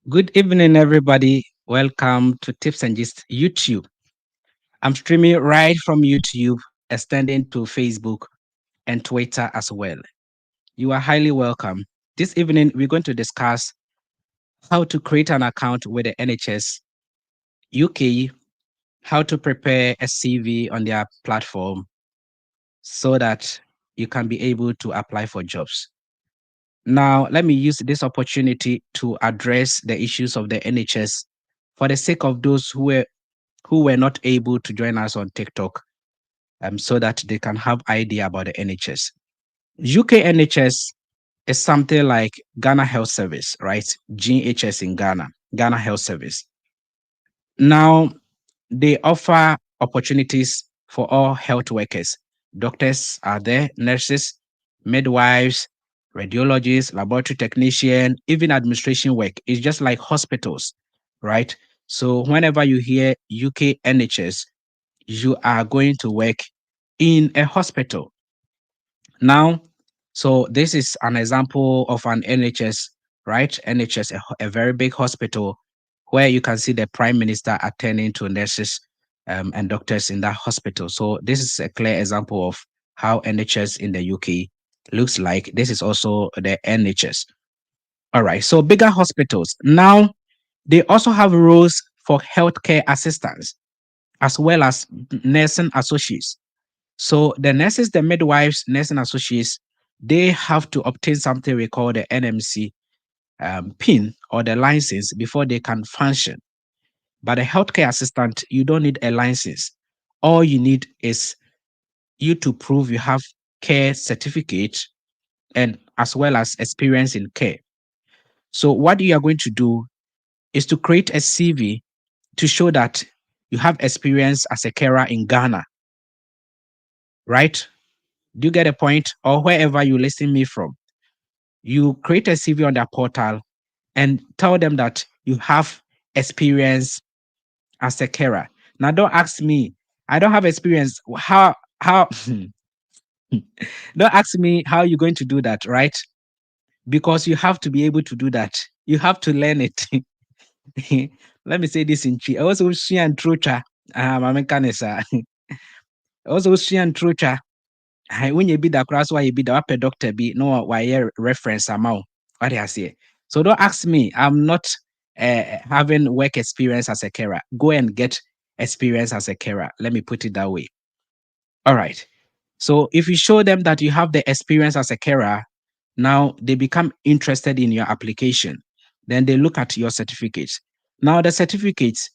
Good evening, everybody. Welcome to Tips and Gist YouTube. I'm streaming right from YouTube, extending to Facebook and Twitter as well. You are highly welcome. This evening, we're going to discuss how to create an account with the NHS UK, how to prepare a CV on their platform so that you can be able to apply for jobs. Now, let me use this opportunity to address the issues of the NHS for the sake of those who were not able to join us on TikTok, so that they can have idea about the NHS. UK NHS is something like Ghana Health Service, right? GHS in Ghana, Ghana Health Service. Now, they offer opportunities for all health workers. Doctors are there, nurses, midwives, radiologists, laboratory technician, even administration work. It's just like hospitals, right? So whenever you hear UK NHS, you are going to work in a hospital. Now, so this is an example of an NHS, right? NHS, a very big hospital where you can see the prime minister attending to nurses and doctors in that hospital. So this is a clear example of how NHS in the UK looks like. This is also the NHS. All right. So bigger hospitals. Now, they also have roles for healthcare assistants as well as nursing associates. So the nurses, the midwives, nursing associates, they have to obtain something we call the NMC PIN or the license before they can function. But a healthcare assistant, you don't need a license. All you need is you to prove you have care certificate and as well as experience in care. So what you are going to do is to create a CV to show that you have experience as a carer in Ghana, right? Do you get a point? Or wherever you listen me from, you create a CV on their portal and tell them that you have experience as a carer. Now, don't ask me. I don't have experience. How don't ask me how you're going to do that, right? Because you have to be able to do that. You have to learn it. Let me say this in Chi. Also, she and Trocha. I'm a Also, she and Trocha. When you be the class, why you be the upper doctor be no why reference amount. What I say. So don't ask me. I'm not having work experience as a carer. Go and get experience as a carer. Let me put it that way. All right. So if you show them that you have the experience as a carer, now they become interested in your application. Then they look at your certificates. Now the certificates,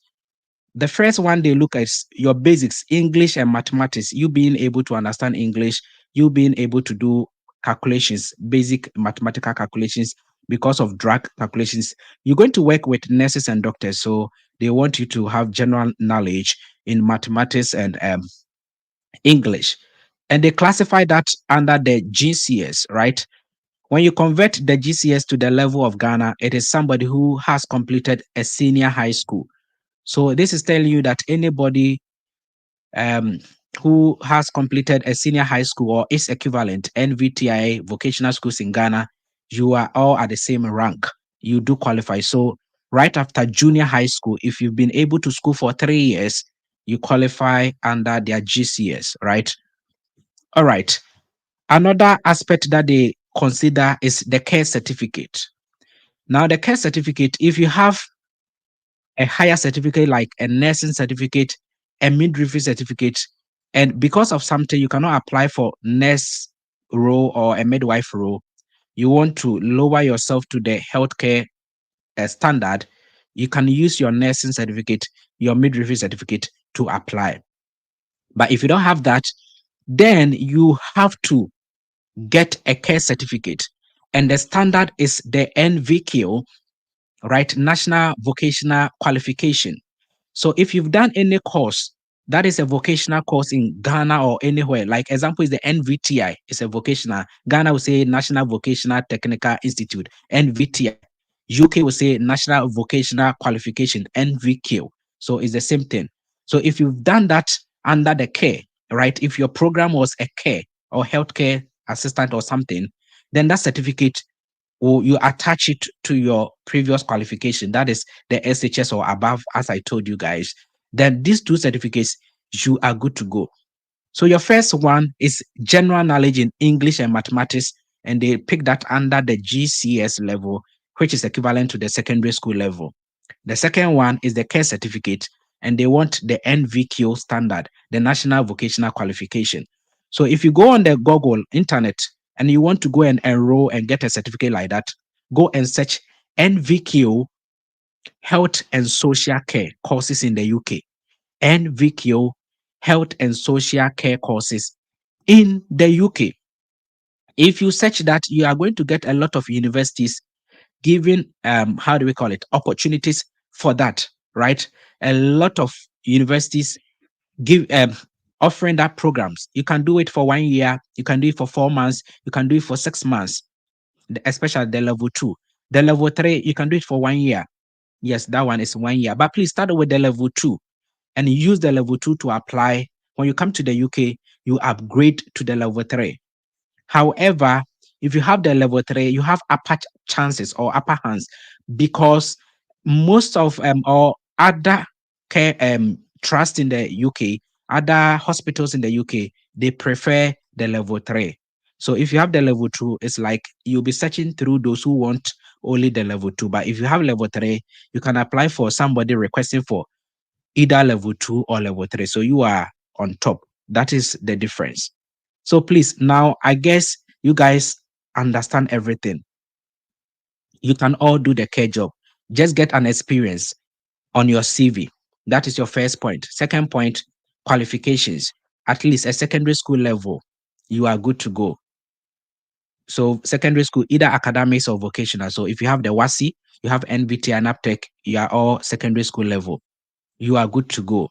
the first one they look at is your basics, English and mathematics, you being able to understand English, you being able to do calculations, basic mathematical calculations because of drug calculations. You're going to work with nurses and doctors, so they want you to have general knowledge in mathematics and English. And they classify that under the GCS, right? When you convert the GCS to the level of Ghana, it is somebody who has completed a senior high school. So this is telling you that anybody um, who has completed a senior high school or its equivalent, NVTI, vocational schools in Ghana, you are all at the same rank. You do qualify. So right after junior high school, if you've been able to school for 3 years, you qualify under their GCS, right? All right. Another aspect that they consider is the care certificate. Now, the care certificate, if you have a higher certificate like a nursing certificate, a midwifery certificate, and because of something you cannot apply for nurse role or a midwife role, you want to lower yourself to the healthcare standard, you can use your nursing certificate, your midwifery certificate to apply. But if you don't have that, then you have to get a care certificate. And the standard is the NVQ, right? National Vocational Qualification. So if you've done any course that is a vocational course in Ghana or anywhere, like example is the NVTI, it's a vocational. Ghana will say National Vocational Technical Institute, NVTI. UK will say National Vocational Qualification, NVQ. So it's the same thing. So if you've done that under the care, right? If your program was a care or healthcare assistant or something, then that certificate or you attach it to your previous qualification, that is the SHS or above, as I told you guys, then these two certificates, you are good to go. So your first one is general knowledge in English and mathematics, and they pick that under the GCS level, which is equivalent to the secondary school level. The second one is the care certificate, and they want the NVQ standard, the National Vocational Qualification. So if you go on the Google internet and you want to go and enroll and get a certificate like that, go and search NVQ Health and Social Care courses in the UK. NVQ Health and Social Care courses in the UK. If you search that, you are going to get a lot of universities giving how do we call it, opportunities for that, right? A lot of universities give offering that programs. You can do it for 1 year, you can do it for 4 months, you can do it for 6 months, especially the level 2. The level 3, you can do it for 1 year. Yes, that one is 1 year, but please start with the level 2 and use the level 2 to apply. When you come to the UK, you upgrade to the level 3. However, if you have the level 3, you have upper chances or upper hands, because most of or other care trust in the UK, other hospitals in the UK, they prefer the level 3. So if you have the level 2, it's like you'll be searching through those who want only the level 2. But if you have level 3, you can apply for somebody requesting for either level 2 or level 3. So you are on top. That is the difference. So please, now I guess you guys understand everything. You can all do the care job. Just get an experience on your CV. That is your first point. Second point, qualifications. At least a secondary school level, you are good to go. So secondary school, either academics or vocational. So if you have the WASI, you have NVT and APTEC, you are all secondary school level. You are good to go.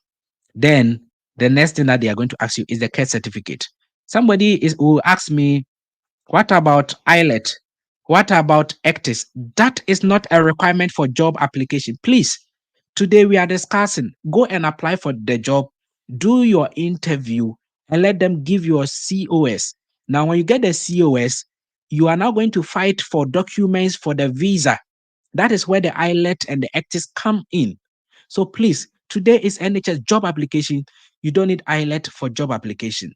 Then the next thing that they are going to ask you is the care certificate. Somebody will ask me, what about IELTS? What about ECTIS? That is not a requirement for job application. Please, today we are discussing, go and apply for the job, do your interview, and let them give you a COS. Now, when you get the COS, you are now going to fight for documents for the visa. That is where the IELTS and the ECTIS come in. So please, today is NHS job application. You don't need IELTS for job application.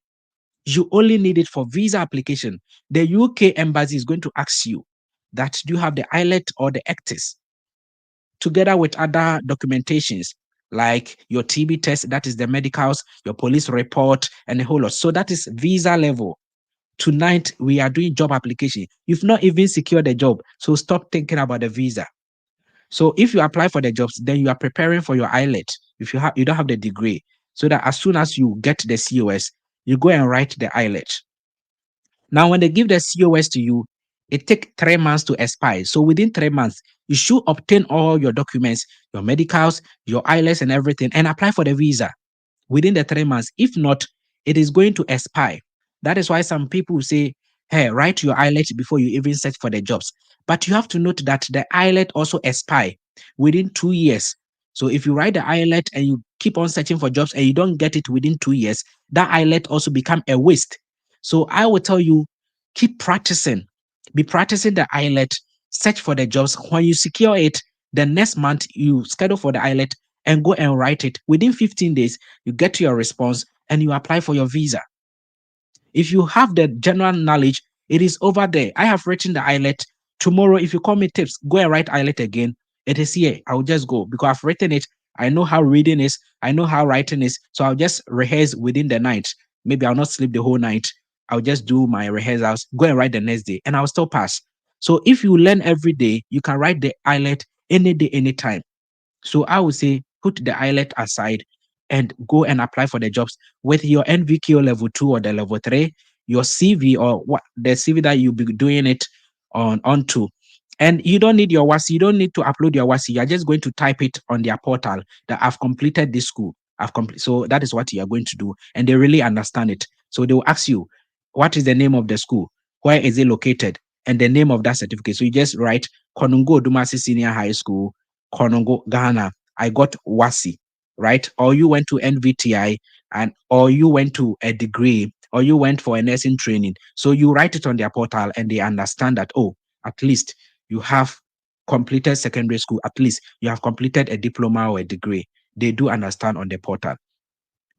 You only need it for visa application. The UK embassy is going to ask you that, do you have the IELTS or the ECTIS? Together with other documentations like your TB test, that is the medicals, your police report, and a whole lot. So that is visa level. Tonight, we are doing job application. You've not even secured a job, so stop thinking about the visa. So if you apply for the jobs, then you are preparing for your IELTS. If you don't have the degree, so that as soon as you get the COS, you go and write the IELTS. Now, when they give the COS to you, it takes 3 months to expire. So within 3 months, you should obtain all your documents, your medicals, your IELTS and everything, and apply for the visa within the 3 months. If not, it is going to expire. That is why some people say, hey, write your IELTS before you even search for the jobs. But you have to note that the IELTS also expire within 2 years. So if you write the IELTS and you keep on searching for jobs and you don't get it within 2 years, that IELTS also become a waste. So I will tell you, keep practicing. Be practicing the IELTS, search for the jobs. When you secure it, the next month you schedule for the IELTS and go and write it. Within 15 days, you get your response and you apply for your visa. If you have the general knowledge, it is over there. I have written the IELTS. Tomorrow, if you call me tips, go and write IELTS again. It is here. I'll just go because I've written it. I know how reading is. I know how writing is. So I'll just rehearse within the night. Maybe I'll not sleep the whole night. I'll just do my rehearsals, go and write the next day, and I'll still pass. So if you learn every day, you can write the IELTS any day, anytime. So I would say put the IELTS aside and go and apply for the jobs with your NVQ level 2 or the level 3, your CV or what the CV that you'll be doing it onto. And you don't need your WASI, you don't need to upload your WASI. You're just going to type it on their portal that I've completed this school. So that is what you are going to do. And they really understand it. So they will ask you, what is the name of the school? Where is it located? And the name of that certificate. So you just write Konongo Dumasi Senior High School, Konongo, Ghana. I got WASI, right? Or you went to NVTI or you went to a degree or you went for a nursing training. So you write it on their portal and they understand that, oh, at least you have completed secondary school, at least you have completed a diploma or a degree. They do understand on the portal.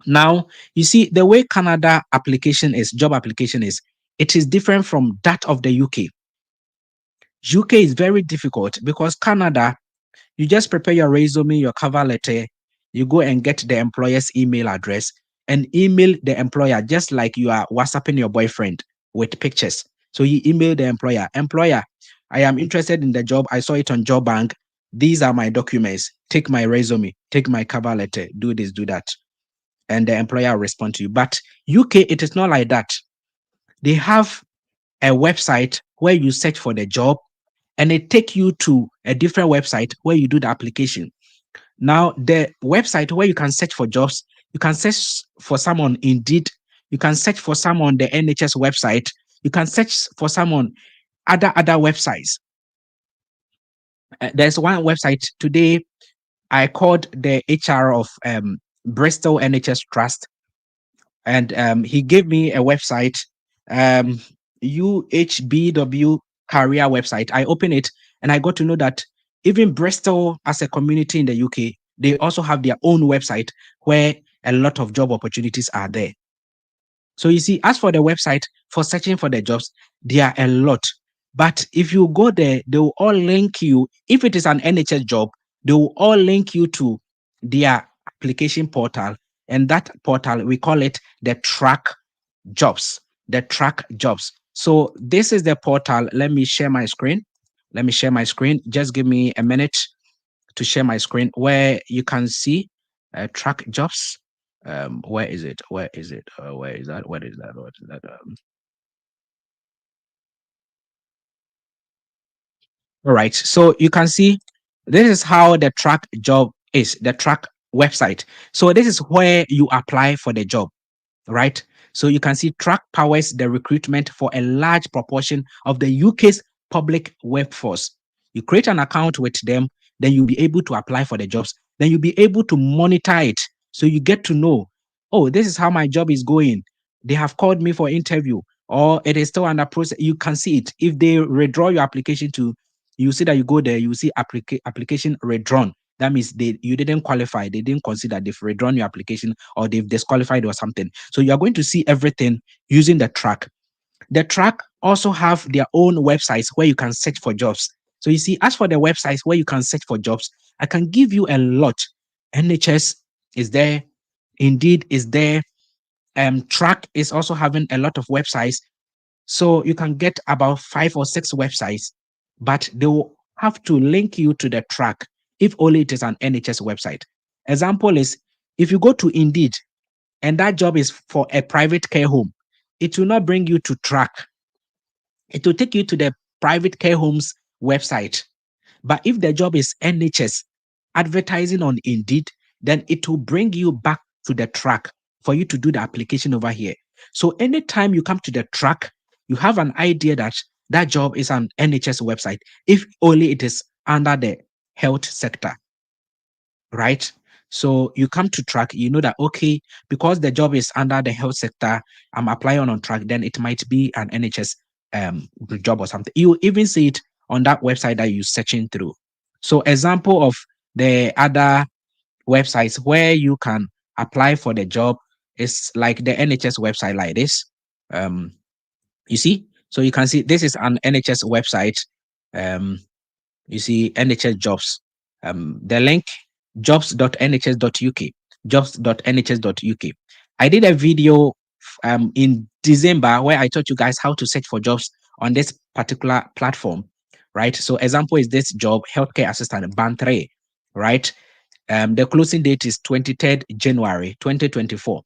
Now, you see, the way Canada application is, job application is, it is different from that of the UK. UK is very difficult because Canada, you just prepare your resume, your cover letter, you go and get the employer's email address and email the employer just like you are WhatsApping your boyfriend with pictures. So you email the employer, I am interested in the job. I saw it on Job Bank. These are my documents. Take my resume, take my cover letter, do this, do that. And the employer will respond to you. But UK, it is not like that. They have a website where you search for the job and it take you to a different website where you do the application. Now, the website where you can search for jobs, you can search for some on Indeed, you can search for some on the NHS website, you can search for some on other websites. There's one website today. I called the HR of Bristol NHS Trust, and he gave me a website, UHBW career website. I opened it and I got to know that even Bristol, as a community in the UK, they also have their own website where a lot of job opportunities are there. So you see, as for the website for searching for the jobs, there are a lot. But if you go there, they will all link you. If it is an NHS job, they will all link you to their application portal. And that portal, we call it the track jobs. The track jobs. So this is the portal. Let me share my screen. Let me share my screen. Just give me a minute to share my screen where you can see track jobs. Where is it? Where is it? Where is that? What is that? What is that? All right. So you can see this is how the track job is, the track website. So this is where you apply for the job, right? So you can see track powers the recruitment for a large proportion of the UK's public workforce. You create an account with them, then you'll be able to apply for the jobs. Then you'll be able to monitor it. So you get to know, oh, this is how my job is going. They have called me for interview, or it is still under process. You can see it. If they withdraw your application to, you see that you go there, you see application withdrawn. That means you didn't qualify, they didn't consider, they've withdrawn your application or they've disqualified or something. So you are going to see everything using the track. The track also have their own websites where you can search for jobs. So you see, as for the websites where you can search for jobs, I can give you a lot. NHS is there, Indeed is there. Track is also having a lot of websites. So you can get about 5 or 6 websites, but they will have to link you to the track if only it is an NHS website. Example is if you go to Indeed and that job is for a private care home, it will not bring you to track. It will take you to the private care homes website. But if the job is NHS advertising on Indeed, then it will bring you back to the track for you to do the application over here. So anytime you come to the track, you have an idea that that job is an NHS website, if only it is under the health sector, right? So you come to track, you know that, okay, because the job is under the health sector, I'm applying on track, then it might be an NHS job or something. You even see it on that website that you're searching through. So example of the other websites where you can apply for the job is like the NHS website like this. Um, you see, so you can see this is an NHS website. Um, you see NHS jobs. The link jobs.nhs.uk, jobs.nhs.uk. I did a video in December where I taught you guys how to search for jobs on this particular platform, right? So example is this job, healthcare assistant, band 3, right? The closing date is 23rd January 2024.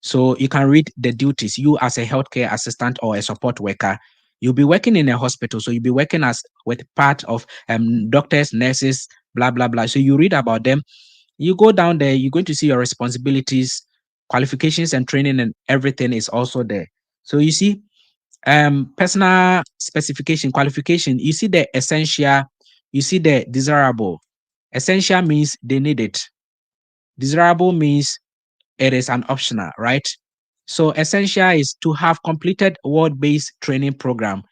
So you can read the duties. You as a healthcare assistant or a support worker, you'll be working in a hospital. So you'll be working as with part of doctors, nurses, blah, blah, blah. So you read about them. You go down there, you're going to see your responsibilities, qualifications and training and everything is also there. So you see, personal specification, qualification, you see the essential, you see the desirable. Essential means they need it. Desirable means it is an optional, right? So essential is to have completed word-based training program.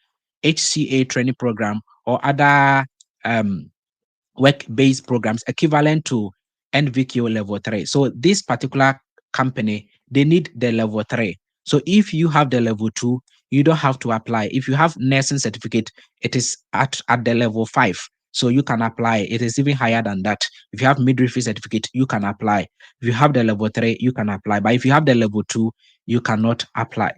HCA training program or other um, work-based programs equivalent to NVQ level 3. So this particular company, they need the level 3. So if you have the level 2, you don't have to apply. If you have nursing certificate, it is at the level 5. So you can apply. It is even higher than that. If you have midwifery certificate, you can apply. If you have the level 3, you can apply. But if you have the level 2, you cannot apply.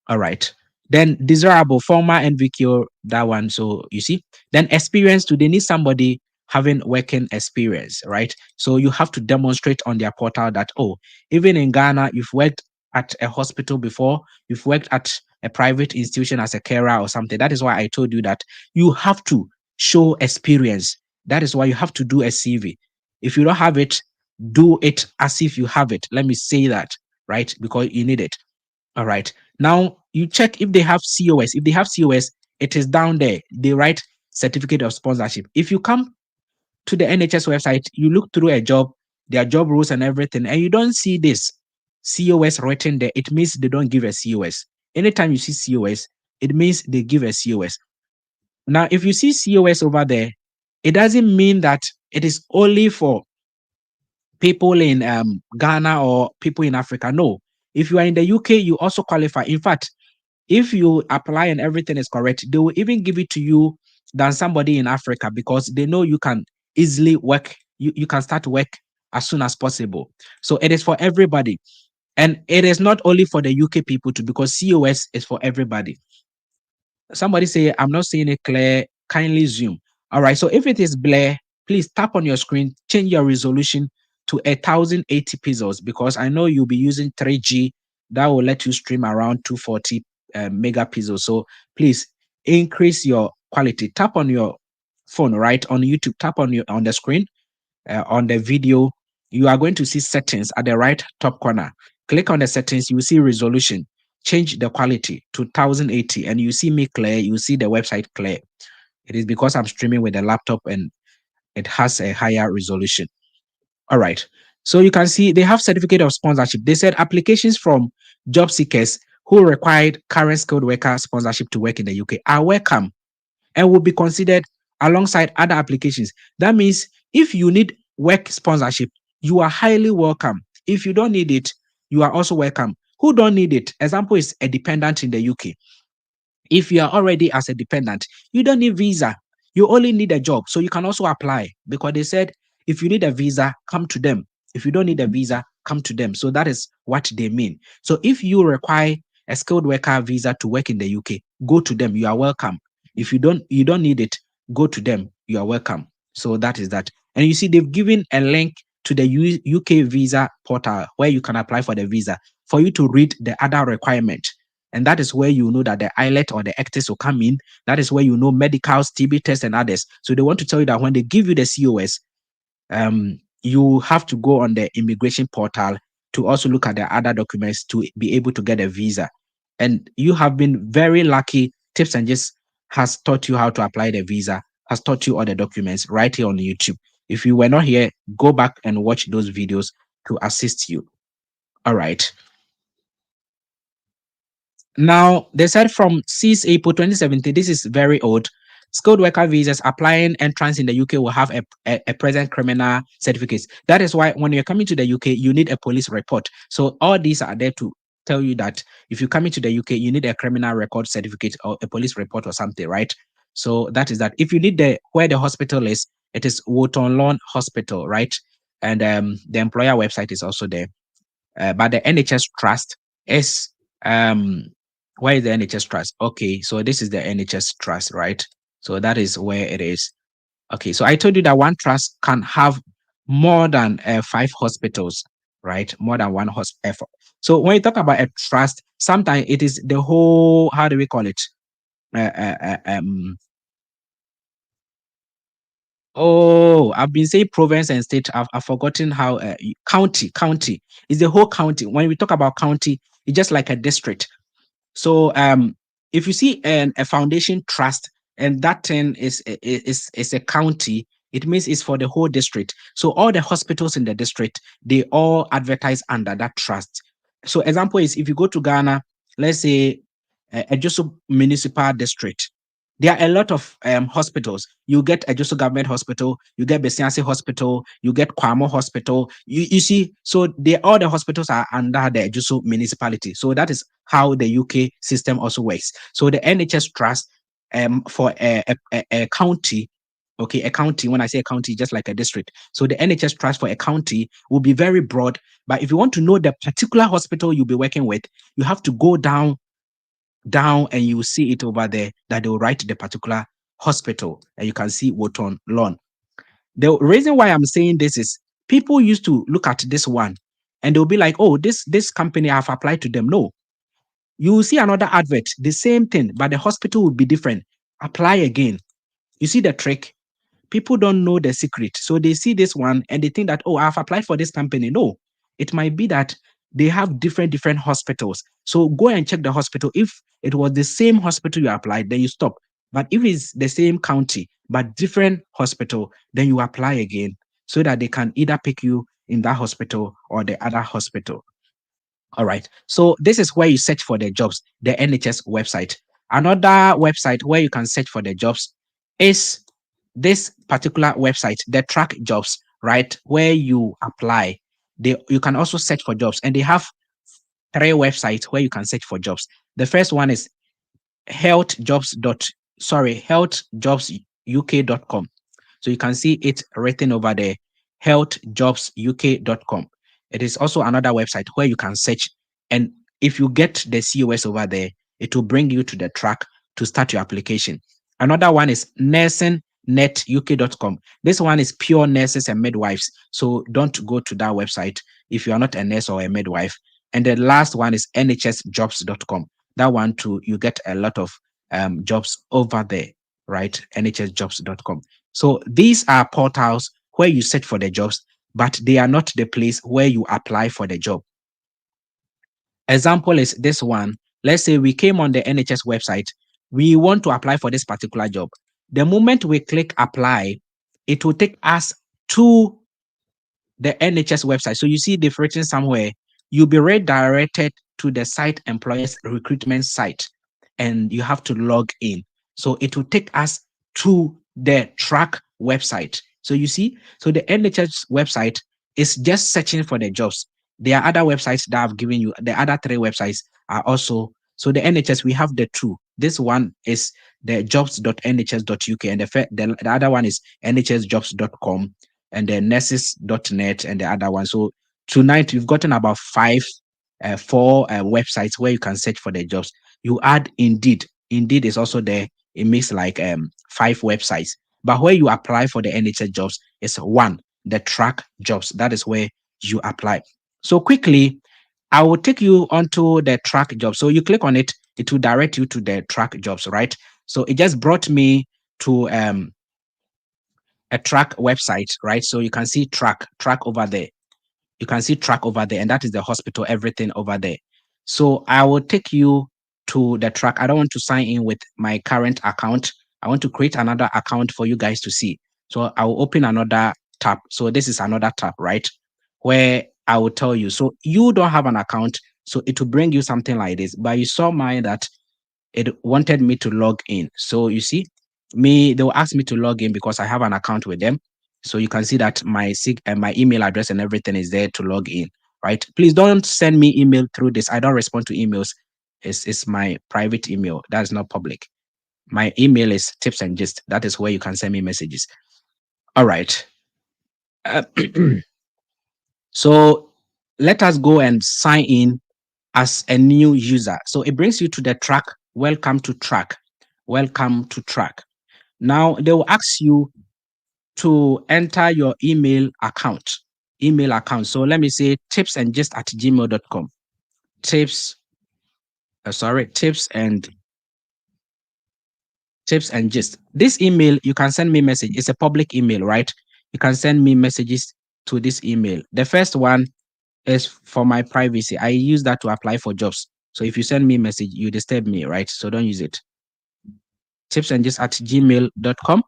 All right. Then desirable former NVQ, that one. So you see, then experience too. They need somebody having working experience, right? So you have to demonstrate on their portal that, oh, even in Ghana, you've worked at a hospital before, you've worked at a private institution as a carer or something. That is why I told you that you have to show experience. That is why you have to do a CV. If you don't have it, do it as if you have it. Let me say that, right? Because you need it. All right. Now you check if they have COS. If they have COS, it is down there. They write certificate of sponsorship. If you come to the NHS website, you look through a job, their job rules and everything, and you don't see this COS written there, it means they don't give a COS. Anytime you see COS, it means they give a COS. Now, if you see COS over there, it doesn't mean that it is only for people in Ghana or people in Africa. No. If you are in the UK, you also qualify. In fact, if you apply and everything is correct, they will even give it to you than somebody in Africa because they know you can easily work. You can start work as soon as possible. So it is for everybody. And it is not only for the UK people too, because COS is for everybody. Somebody say, I'm not seeing it clear. Kindly zoom. All right. So if it is blur, please tap on your screen, change your resolution to 1080 pixels because I know you'll be using 3G. That will let you stream around 240 megapixels. So please increase your quality. Tap on your phone, right? On YouTube, tap on the screen, on the video. You are going to see settings at the right top corner. Click on the settings, you will see resolution. Change the quality to 1080 and you see me clear, you see the website clear. It is because I'm streaming with a laptop and it has a higher resolution. All right. So you can see they have certificate of sponsorship. They said applications from job seekers who required current skilled worker sponsorship to work in the UK are welcome and will be considered alongside other applications. That means if you need work sponsorship, you are highly welcome. If you don't need it, you are also welcome. Who don't need it? Example is a dependent in the UK. If you are already as a dependent, you don't need visa. You only need a job. So you can also apply because they said if you need a visa, come to them. If you don't need a visa, come to them. So that is what they mean. So if you require a skilled worker visa to work in the UK, go to them. You are welcome. If you don't need it, go to them. You are welcome. So that is that. And you see, they've given a link to the UK visa portal where you can apply for the visa for you to read the other requirement. And that is where you know that the IELTS or the ECTS will come in. That is where you know medicals, TB tests, and others. So they want to tell you that when they give you the COS, you have to go on the immigration portal to also look at the other documents to be able to get a visa. And you have been very lucky. Tips and Just has taught you how to apply the visa, has taught you all the documents right here on YouTube. If you were not here, go back and watch those videos to assist you. All right. Now, they said from 6 April 2017, this is very old. Skilled worker visas applying entrance in the UK will have a present criminal certificate. That is why when you're coming to the UK, you need a police report. So all these are there to tell you that if you come into the UK, you need a criminal record certificate or a police report or something, right? So that is that. If you need where the hospital is, it is Woton Lawn Hospital, right? And the employer website is also there. But the NHS Trust is where is the NHS Trust? Okay, so this is the NHS Trust, right? So that is where it is. Okay, so I told you that one trust can have more than 5 hospitals, right? More than one hospital. So when you talk about a trust, sometimes it is the whole, how do we call it? Oh, I've been saying province and state. I've forgotten how county is the whole county. When we talk about county, it's just like a district. So if you see a foundation trust and that thing is a county, it means it's for the whole district. So all the hospitals in the district, they all advertise under that trust. So example is if you go to Ghana, let's say a Joso municipal district. There are a lot of hospitals. You get a Joso Government Hospital, you get Besiansi Hospital, you get Kwamo Hospital. You see, so all the hospitals are under the Joso municipality. So that is how the UK system also works. So the NHS trust for a county, okay, a county, when I say a county, just like a district. So the NHS trust for a county will be very broad. But if you want to know the particular hospital you'll be working with, you have to go down and you will see it over there that they will write the particular hospital and you can see Woton Lawn. The reason why I'm saying this is people used to look at this one and they'll be like, oh, this company, I've applied to them. No, you will see another advert, the same thing, but the hospital will be different. Apply again. You see the trick? People don't know the secret. So they see this one and they think that, oh, I've applied for this company. No, it might be that they have different hospitals. So go and check the hospital. If it was the same hospital you applied, then you stop. But if it's the same county, but different hospital, then you apply again so that they can either pick you in that hospital or the other hospital. All right. So this is where you search for the jobs, the NHS website. Another website where you can search for the jobs is this particular website, the track jobs, right? Where you apply. You can also search for jobs, and they have three websites where you can search for jobs. The first one is healthjobsuk.com. So you can see it written over there, healthjobsuk.com. It is also another website where you can search. And if you get the COS over there, it will bring you to the track to start your application. Another one is nursingnetuk.com. This one is pure nurses and midwives. So don't go to that website if you are not a nurse or a midwife. And the last one is nhsjobs.com. That one too, you get a lot of jobs over there, right? nhsjobs.com. So these are portals where you search for the jobs, but they are not the place where you apply for the job. Example is this one. Let's say we came on the NHS website. We want to apply for this particular job. The moment we click apply, it will take us to the NHS website. So you see they've written somewhere, you'll be redirected to the site employers recruitment site and you have to log in. So it will take us to the track website. So you see, so the NHS website is just searching for the jobs. There are other websites that I've given you. The other three websites are also, so the NHS, we have the two. This one is the jobs.nhs.uk and the other one is nhsjobs.com and the nurses.net and the other one. So tonight we've gotten about four websites where you can search for the jobs. You add Indeed. Indeed is also there. It makes like 5 websites. But where you apply for the NHS jobs is one, the track jobs. That is where you apply. So quickly, I will take you onto the track jobs. So you click on it, it will direct you to the track jobs, right? So it just brought me to a track website, right? So you can see track over there. You can see track over there, and that is the hospital, everything over there. So I will take you to the track. I don't want to sign in with my current account. I want to create another account for you guys to see. So I will open another tab. So this is another tab, right? Where I will tell you. So you don't have an account, so it will bring you something like this. But you saw mine that it wanted me to log in. So you see, they will ask me to log in because I have an account with them. So you can see that my email address and everything is there to log in, right? Please don't send me email through this. I don't respond to emails. It's my private email. That is not public. My email is tips and gist. That is where you can send me messages. All right. So let us go and sign in as a new user. So it brings you to the track. Welcome to track. Welcome to track. Now they will ask you to enter your email account. So let me say tipsandgist@gmail.com. Tips and gist. This email, you can send me message. It's a public email, right? You can send me messages to this email. The first one is for my privacy. I use that to apply for jobs. So if you send me a message, you disturb me, right? So don't use it. tipsandgist@gmail.com.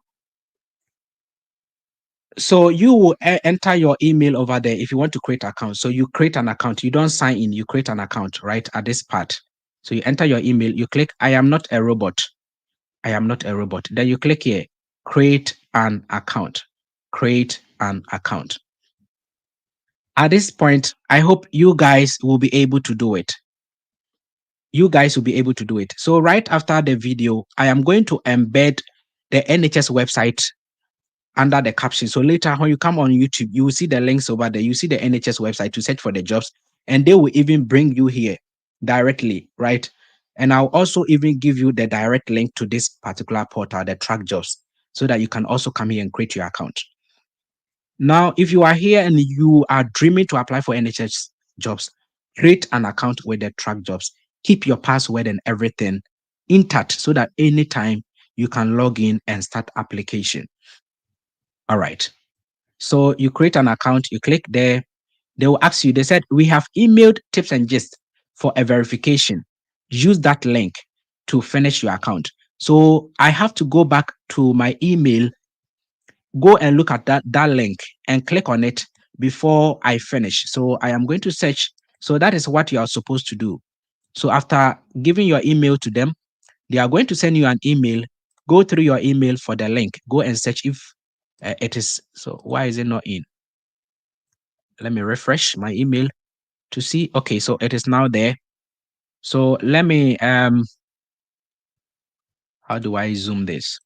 So you will enter your email over there if you want to create an account. So you create an account. You don't sign in. You create an account, right, at this part. So you enter your email. You click, I am not a robot. I am not a robot. Then you click here, create an account. Create an account. At this point, I hope you guys will be able to do it. You guys will be able to do it. So right after the video, I am going to embed the NHS website under the caption. So later when you come on YouTube, you will see the links over there. You see the NHS website to search for the jobs, and they will even bring you here directly, right? And I'll also even give you the direct link to this particular portal, the track jobs, so that you can also come here and create your account. Now, if you are here and you are dreaming to apply for NHS jobs, create an account with the track jobs. Keep your password and everything intact so that anytime you can log in and start application. All right. So you create an account, you click there. They will ask you, they said, we have emailed tips and gist for a verification. Use that link to finish your account. So I have to go back to my email, go and look at that link and click on it before I finish. So I am going to search. So that is what you are supposed to do. So after giving your email to them, they are going to send you an email. Go through your email for the link. Go and search if it is. So why is it not in? Let me refresh my email to see. Okay, so it is now there. So let me how do I zoom this?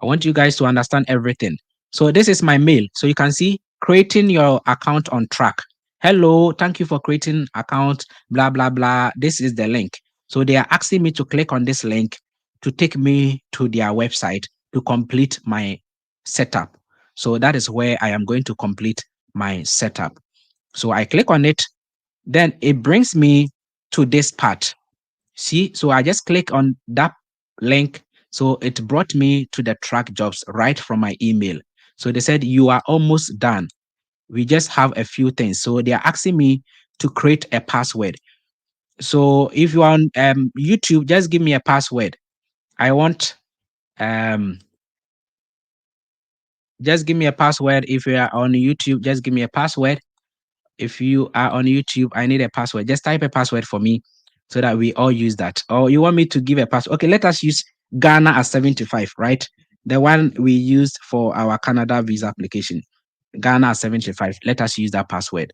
I want you guys to understand everything. So this is my mail. So you can see creating your account on track. Hello, thank you for creating account, blah, blah, blah. This is the link. So they are asking me to click on this link to take me to their website to complete my setup. So that is where I am going to complete my setup. So I click on it, then it brings me to this part. See, so I just click on that link. So it brought me to the track jobs right from my email. So they said, you are almost done. We just have a few things. So they are asking me to create a password. So if you are on YouTube, just give me a password. I want, just give me a password. If you are on YouTube, just give me a password. If you are on YouTube, I need a password. Just type a password for me so that we all use that. Or you want me to give a password? Okay, let us use Ghana as 75, right? The one we used for our Canada visa application. Ghana as 75. Let us use that password.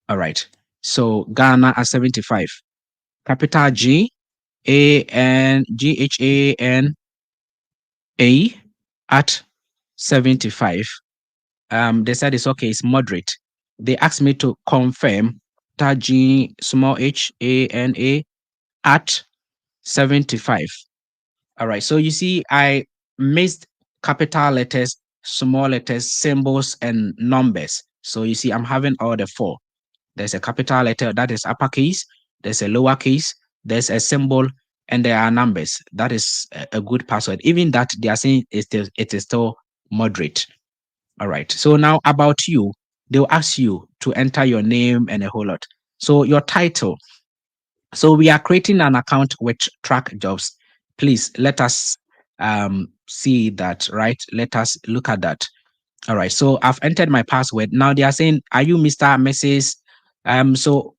All right. So Ghana as 75. Capital GANGHANA at 75. They said it's okay, it's moderate. They asked me to confirm G small HANA at 75. All right. So you see, I mixed capital letters, small letters, symbols, and numbers. So you see, I'm having all the four. There's a capital letter that is uppercase, there's a lowercase, there's a symbol, and there are numbers. That is a good password. Even that they are saying it is still moderate. All right. So now about you, they'll ask you to enter your name and a whole lot. So your title. So we are creating an account with track jobs. Please let us see that, right? Let us look at that. All right. So I've entered my password. Now they are saying, are you Mr. Mrs. So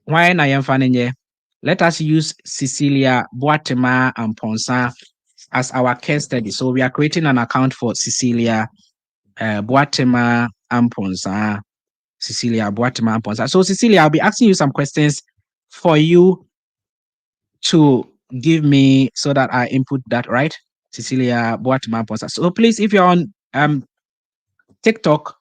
when I am finding here, let us use Cecilia Boatema and Ponsa as our case study. So we are creating an account for Cecilia Boatema Amponsa. Cecilia Boatema Amponsa. So, Cecilia, I'll be asking you some questions for you to give me so that I input that, right? Cecilia Boatema Amponsa. So, please, if you're on TikTok,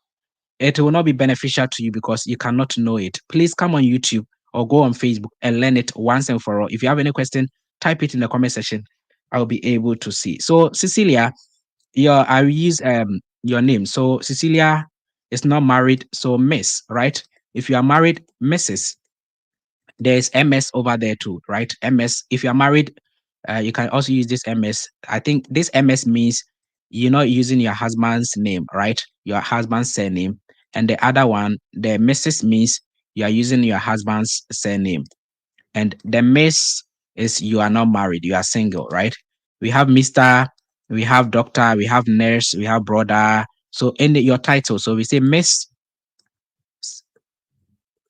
it will not be beneficial to you because you cannot know it. Please come on YouTube or go on Facebook and learn it once and for all. If you have any question, type it in the comment section. I'll be able to see. So, Cecilia, I will use your name. So Cecilia is not married, so Miss, right? If you are married, Mrs. There's MS over there too, right? MS. If you are married, you can also use this MS. I think this MS means you're not using your husband's name, right? Your husband's surname. And the other one, the Mrs. means you are using your husband's surname. And the Miss is you are not married, you are single, right? We have Mr., we have doctor, we have nurse, we have brother. So in your title, so we say Miss,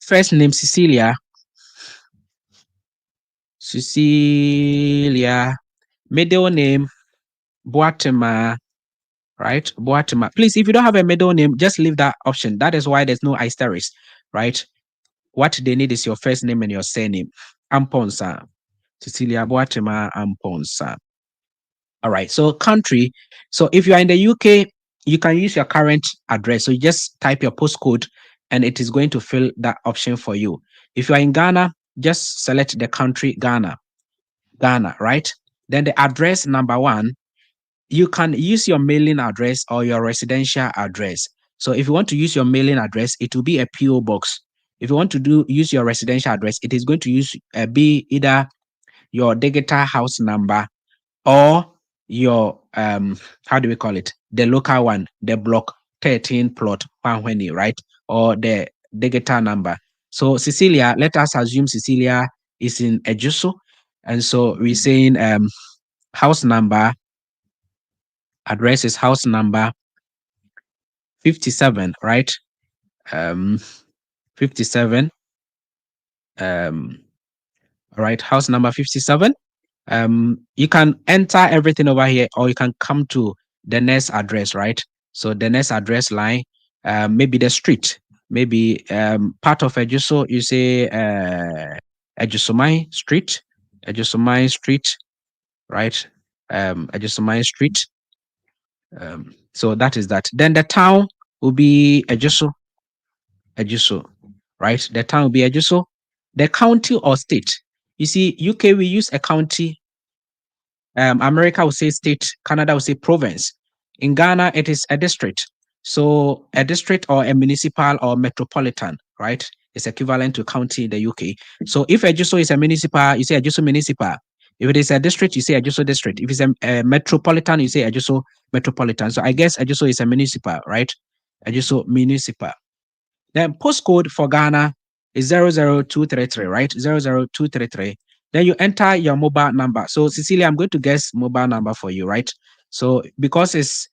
first name Cecilia, Cecilia, Middle name, Boatima, right? Boatima. Please, if you don't have a middle name, just leave that option. That is why there's no asterisk, right? What they need is your first name and your surname. Amponsa. Cecilia Boatima Amponsa. All right. So country. So if you are in the UK, you can use your current address. So you just type your postcode and it is going to fill that option for you. If you are in Ghana, just select the country Ghana. Ghana, right? Then the address number one, you can use your mailing address or your residential address. So if you want to use your mailing address, it will be a PO box. If you want to use your residential address, it is going to be either your digital house number or your how do we call it, the local one, the block 13 plot Panhweni, right, or the digital number. So Cecilia, let us assume Cecilia is in Ejuso, and so we're saying house number, address is house number 57, right? 57, all right, house number 57. You can enter everything over here, or you can come to the next address, right? So the next address line, maybe the street, maybe part of Ejuso, you say Ejusomai Street, Ejusomai Street, right? Ejusomai Street. So that is that. Then the town will be Ejuso, right? The town will be Ejuso. The county or state. You see, UK we use a county. America will say state, Canada will say province. In Ghana, it is a district. So a district or a municipal or metropolitan, right, is equivalent to county in the UK. So if Ejuso is a municipal, you say Ejuso municipal. If it is a district, you say Ejuso district. If it's a metropolitan, you say Ejuso metropolitan. So I guess Ejuso is a municipal, right? Ejuso municipal. Then postcode for Ghana is 00233, right? 00233. Then you enter your mobile number. So Cecilia, I'm going to guess mobile number for you, right? So because it's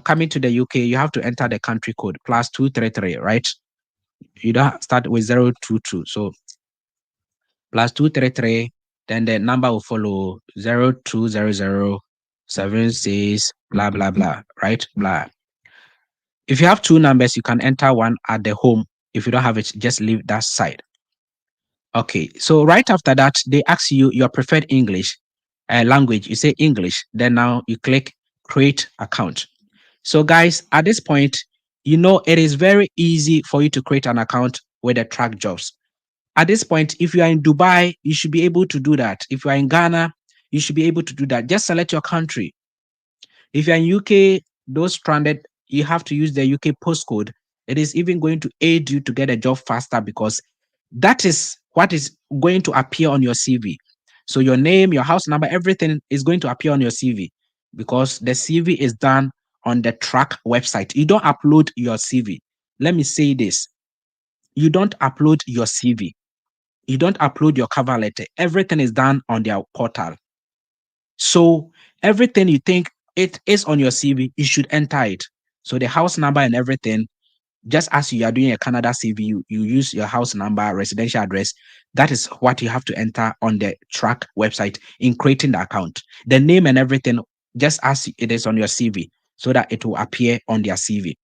coming to the UK, you have to enter the country code +233, right? You don't start with 022. So +233, then the number will follow 020076, blah, blah, blah, right? Blah. If you have two numbers, you can enter one at the home. If you don't have it, just leave that side. Okay, so right after that, they ask you your preferred English language. You say English, then now you click create account. So guys, at this point, you know it is very easy for you to create an account with the track jobs. At this point, if you are in Dubai, you should be able to do that. If you are in Ghana, you should be able to do that. Just select your country. If you're in UK, those stranded, you have to use the UK postcode. It is even going to aid you to get a job faster because that is what is going to appear on your CV. So your name, your house number, everything is going to appear on your CV because the CV is done on the track website. You don't upload your CV. Let me say this. You don't upload your CV. You don't upload your cover letter. Everything is done on their portal. So everything you think it is on your CV, you should enter it. So the house number and everything, just as you are doing a Canada CV, you use your house number, residential address. That is what you have to enter on the track website in creating the account. The name and everything, just as it is on your CV, so that it will appear on their CV.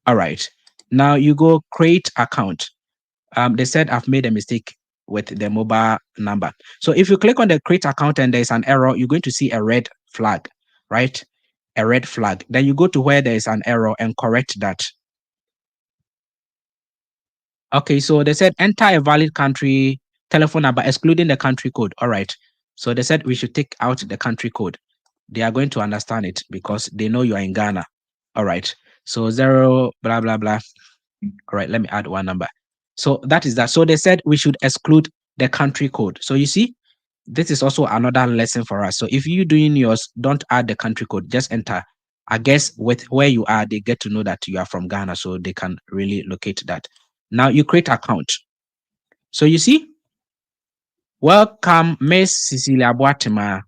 All right. Now you go create account. They said I've made a mistake with the mobile number. So if you click on the create account and there's an error, you're going to see a red flag, right? A red flag. Then you go to where there is an error and correct that. Okay, so they said enter a valid country telephone number, excluding the country code. All right. So they said we should take out the country code. They are going to understand it because they know you are in Ghana. All right. So 0, blah, blah, blah. All right, let me add one number. So that is that. So they said we should exclude the country code. So you see, this is also another lesson for us. So if you're doing yours, don't add the country code, just enter. I guess with where you are, they get to know that you are from Ghana, so they can really locate that. Now you create account. So you see, welcome, Miss Cecilia Boatima.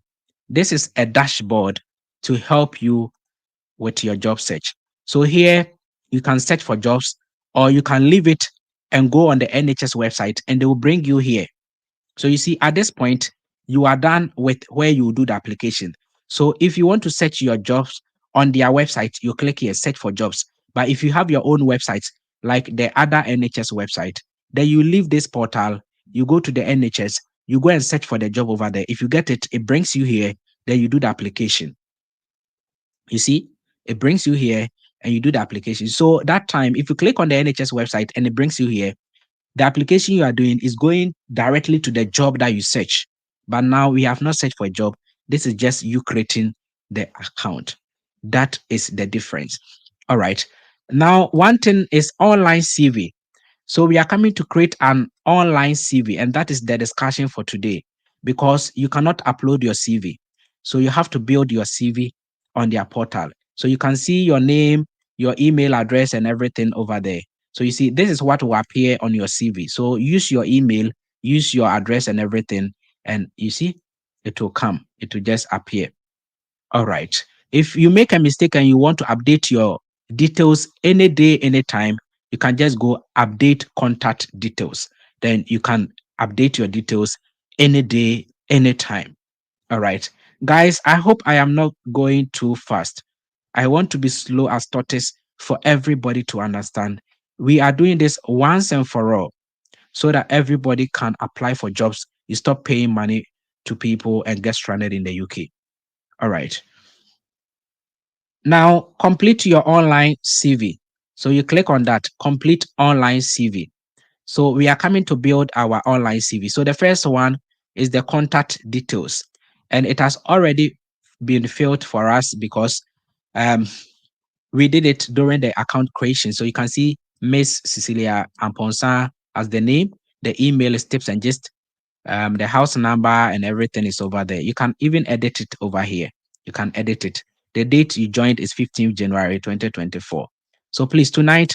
This is a dashboard to help you with your job search. So here you can search for jobs, or you can leave it and go on the NHS website and they will bring you here. So you see, at this point, you are done with where you do the application. So if you want to search your jobs on their website, you click here, search for jobs. But if you have your own website, like the other NHS website, then you leave this portal, you go to the NHS, you go and search for the job over there. If you get it, it brings you here, then you do the application. You see, it brings you here and you do the application. So that time, if you click on the NHS website and it brings you here, the application you are doing is going directly to the job that you search. But now we have not searched for a job. This is just you creating the account. That is the difference. All right. Now, one thing is online CV. So we are coming to create an online CV, and that is the discussion for today because you cannot upload your CV. So you have to build your CV on their portal. So you can see your name, your email address, and everything over there. So you see, this is what will appear on your CV. So use your email, use your address and everything, and you see, it will come. It will just appear. All right. If you make a mistake and you want to update your details any day, anytime, you can just go update contact details. Then you can update your details any day, anytime. All right. Guys, I hope I am not going too fast. I want to be slow as tortoise for everybody to understand. We are doing this once and for all so that everybody can apply for jobs. You stop paying money to people and get stranded in the UK. All right. Now, complete your online CV. So you click on that, complete online CV. So we are coming to build our online CV. So the first one is the contact details. And it has already been filled for us because um, we did it during the account creation. So you can see Miss Cecilia Amponsa as the name. The email is tips and just the house number and everything is over there. You can even edit it over here. You can edit it. The date you joined is 15th January 2024. So please, tonight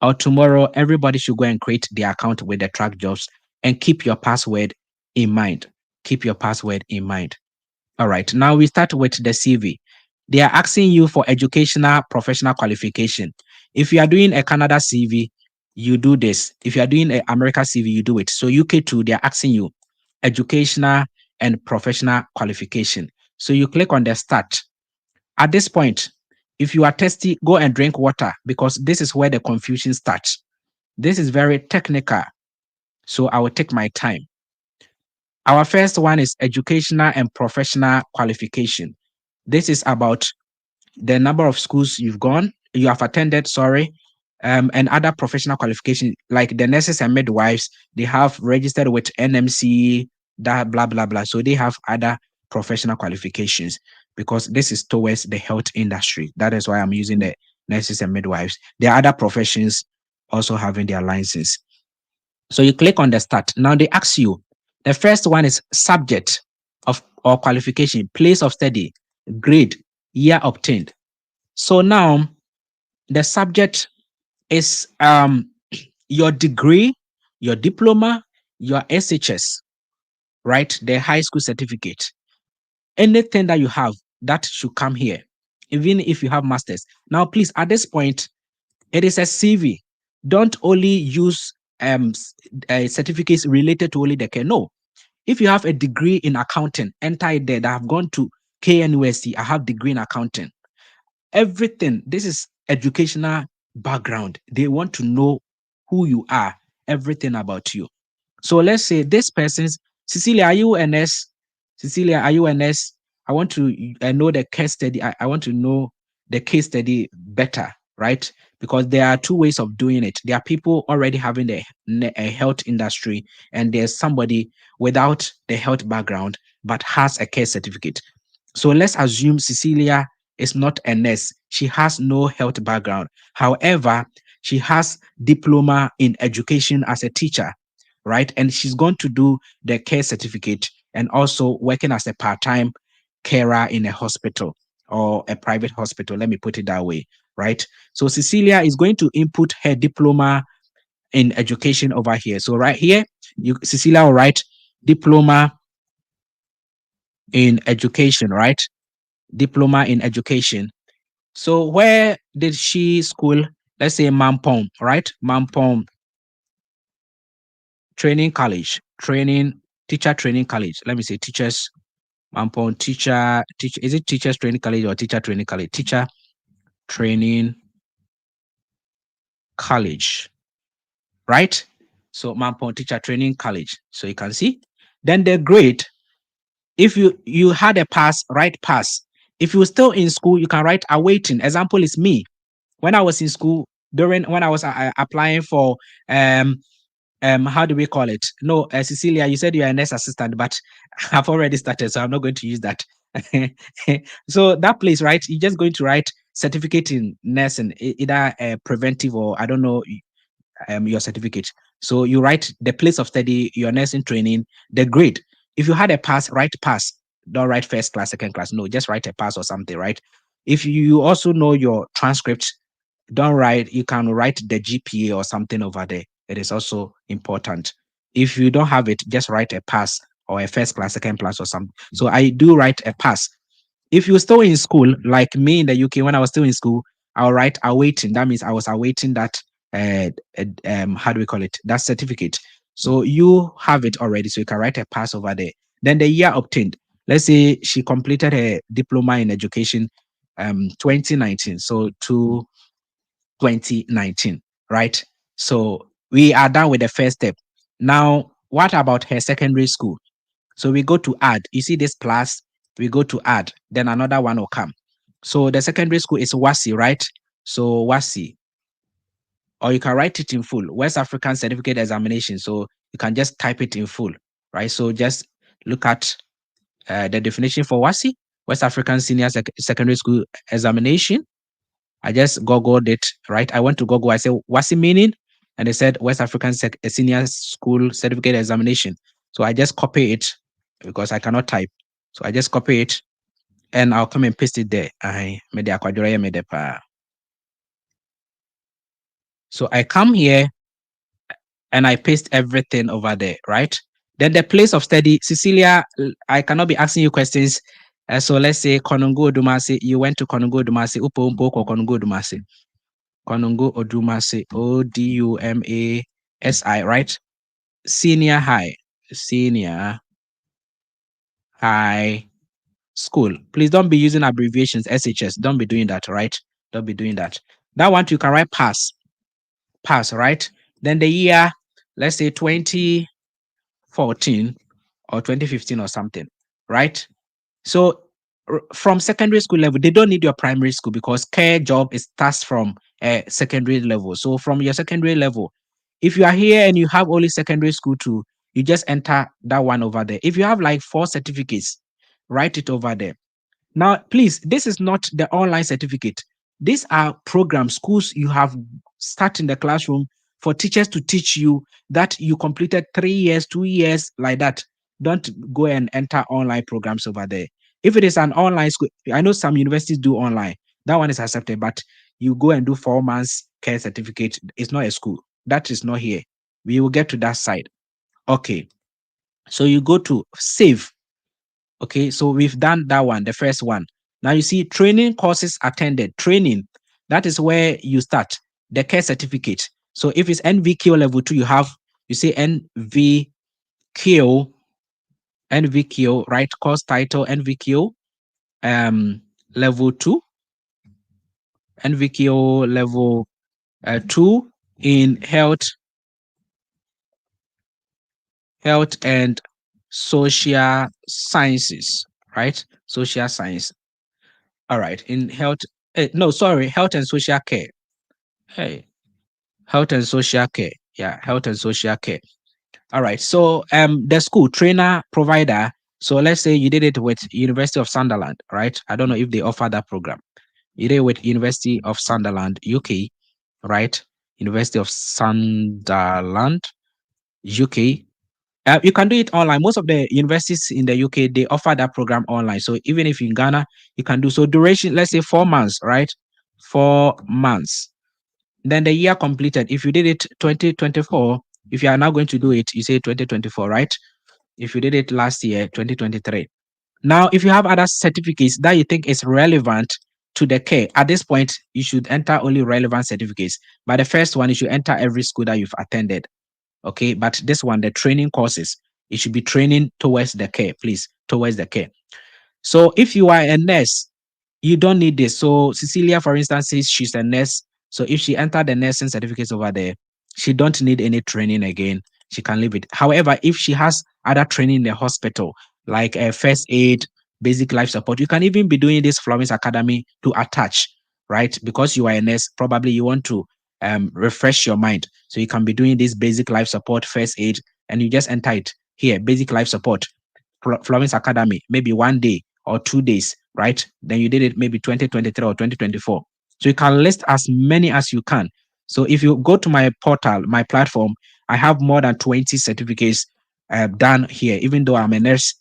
or tomorrow, everybody should go and create the account with the track jobs and keep your password in mind. Keep your password in mind. All right. Now we start with the CV. They are asking you for educational professional qualification. If you are doing a Canada CV, you do this. If you are doing an America CV, you do it. So UK2, they are asking you educational and professional qualification. So you click on the start. At this point, if you are thirsty, go and drink water because this is where the confusion starts. This is very technical. So I will take my time. Our first one is educational and professional qualification. This is about the number of schools you have attended, sorry, and other professional qualification, like the nurses and midwives, they have registered with NMC, that blah, blah, blah. So they have other professional qualifications because this is towards the health industry. That is why I'm using the nurses and midwives. There are other professions also having their license. So you click on the start. Now they ask you, the first one is subject of or qualification, place of study, grade, year obtained. So now the subject is your degree, your diploma, your SHS, right? The high school certificate. Anything that you have that should come here, even if you have masters. Now, please, at this point, it is a CV. Don't only use certificates related to only the care. No, if you have a degree in accounting, enter it there. That have gone to KNUST, I have degree in accounting. Everything. This is educational background. They want to know who you are, everything about you. So let's say this person's Cecilia, are you a nurse? Cecilia, are you a nurse? I want to know the case study. I want to know the case study better, right? Because there are two ways of doing it. There are people already having a health industry, and there's somebody without the health background but has a care certificate. So let's assume Cecilia is not a nurse. She has no health background. However, she has diploma in education as a teacher, right? And she's going to do the care certificate and also working as a part-time carer in a hospital or a private hospital. Let me put it that way, right? So Cecilia is going to input her diploma in education over here. So right here, Cecilia will write diploma in education, right? Diploma in education. So where did she school? Let's say Mampong, right? Mampong Training College, Training teacher training college. Let me say teachers. Mampong teacher. Is it teachers training college or teacher training college? Teacher training college, right? So Mampong teacher training college. So you can see. Then the grade. If you had a pass, write pass. If you're still in school, you can write awaiting. Example is me. When I was in school, when I was applying for how do we call it? No, Cecilia, you said you're a nurse assistant, but I've already started, so I'm not going to use that. So that place, right? You're just going to write certificate in nursing, either preventive or I don't know your certificate. So you write the place of study, your nursing training, the grade. If you had a pass, write pass. Don't write first class, second class. No, just write a pass or something, right? If you also know your transcript, don't write, you can write the GPA or something over there. It is also important. If you don't have it, just write a pass or a first class, second class or something. So I do write a pass. If you're still in school, like me in the UK, when I was still in school, I'll write awaiting. That means I was awaiting that, how do we call it? That certificate. So you have it already. So you can write a pass over there. Then the year obtained. Let's say she completed her diploma in education 2019. So to 2019, right? So we are done with the first step. Now, what about her secondary school? So we go to add. You see this plus, we go to add, then another one will come. So the secondary school is WASI, right? So WASI, or you can write it in full, West African Certificate Examination. So you can just type it in full, right? So just look at the definition for WASI, West African Senior Secondary School Examination. I just Googled it, right? I went to Google, I said, what's the meaning? And they said West African Senior School Certificate Examination. So I just copy it because I cannot type. So I just copy it and I'll come and paste it there. So I come here and I paste everything over there, right? Then the place of study, Cecilia, I cannot be asking you questions. So let's say Konongo Odumase, you went to Konongo Odumase, Upo Umpo Konongo Odumase. Konongo Odumase, Odumasi, right? Senior high school. Please don't be using abbreviations, SHS. Don't be doing that, right? Don't be doing that. That one you can write pass, right? Then the year, let's say 2014 or 2015 or something, right? So from secondary school level, they don't need your primary school because care job starts from secondary level. So from your secondary level, if you are here and you have only secondary school too, you just enter that one over there. If you have like 4 certificates, write it over there. Now, please, this is not the online certificate. These are programs, schools you have start in the classroom for teachers to teach you that you completed 3 years, 2 years, like that. Don't go and enter online programs over there. If it is an online school, I know some universities do online. That one is accepted, but you go and do 4 months care certificate. It's not a school. That is not here. We will get to that side. Okay. So you go to save. Okay, so we've done that one, the first one. Now you see training courses attended. Training, that is where you start. The care certificate. So if it's NVQ level 2, you say NVQ, right? Course title NVQ level 2, NVQ level 2 in health and social sciences, right? Social science. All right, in health, health and social care. Hey, health and social care. Yeah, health and social care. All right. So the school trainer provider. So let's say you did it with University of Sunderland, right? I don't know if they offer that program. You did it with University of Sunderland, UK, right? University of Sunderland, UK. You can do it online. Most of the universities in the UK, they offer that program online. So even if you're in Ghana, you can do so. Duration, let's say 4 months, right? 4 months. Then the year completed. If you did it 2024, if you are now going to do it, you say 2024, right? If you did it last year, 2023. Now, if you have other certificates that you think is relevant to the care, at this point, you should enter only relevant certificates. But the first one, you should enter every school that you've attended. Okay, but this one, the training courses, It should be training towards the care, please, towards the care. So if you are a nurse, you don't need this. So Cecilia, for instance, says she's a nurse. So if she entered the nursing certificates over there, she don't need any training again. She can leave it. However, if she has other training in the hospital, like first aid, basic life support, you can even be doing this Florence Academy to attach, right? Because you are a nurse, probably you want to refresh your mind. So you can be doing this basic life support, first aid, and you just enter it here, basic life support, Florence Academy, maybe 1 day or 2 days, right? Then you did it maybe 2023 or 2024. So you can list as many as you can. So if you go to my portal, my platform, I have more than 20 certificates done here, even though I'm a nurse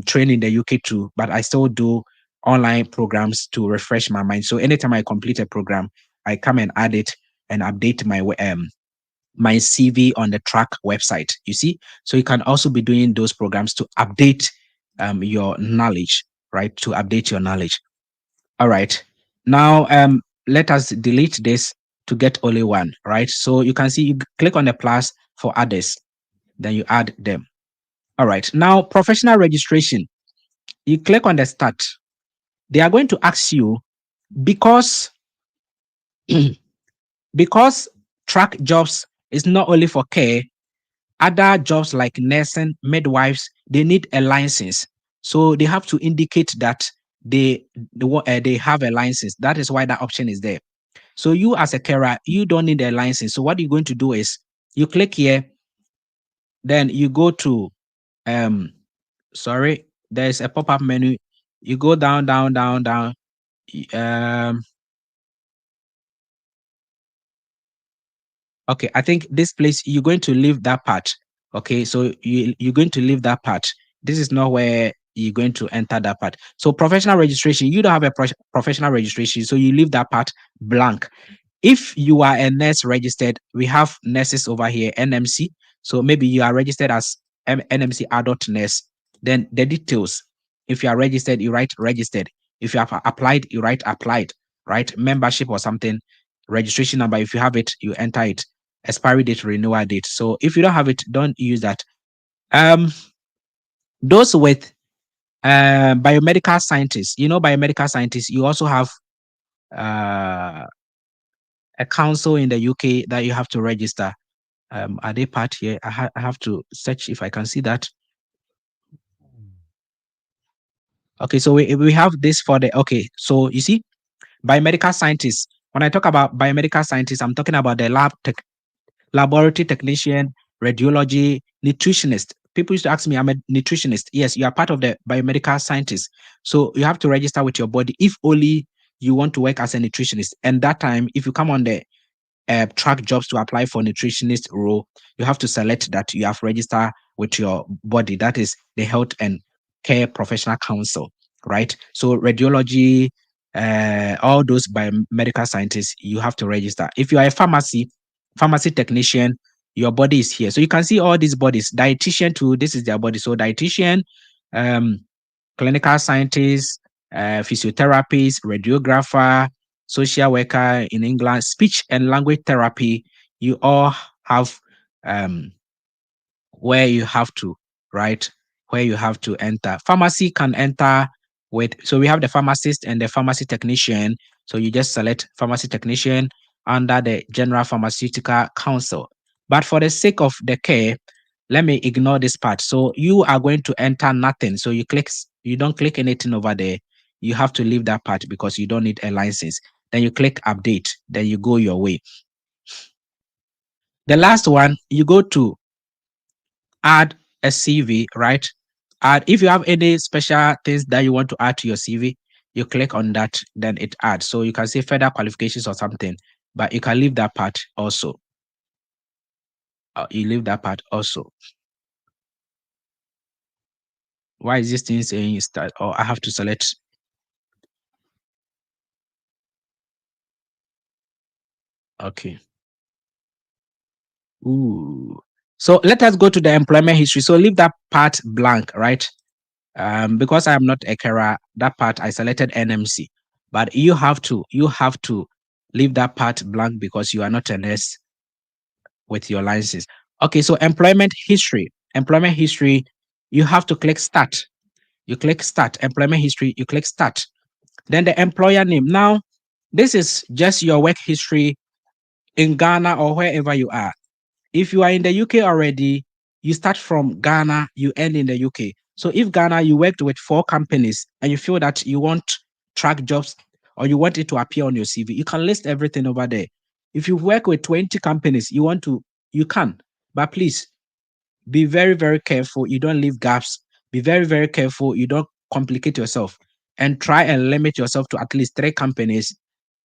trained in the UK too, but I still do online programs to refresh my mind. So anytime I complete a program, I come and add it and update my CV on the track website. You see, so you can also be doing those programs to update your knowledge, right? To update your knowledge. All right. Now, let us delete this to get only one, right? So you can see you click on the plus for others, then you add them. All right. Now, professional registration. You click on the start. They are going to ask you because because track jobs is not only for care. Other jobs like nursing, midwives, they need a license. So they have to indicate that they have a license. That is why that option is there. So you as a carer, you don't need a license. So what you're going to do is you click here, then you go to um sorry, there's a pop-up menu. You go down, down, down, down. Um Okay, I think this place you're going to leave that part. Okay, so you're going to leave that part. This is not where you're going to enter that part. So professional registration, you don't have a professional registration, so you leave that part blank. If you are a nurse registered, we have nurses over here, NMC. So maybe you are registered as NMC adult nurse. Then the details. If you are registered, you write registered. If you have applied, you write applied, right? Membership or something, registration number. If you have it, you enter it. Expiry date, renewal date. So if you don't have it, don't use that. Um, those with biomedical scientists, biomedical scientists, you also have uh, a council in the UK that you have to register. Are they part here? I have to search if I can see that. Okay, so we have this for the okay. So you see, biomedical scientists. When I talk about biomedical scientists, I'm talking about the laboratory technician, radiology, nutritionist. People used to ask me, I'm a nutritionist. Yes, you are part of the biomedical scientists. So you have to register with your body if only you want to work as a nutritionist. And that time, if you come on the track jobs to apply for nutritionist role, you have to select that you have registered with your body. That is the Health and Care Professional Council, right? So radiology, all those biomedical scientists, you have to register. If you are a pharmacy technician, your body is here. So you can see all these bodies. Dietitian too, this is their body. So dietitian, um, clinical scientist, physiotherapist, radiographer, social worker in England, speech and language therapy, you all have um, where you have to, right? Where you have to enter. Pharmacy can enter with, so we have the pharmacist and the pharmacy technician. So you just select pharmacy technician under the General Pharmaceutical Council. But for the sake of the care, let me ignore this part. So you are going to enter nothing. So you don't click anything over there. You have to leave that part because you don't need a license. Then you click update. Then you go your way. The last one, you go to add a CV, right? And if you have any special things that you want to add to your CV, you click on that, then it adds. So you can say further qualifications or something, but you can leave that part also. You leave that part also. Why is this thing saying start? Or I have to select? Okay. Ooh. So let us go to the employment history. So leave that part blank, right? Because I am not a carer, that part I selected NMC. But you have to leave that part blank because you are not a nurse with your license. Okay, so employment history. Employment history, you have to click start. You click start. Employment history, you click start. Then the employer name. Now, this is just your work history in Ghana or wherever you are. If you are in the UK already, you start from Ghana, you end in the UK. So if Ghana, you worked with 4 companies and you feel that you want track jobs or you want it to appear on your CV, you can list everything over there. If you work with 20 companies, you can. But please be very, very careful. You don't leave gaps. Be very, very careful. You don't complicate yourself and try and limit yourself to at least 3 companies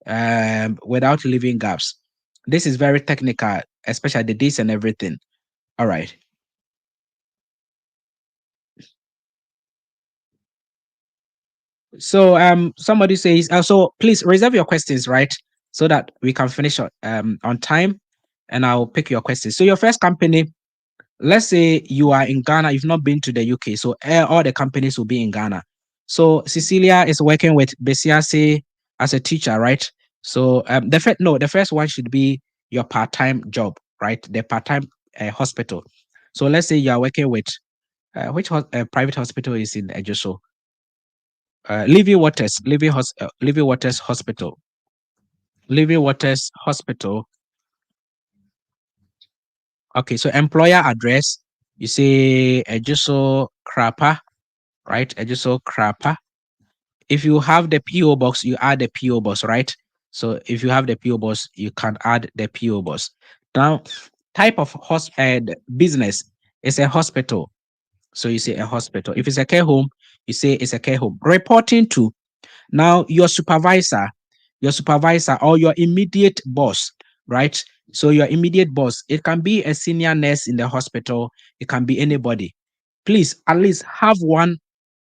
without leaving gaps. This is very technical, especially the dates and everything. All right. So somebody says, so please reserve your questions, right? So that we can finish on time and I'll pick your questions. So your first company, let's say you are in Ghana, you've not been to the UK, so all the companies will be in Ghana. So Cecilia is working with Besiase as a teacher, right? So the first one should be your part-time job, right? The part-time hospital. So let's say you are working with which private hospital is in Ejoso? Living Waters Hospital. Living Waters Hospital. Okay, so employer address, you say Ejoso Krapa, right? Ejoso Krapa. If you have the PO box, you add the PO box, right? So if you have the PO box, you can add the PO box. Now, type of business is a hospital. So you say a hospital. If it's a care home, you say it's a care home. Reporting to now your supervisor or your immediate boss, right? So your immediate boss, it can be a senior nurse in the hospital, it can be anybody. Please at least have one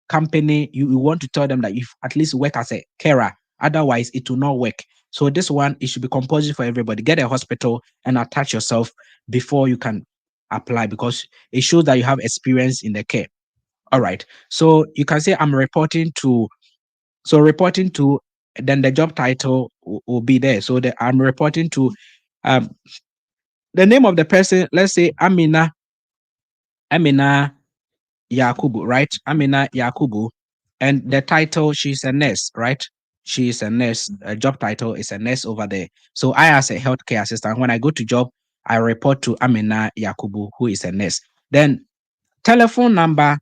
company you want to tell them that you at least work as a carer. Otherwise, it will not work. So this one, it should be compulsory for everybody. Get a hospital and attach yourself before you can apply because it shows that you have experience in the care. All right. So you can say I'm reporting to. So reporting to, then the job title will be there. So I'm reporting to um the name of the person. Let's say Amina Yakubu, right? Amina Yakubu. And the title, she's a nurse, right? She is a nurse. A job title is a nurse over there. So I, as a healthcare assistant, when I go to job, I report to Amina Yakubu, who is a nurse. Then telephone number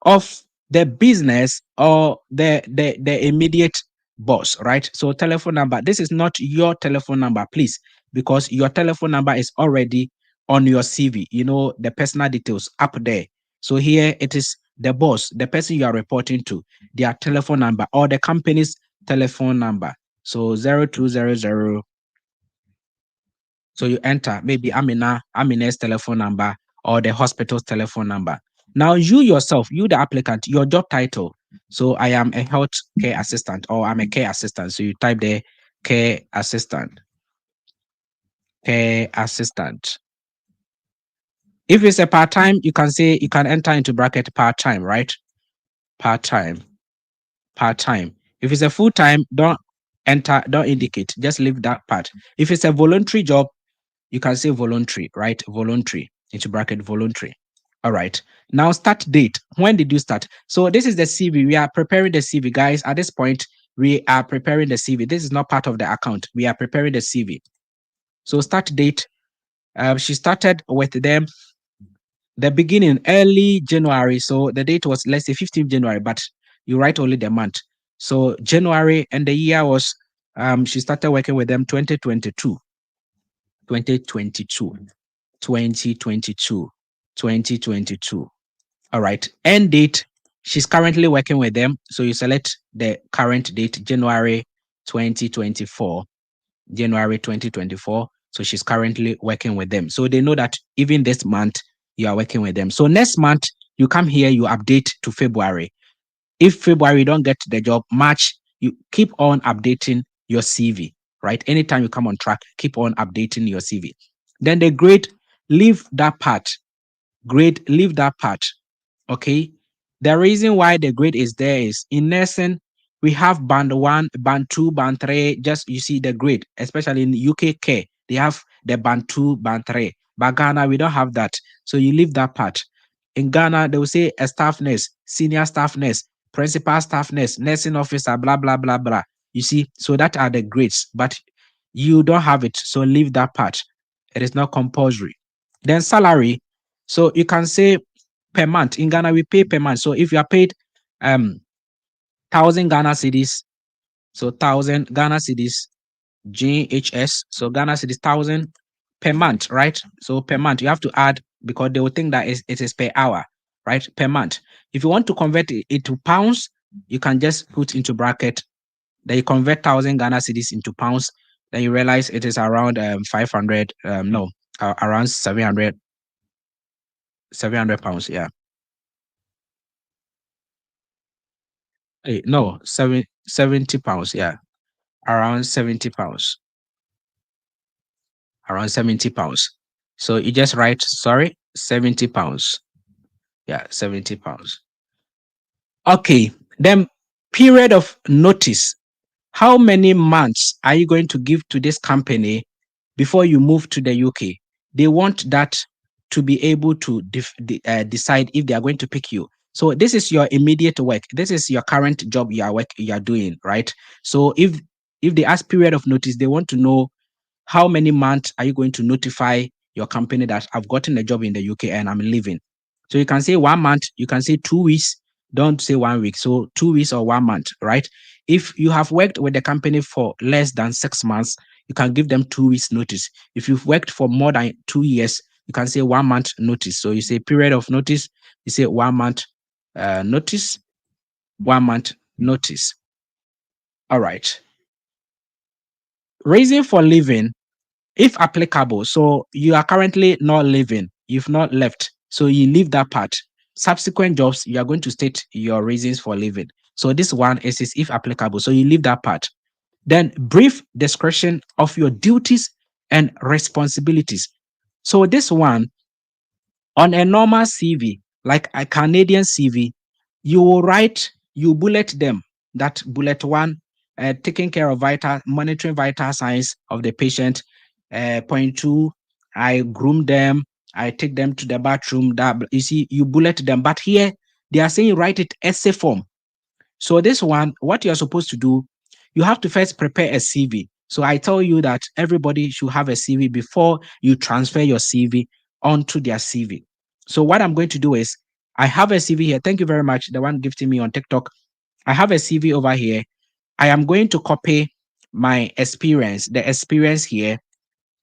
of the business or the immediate boss, right? So telephone number. This is not your telephone number, please, because your telephone number is already on your CV. You know the personal details up there. So here it is the boss, the person you are reporting to, their telephone number or the company's telephone number. So 0200. So you enter maybe Amina's telephone number or the hospital's telephone number. Now you yourself, you the applicant, your job title. So I am a health care assistant or I'm a care assistant. So you type the care assistant. Care assistant. If it's a part-time, you can enter into bracket part-time, right? Part-time. Part-time. If it's a full-time, don't indicate. Just leave that part. If it's a voluntary job, you can say voluntary, right? Voluntary, into bracket voluntary. All right. Now start date. When did you start? So this is the CV. We are preparing the CV, guys. At this point, we are preparing the CV. This is not part of the account. We are preparing the CV. So start date. She started with them the beginning, early January. So the date was, let's say, 15th January, but you write only the month. So January, and the year was, she started working with them 2022. 2022. 2022. 2022. All right. End date. She's currently working with them. So you select the current date, January 2024. January 2024. So she's currently working with them. So they know that even this month you are working with them. So next month you come here, you update to February. If February you don't get the job, March, you keep on updating your CV, right? Anytime you come on track, keep on updating your CV. Then the grade, leave that part. Grade, leave that part. Okay. The reason why the grade is there is in nursing, we have band 1, band 2, band 3. Just you see the grade, especially in UK care, they have the band 2, band 3. But Ghana, we don't have that. So you leave that part. In Ghana, they will say a staff nurse, senior staff nurse, principal staff nurse, nursing officer, blah, blah, blah, blah. You see, so that are the grades, but you don't have it. So leave that part. It is not compulsory. Then salary. So you can say per month. In Ghana, we pay per month. So if you are paid 1,000 Ghana cedis, so 1,000 Ghana cedis, GHS, so Ghana cedis 1,000 per month, right? So per month, you have to add because they will think that it is per hour, right? Per month. If you want to convert it to pounds, you can just put into bracket. Then you convert 1,000 Ghana cedis into pounds. Then you realize it is around 500. No, around 700. 700 pounds. Yeah. No, 70 pounds. Yeah, around 70 pounds. Around 70 pounds. So you just write, sorry, 70 pounds. Yeah, 70 pounds. Okay. Then period of notice. How many months are you going to give to this company before you move to the UK? They want that to be able to decide if they are going to pick you. So this is your immediate work. This is your current job you are doing, right? So if they ask period of notice, they want to know how many months are you going to notify your company that I've gotten a job in the UK and I'm leaving? So you can say 1 month, you can say 2 weeks, don't say 1 week. So 2 weeks or 1 month, right? If you have worked with the company for less than 6 months, you can give them 2 weeks notice. If you've worked for more than 2 years, you can say 1 month notice. So you say period of notice, you say 1 month notice, 1 month notice. All right. Reason for leaving, if applicable. So you are currently not living, you've not left. So you leave that part. Subsequent jobs, you are going to state your reasons for leaving. So this one is if applicable. So you leave that part. Then brief description of your duties and responsibilities. So this one, on a normal CV, like a Canadian CV, you will write, you bullet them. That bullet one, taking care of monitoring vital signs of the patient. Point two, I groom them, I take them to the bathroom. That you see, you bullet them. But here they are saying write it essay form. So this one, what you're supposed to do, you have to first prepare a CV. So I tell you that everybody should have a CV before you transfer your CV onto their CV. So what I'm going to do is I have a CV here. Thank you very much. The one gifting me on TikTok. I have a CV over here. I am going to copy my experience, the experience here.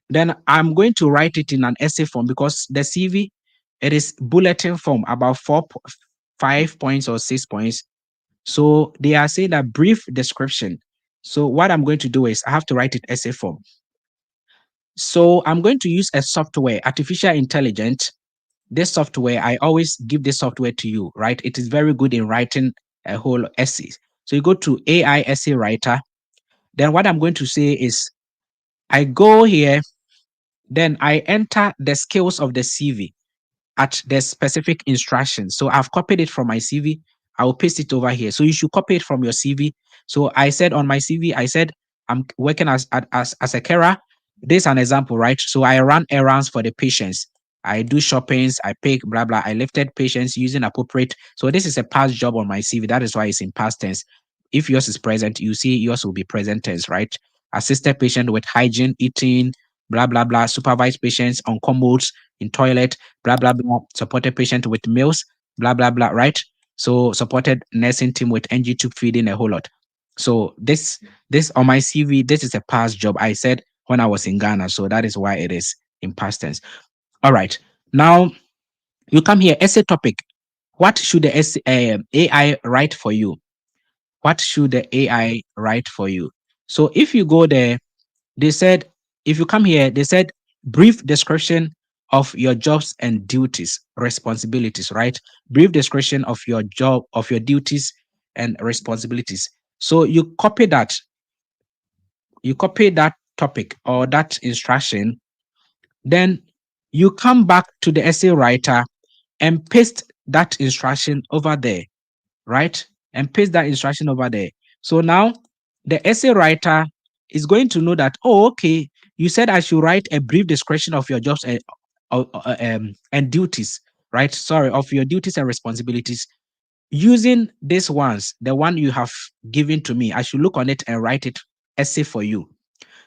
Then I'm going to write it in an essay form because the CV, it is bulletin form, about 5 points or 6 points. So they are saying that brief description. So what I'm going to do is I have to write it essay form. So I'm going to use a software, artificial intelligence. This software, I always give this software to you, right? It is very good in writing a whole essay. So you go to AI essay writer. Then what I'm going to say is I go here, then I enter the skills of the CV at the specific instructions. So I've copied it from my CV. I will paste it over here. So you should copy it from your CV. So I said on my CV, I said I'm working as a carer. This is an example, right? So I run errands for the patients. I do shoppings, I pick, blah, blah. I lifted patients using appropriate. So this is a past job on my CV. That is why it's in past tense. If yours is present, you see yours will be present tense, right? Assisted patient with hygiene, eating, blah, blah, blah. Supervised patients on commodes, in toilet, blah, blah, blah. Supported patient with meals, blah, blah, blah, right? So supported nursing team with NG tube feeding, a whole lot. So this on my CV, this is a past job I said when I was in Ghana. So that is why it is in past tense. All right. Now you come here, essay topic. What should the AI write for you? What should the AI write for you? So if you go there, they said, if you come here, they said brief description of your jobs and duties, responsibilities, right? Brief description of your job, of your duties and responsibilities. So you copy that topic or that instruction, then you come back to the essay writer and paste that instruction over there, right? And paste that instruction over there. So now the essay writer is going to know that, oh, okay, you said I should write a brief description of your jobs and duties. right? Sorry, of your duties and responsibilities. Using these ones, the one you have given to me, I should look on it and write it essay for you.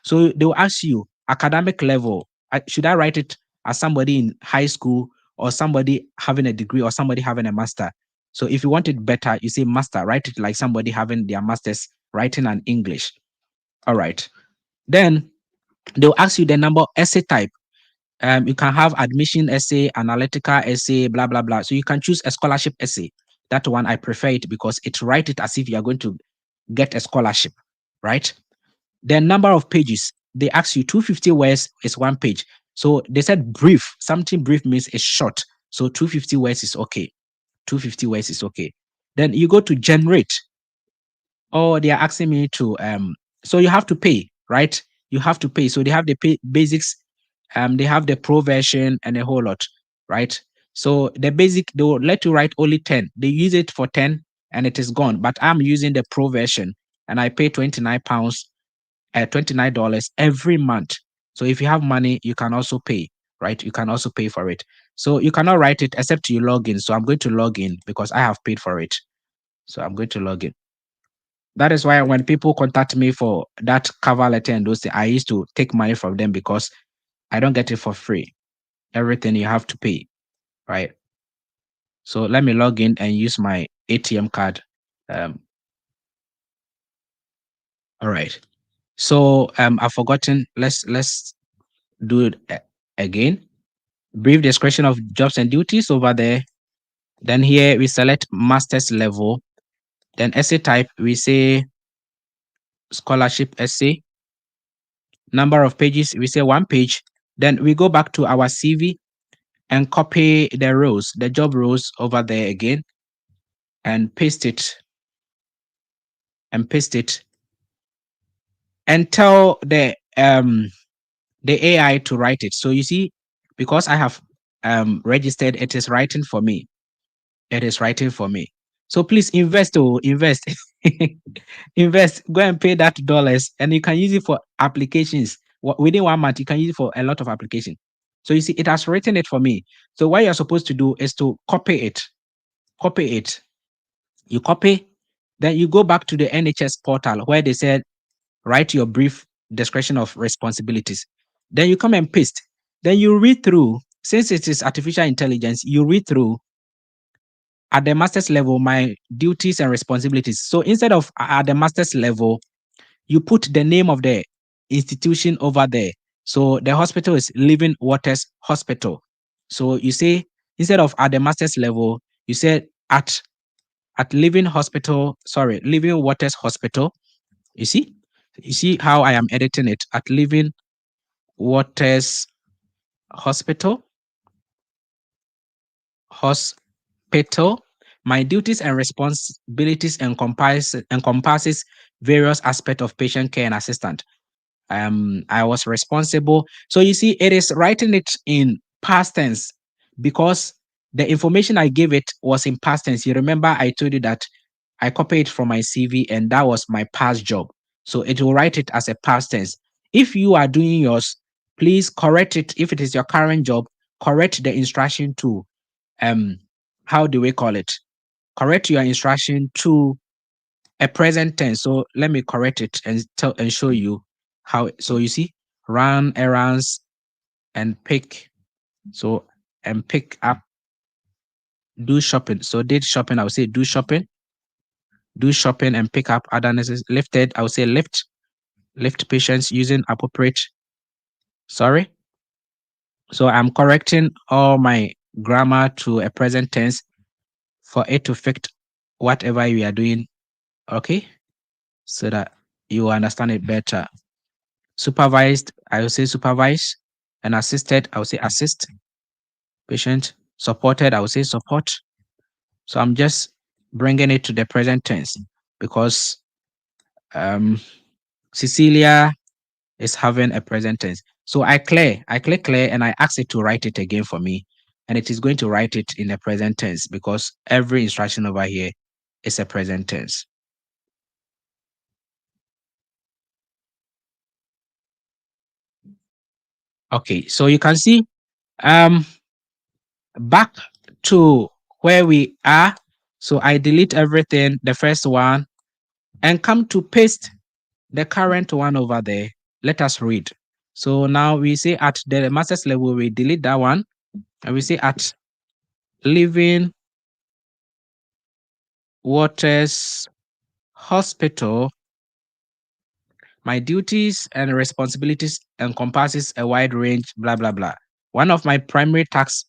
So they will ask you academic level. Should I write it as somebody in high school or somebody having a degree or somebody having a master? So if you want it better, you say master, write it like somebody having their master's writing and English. All right. Then they'll ask you the number essay type. You can have admission essay, analytical essay, blah, blah, blah. So you can choose a scholarship essay. That one, I prefer it because it write it as if you are going to get a scholarship, right? The number of pages, they ask you 250 words is one page. So they said brief. Something brief means it's short. So 250 words is okay. 250 words is okay. Then you go to generate. Oh, they are asking me to so you have to pay, right? You have to pay. So they have the basics, they have the pro version and a whole lot, right? So the basic, they will let you write only 10. They use it for 10 and it is gone. But I'm using the pro version and I pay £29, $29 every month. So if you have money, you can also pay, right? You can also pay for it. So you cannot write it except you log in. So I'm going to log in because I have paid for it. So I'm going to log in. That is why when people contact me for that cover letter and those things, I used to take money from them because I don't get it for free. Everything you have to pay, right? So let me log in and use my ATM card. Um, all right. So I've forgotten. Let's do it again. Brief description of jobs and duties over there. Then here we select master's level. Then essay type, we say scholarship essay. Number of pages, we say one page. Then we go back to our CV and copy the rows, the job rows over there again, and paste it and tell the AI to write it. So you see, because I have registered, it is writing for me. It is writing for me. So please invest, invest. Invest, go and pay that dollars, and you can use it for applications. Within 1 month, you can use it for a lot of applications. So you see, it has written it for me. So what you're supposed to do is to copy it. Copy it. You copy, then you go back to the NHS portal where they said write your brief description of responsibilities. Then you come and paste. Then you read through. Since it is artificial intelligence, you read through at the master's level my duties and responsibilities. So instead of at the master's level, you put the name of the institution over there. So the hospital is Living Waters Hospital. So you say instead of at the master's level, you said at Living Waters Hospital. You see? You see how I am editing it at Living Waters Hospital. Hospital. My duties and responsibilities encompasses various aspects of patient care and assistant. I was responsible. So you see, it is writing it in past tense because the information I gave it was in past tense. You remember I told you that I copied from my CV and that was my past job. So it will write it as a past tense. If you are doing yours, please correct it. If it is your current job, correct the instruction to um how do we call it? Correct your instruction to a present tense. So let me correct it and tell and show you how. So you see, run errands and pick. So and pick up, do shopping. So did shopping, I would say do shopping and pick up other necessities. Lifted, I would say lift patients using appropriate. Sorry. So I'm correcting all my grammar to a present tense for it to fit whatever we are doing. Okay. So that you understand it better. Supervised, I will say supervise. And assisted, I will say assist. Patient, supported, I will say support. So I'm just bringing it to the present tense because um, Cecilia is having a present tense. So I click clear and I ask it to write it again for me. And it is going to write it in the present tense because every instruction over here is a present tense. Okay, so you can see um back to where we are. So I delete everything, the first one, and come to paste the current one over there. Let us read. So now we say at the master's level, we delete that one, and we say at Living Waters Hospital, my duties and responsibilities encompasses a wide range, blah, blah, blah. One of my primary tasks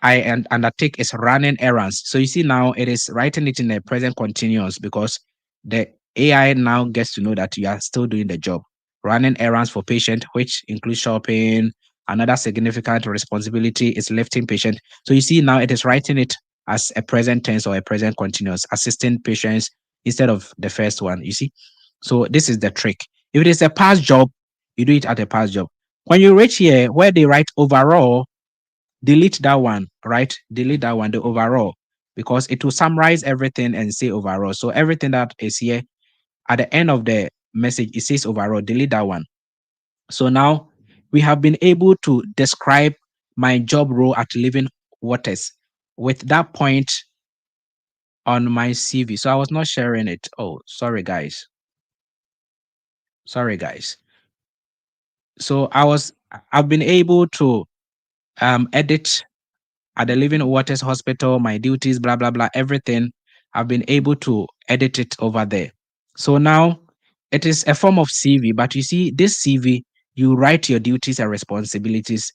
I undertake is running errands. So you see now it is writing it in a present continuous because the AI now gets to know that you are still doing the job. Running errands for patient, which includes shopping. Another significant responsibility is lifting patient. So you see now it is writing it as a present tense or a present continuous, assisting patients instead of the first one. You see? So this is the trick. If it is a past job, you do it at a past job. When you reach here where they write overall, delete that one, right? Delete that one, the overall, because it will summarize everything and say overall. So everything that is here at the end of the message, it says overall, delete that one. So now we have been able to describe my job role at Living Waters with that point on my CV. So I was not sharing it. Oh, sorry, guys. Sorry, guys. So I've been able to edit at the Living Waters Hospital, my duties, blah, blah, blah, everything. I've been able to edit it over there. So now it is a form of CV, but you see, this CV, you write your duties and responsibilities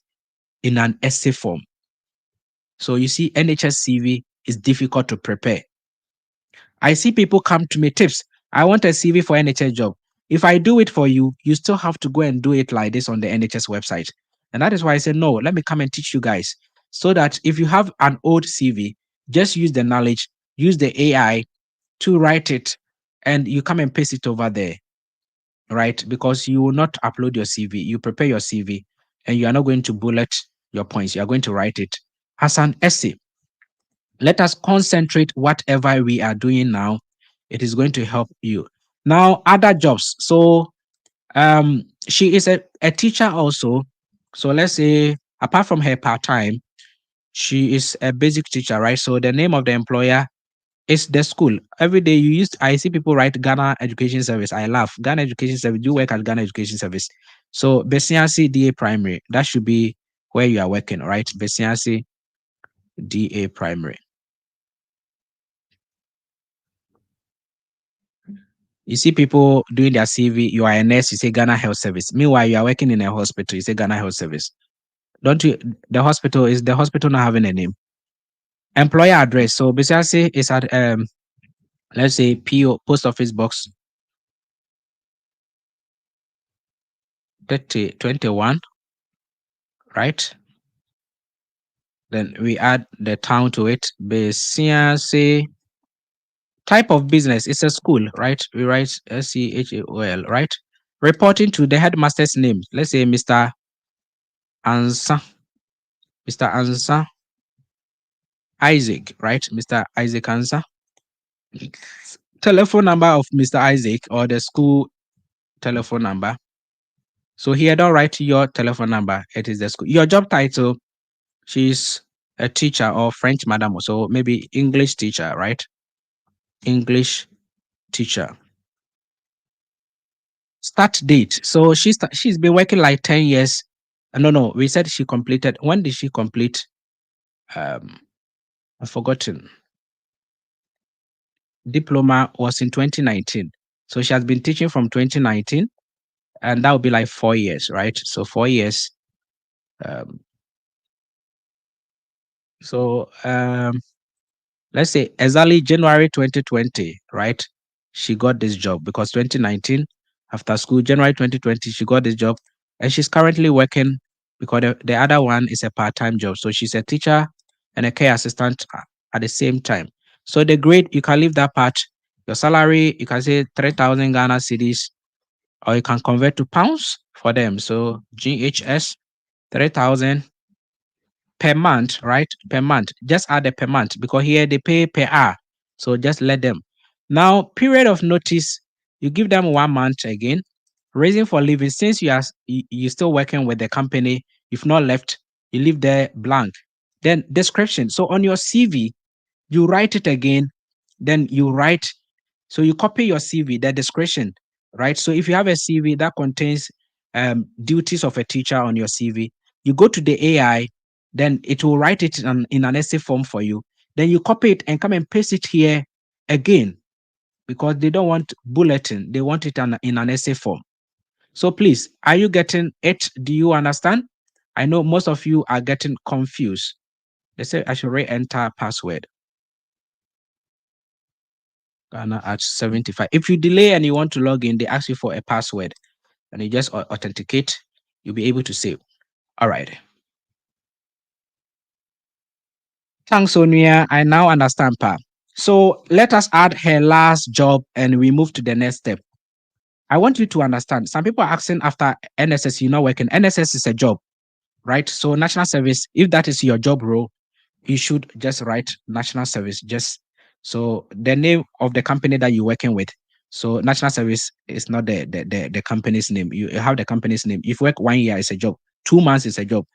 in an essay form. So you see, NHS CV is difficult to prepare. I see people come to me, tips. I want a CV for NHS job. If I do it for you, you still have to go and do it like this on the NHS website. And that is why I said, no, let me come and teach you guys. So that if you have an old CV, just use the knowledge, use the AI to write it, and you come and paste it over there, right? Because you will not upload your CV. You prepare your CV and you are not going to bullet your points. You are going to write it as an essay. Let us concentrate whatever we are doing now. It is going to help you. Now, other jobs. So she is a teacher also. So let's say apart from her part-time, she is a basic teacher, right? So the name of the employer is the school. Every day I see people write Ghana Education Service. I laugh. Ghana Education Service. Do you work at Ghana Education Service? So Besiansi DA Primary. That should be where you are working, right? Besiansi DA Primary. You see people doing their CV, you are a nurse, you say Ghana Health Service. Meanwhile, you are working in a hospital, you say Ghana Health Service. Don't you? The hospital not having a name? Employer address. So basically it's at let's say PO post office box 21, right? Then we add the town to it. Basically type of business. It's a school, right? We write SCHAOL, right? Reporting to the headmaster's name. Let's say Mr. Ansa. Mr. Ansa Isaac, right? Mr. Isaac Ansa. Telephone number of Mr. Isaac or the school telephone number. So here, don't write your telephone number. It is the school. Your job title, she's a teacher or French madam. So maybe English teacher, right? English teacher. Start date. So she's been working like 10 years. No, we said she completed. When did she complete? I've forgotten. Diploma was in 2019. So she has been teaching from 2019, and that would be like 4 years, right? So 4 years. Um, so let's say exactly January 2020, right? She got this job because 2019, after school, January 2020, she got this job, and she's currently working because the other one is a part-time job. So she's a teacher and a care assistant at the same time. So the grade, you can leave that part. Your salary, you can say 3,000 Ghana cedis, or you can convert to pounds for them. So GHS 3,000 per month, right? Per month. Just add the per month because here they pay per hour. So just let them. Now, period of notice, you give them 1 month again. Reason for leaving, since you're still working with the company, if not left, you leave there blank. Then description. So on your CV, you write it again. Then you write, so you copy your CV, the description, right? So if you have a CV that contains duties of a teacher on your CV, you go to the AI, then it will write it in an essay form for you. Then you copy it and come and paste it here again, because they don't want bulletin, they want it in an essay form. So please, are you getting it? Do you understand? I know most of you are getting confused. They say I should re-enter password. Ghana at 75. If you delay and you want to log in, they ask you for a password and you just authenticate, you'll be able to save. All right. Thanks, Sonia. I now understand, Pa. So let us add her last job and we move to the next step. I want you to understand. Some people are asking after NSS, you're not working. NSS is a job, right? So national service, if that is your job role, you should just write national service. Just so the name of the company that you're working with. So national service is not the company's name. You have the company's name. If you work 1 year, it's a job. 2 months is a job.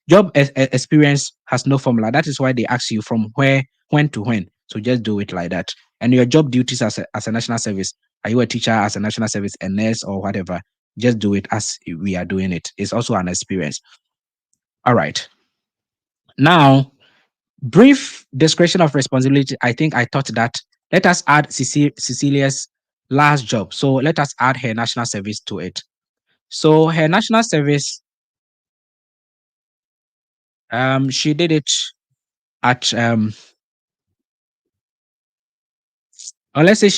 Job experience has no formula. That is why they ask you from where, when to when. So just do it like that. And your job duties as a national service. Are you a teacher as a national service, a nurse or whatever? Just do it as we are doing it. It's also an experience. All right. Now, brief description of responsibility. I think I thought that. Let us add Cecilia's last job. So let us add her national service to it. So her national service, she did it at or let's say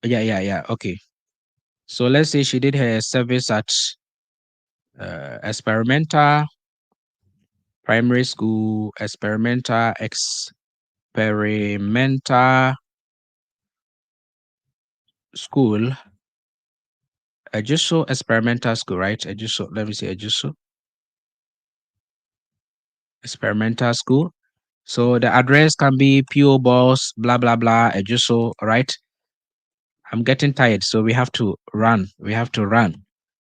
yeah, okay. So let's say she did her service at experimental primary school, experimental school, Ejuso experimental school, right? Ejuso, let me see, Ejuso experimental school. So the address can be PO Box, blah blah blah, Ejuso, right? I'm getting tired, so we have to run. We have to run.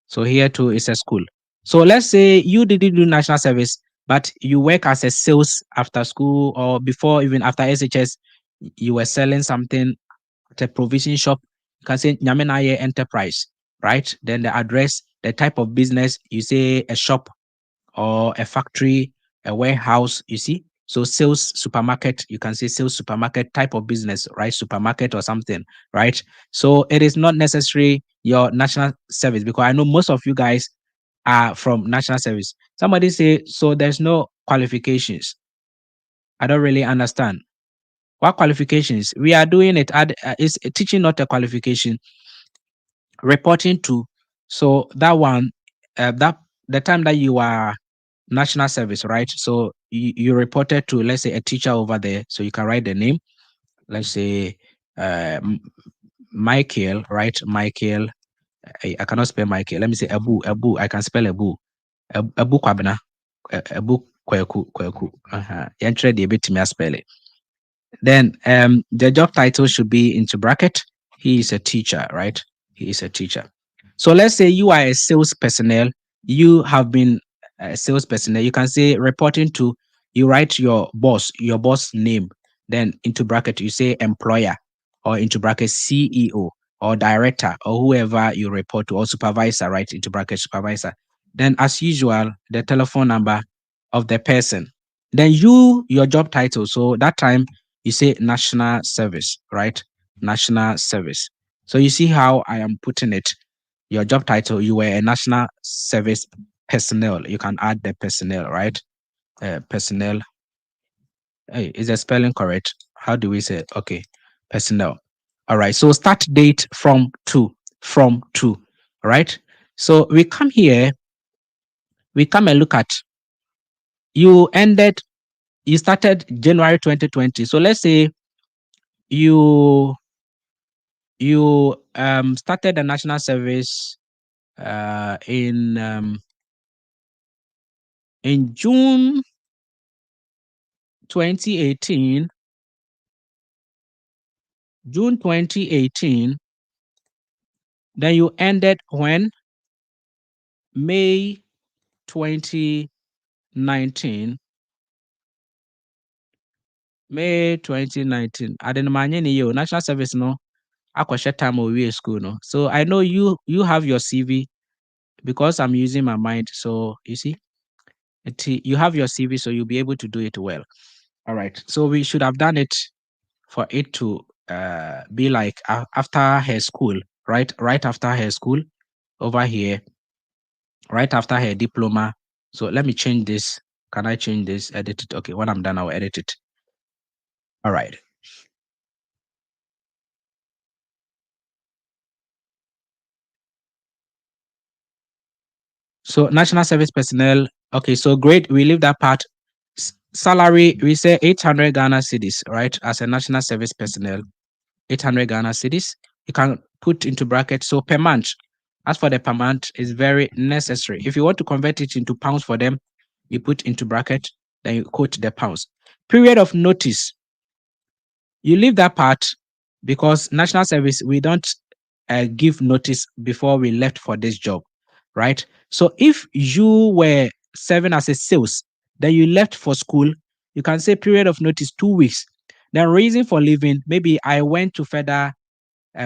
So here too is a school. So let's say you didn't do national service, but you work as a sales after school or before, even after SHS, you were selling something at a provision shop. You can say Nyamenaye Enterprise, right? Then the address, the type of business, you say a shop or a factory, a warehouse, you see? So sales supermarket, you can say sales supermarket type of business, right? Supermarket or something, right? So it is not necessary your national service, because I know most of you guys are from national service. Somebody say, so there's no qualifications. I don't really understand. What qualifications? We are doing it. Is teaching not a qualification. Reporting to. So that one, that the time that you are national service, right? So you reported to, let's say, a teacher over there. So you can write the name. Let's say Michael, right? Michael. I cannot spell Michael. Let me say Abu. I can spell Abu. Abu Kwabena. Abu Kweku. Yantre de bit me spell it. Then the job title should be into bracket. He is a teacher, right? He is a teacher. So let's say you are a sales personnel. You have been a sales personnel. You can say reporting to, you write your boss name. Then into bracket, you say employer, or into bracket CEO or director or whoever you report to, or supervisor, right? Into bracket supervisor. Then as usual, the telephone number of the person. Then your job title. So that time you say national service, right? National service. So you see how I am putting it. Your job title, you were a national service personnel. You can add the personnel, right? Personnel. Hey, is the spelling correct? How do we say it? Okay, personnel. All right. So start date from two. All right. So we come here. We come and look at. You ended. You started January 2020. So let's say you started the national service in June 2018. June 2018. Then you ended when? May 2019. 19, May 2019. I didn't mind any you national service no. I time we school no. So I know you have your CV because I'm using my mind. So you see, you have your CV, so you'll be able to do it well. All right. So we should have done it for it to be like after her school, right? Right after her school over here, right after her diploma. So let me change this. Can I change this? Edit it. Okay. When I'm done, I'll edit it. All right. So national service personnel. Okay. So great. We leave that part. Salary, we say 800 Ghana cedis, right? As a national service personnel, 800 Ghana cedis. You can put into bracket. So per month, as for the per month, is very necessary. If you want to convert it into pounds for them, you put into bracket, then you quote the pounds. Period of notice, you leave that part because national service, we don't give notice before we left for this job, right? So if you were serving as a sales, then you left for school, you can say period of notice 2 weeks. Then reason for leaving, maybe I went to further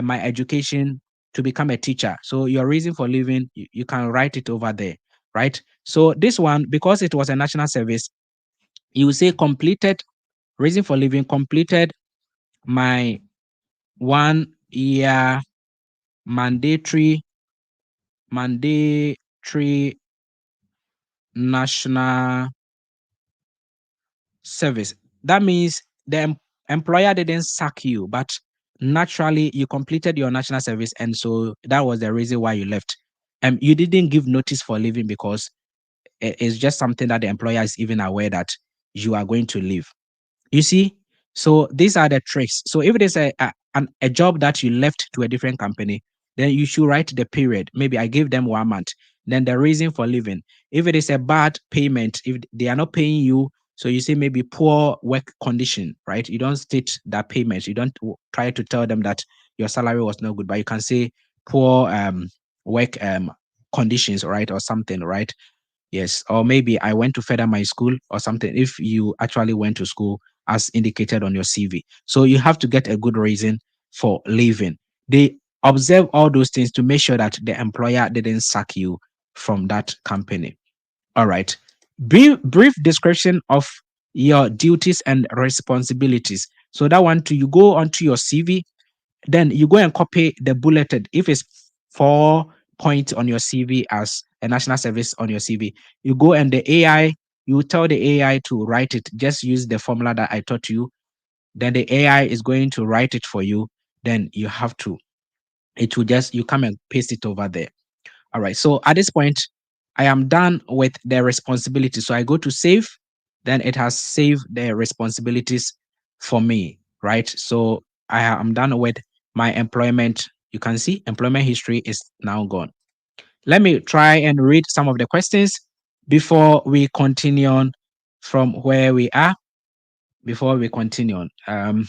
my education to become a teacher. So your reason for leaving, you can write it over there, right? So this one, because it was a national service, you will say completed, reason for leaving, completed my 1 year mandatory national service. That means the employer didn't sack you, but naturally you completed your national service, and so that was the reason why you left. And you didn't give notice for leaving because it's just something that the employer is even aware that you are going to leave. You see, so these are the tricks. So if it is a job that you left to a different company, then you should write the period. Maybe I gave them 1 month. Then the reason for leaving. If it is a bad payment, if they are not paying you, so you say maybe poor work condition, right? You don't state that payment. You don't try to tell them that your salary was not good, but you can say poor work conditions, right, or something, right? Yes, or maybe I went to further my school or something. If you actually went to school as indicated on your CV. So you have to get a good reason for leaving. They observe all those things to make sure that the employer didn't sack you from that company. All right. Brief description of your duties and responsibilities. So that one too, you go onto your CV, then you go and copy the bulleted. If it's 4 points on your CV as a national service on your CV, you go and the AI, you tell the AI to write it. Just use the formula that I taught you. Then the AI is going to write it for you. Then you have to, it will just, you come and paste it over there. All right. So at this point, I am done with the responsibility. So I go to save, then it has saved the responsibilities for me, right? So I am done with my employment. You can see employment history is now gone. Let me try and read some of the questions before we continue on from where we are, before we continue on.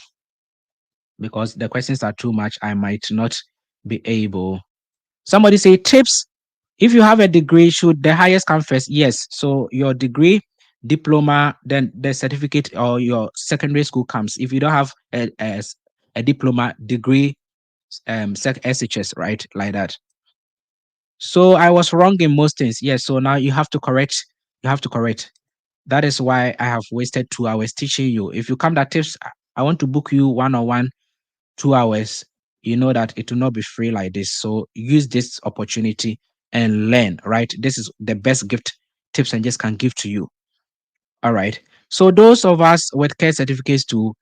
Because the questions are too much, I might not be able. Somebody say tips. If you have a degree, should the highest come first? Yes. So your degree, diploma, then the certificate or your secondary school comes. If you don't have a diploma, degree, SHS, right? Like that. So I was wrong in most things. Yes. So now you have to correct. You have to correct. That is why I have wasted 2 hours teaching you. If you come that tips, I want to book you 1-on-1 2 hours, you know that it will not be free like this. So use this opportunity and learn, right? This is the best gift Tips and just can give to you. All right. So those of us with care certificates too,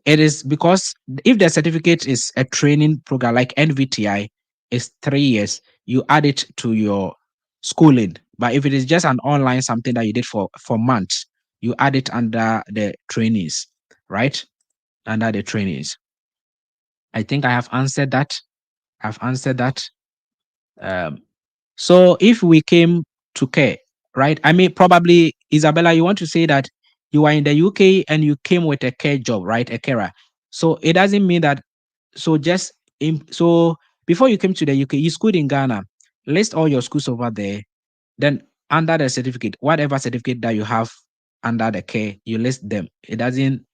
it is because if the certificate is a training program like NVTI, is 3 years, you add it to your schooling. But if it is just an online something that you did for months, you add it under the trainings, right? Under the trainings. I think I have answered that. I've answered that. Um, so if we came to care, right? I mean, probably Isabella, you want to say that you are in the UK and you came with a care job, right? A carer. So it doesn't mean that. So just so before you came to the UK, you schooled in Ghana. List all your schools over there. Then under the certificate, whatever certificate that you have under the care, you list them. It doesn't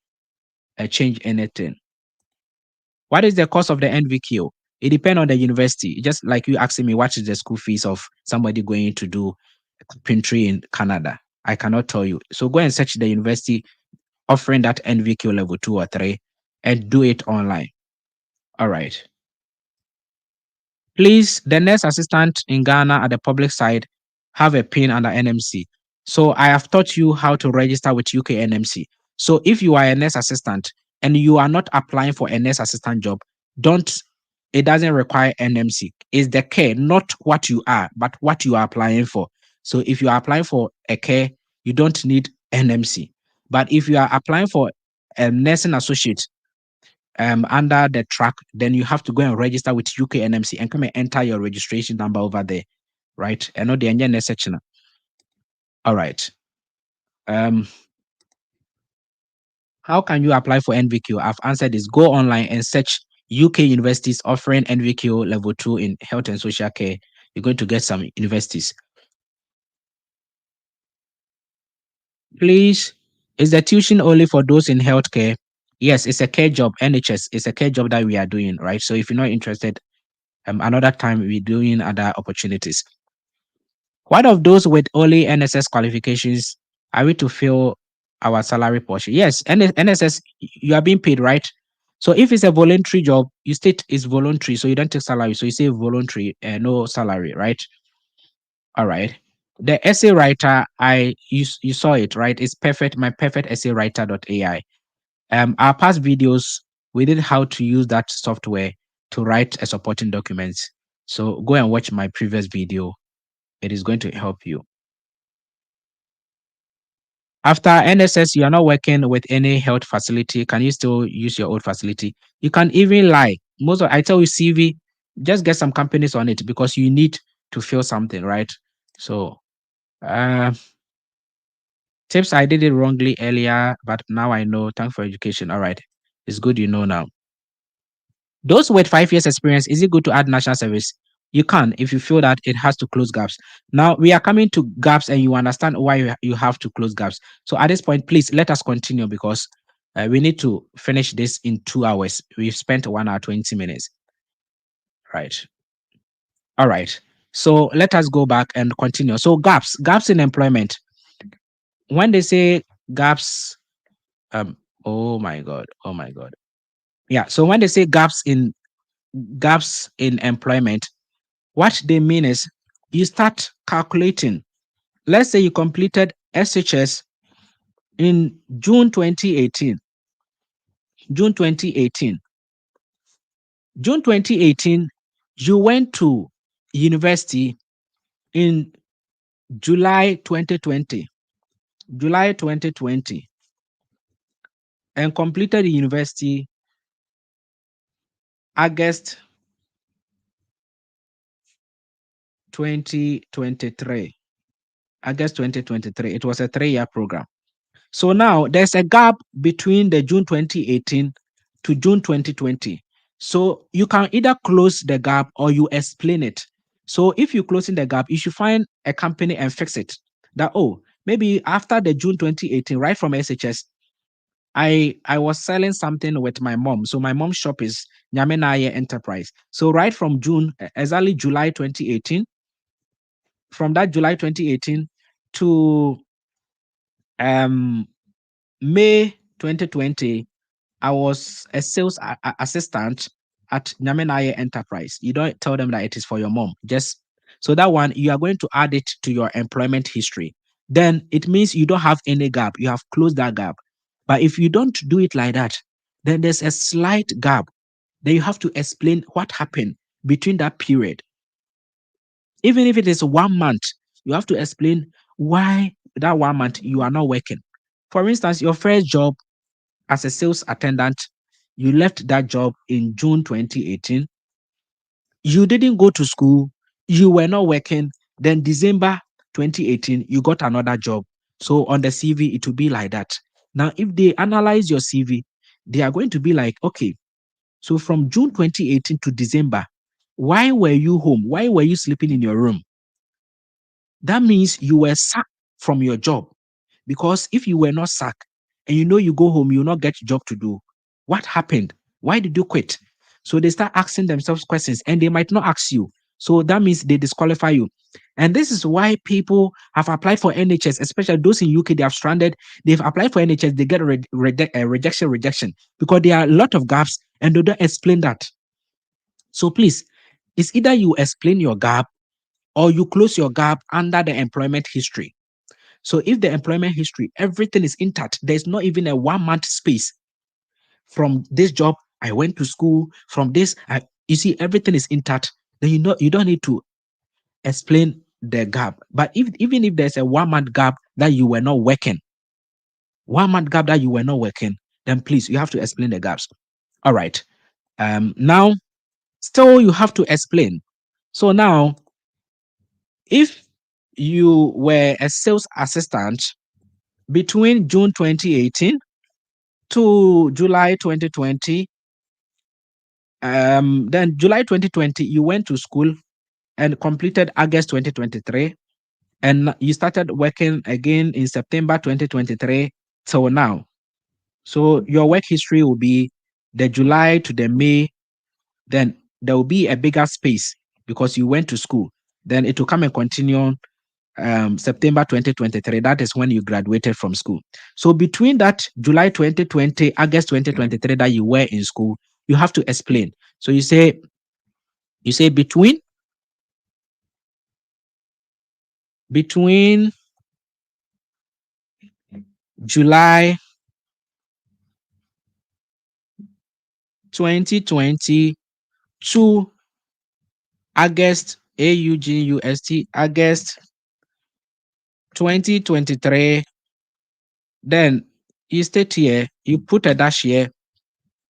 change anything. What is the cost of the NVQ? It depends on the university. Just like you asking me, what is the school fees of somebody going to do carpentry in Canada? I cannot tell you. So go and search the university offering that NVQ level 2 or 3 and do it online. All right. Please, the nurse assistant in Ghana at the public side have a PIN under NMC. So I have taught you how to register with UK NMC. So if you are a nurse assistant and you are not applying for a nurse assistant job, don't, it doesn't require NMC. It's the care, not what you are, but what you are applying for. So if you are applying for a care, you don't need NMC. But if you are applying for a nursing associate, under the track, then you have to go and register with UK NMC and come and enter your registration number over there, right? And not the engine section. All right. How can you apply for NVQ? I've answered this. Go online and search UK universities offering NVQ level 2 in health and social care. You're going to get some universities. Please, is the tuition only for those in healthcare? Yes, it's a care job. NHS is a care job that we are doing, right? So if you're not interested, another time we're doing other opportunities. What of those with only NSS qualifications are we to fill our salary portion? Yes, NSS, you are being paid, right? So if it's a voluntary job, you state it's voluntary, so you don't take salary. So you say voluntary, no salary, right? All right. The essay writer, you saw it, right? It's perfect. My perfect essay writer.ai. Our past videos, we did how to use that software to write a supporting document. So go and watch my previous video. It is going to help you. After NSS, you are not working with any health facility. Can you still use your old facility? You can even lie. I tell you, CV, just get some companies on it because you need to fill something, right? So, tips, I did it wrongly earlier, but now I know. Thanks for education. All right. It's good you know now. Those with 5 years experience, is it good to add national service? You can if you feel that it has to close gaps. Now we are coming to gaps and you understand why you have to close gaps. So at this point, please let us continue because we need to finish this in 2 hours. We've spent 1 hour, 20 minutes. Right. All right. So let us go back and continue. So gaps in employment. When they say gaps, oh my God. Oh my God. Yeah. So when they say gaps in employment, what they mean is you start calculating. Let's say you completed SHS in June 2018. June 2018. June 2018, you went to university in July 2020. July 2020. And completed the university August 2023. August 2023. It was a 3-year program. So now there's a gap between the June 2018 to June 2020. So you can either close the gap or you explain it. So if you're closing the gap, you should find a company and fix it. That, oh, maybe after the June 2018, right from SHS, I was selling something with my mom. So my mom's shop is Nyamenaye Enterprise. So right from June, exactly July 2018, from that July 2018 to May 2020, I was a sales assistant at Nyamenaye Enterprise. You don't tell them that it is for your mom. Just so that one, you are going to add it to your employment history. Then it means you don't have any gap. You have closed that gap. But if you don't do it like that, then there's a slight gap. Then you have to explain what happened between that period. Even if it is 1 month, you have to explain why that 1 month you are not working. For instance, your first job as a sales attendant, you left that job in June 2018. You didn't go to school, you were not working. Then December 2018, you got another job. So on the CV, it will be like that. Now, if they analyze your CV, they are going to be like, okay, so from June 2018 to December, why were you home? Why were you sleeping in your room? that means you were sacked from your job. Because if you were not sacked and you know you go home, you will not get job to do. What happened? Why did you quit? So they start asking themselves questions and they might not ask you. So that means they disqualify you. And this is why people have applied for NHS, especially those in UK, they have stranded. They've applied for NHS, they get rejection, because there are a lot of gaps and they don't explain that. So please, it's either you explain your gap or you close your gap under the employment history. So if the employment history, everything is intact, there's not even a 1 month space from this job, I went to school, from this, you see, everything is intact, then you don't need to explain the gap. But even if there's a 1 month gap that you were not working, 1 month gap that you were not working, then please, you have to explain the gaps. All right. Now, still you have to explain. So now, if you were a sales assistant between June 2018 to July 2020, then July 2020, you went to school and completed August 2023, and you started working again in September 2023 till now. So your work history will be the July to the May, then there will be a bigger space because you went to school. Then it will come and continue September 2023. That is when you graduated from school. So between that July 2020, August 2023 that you were in school, you have to explain. So you say between July 2020 to August August 2023, then you state here, you put a dash here,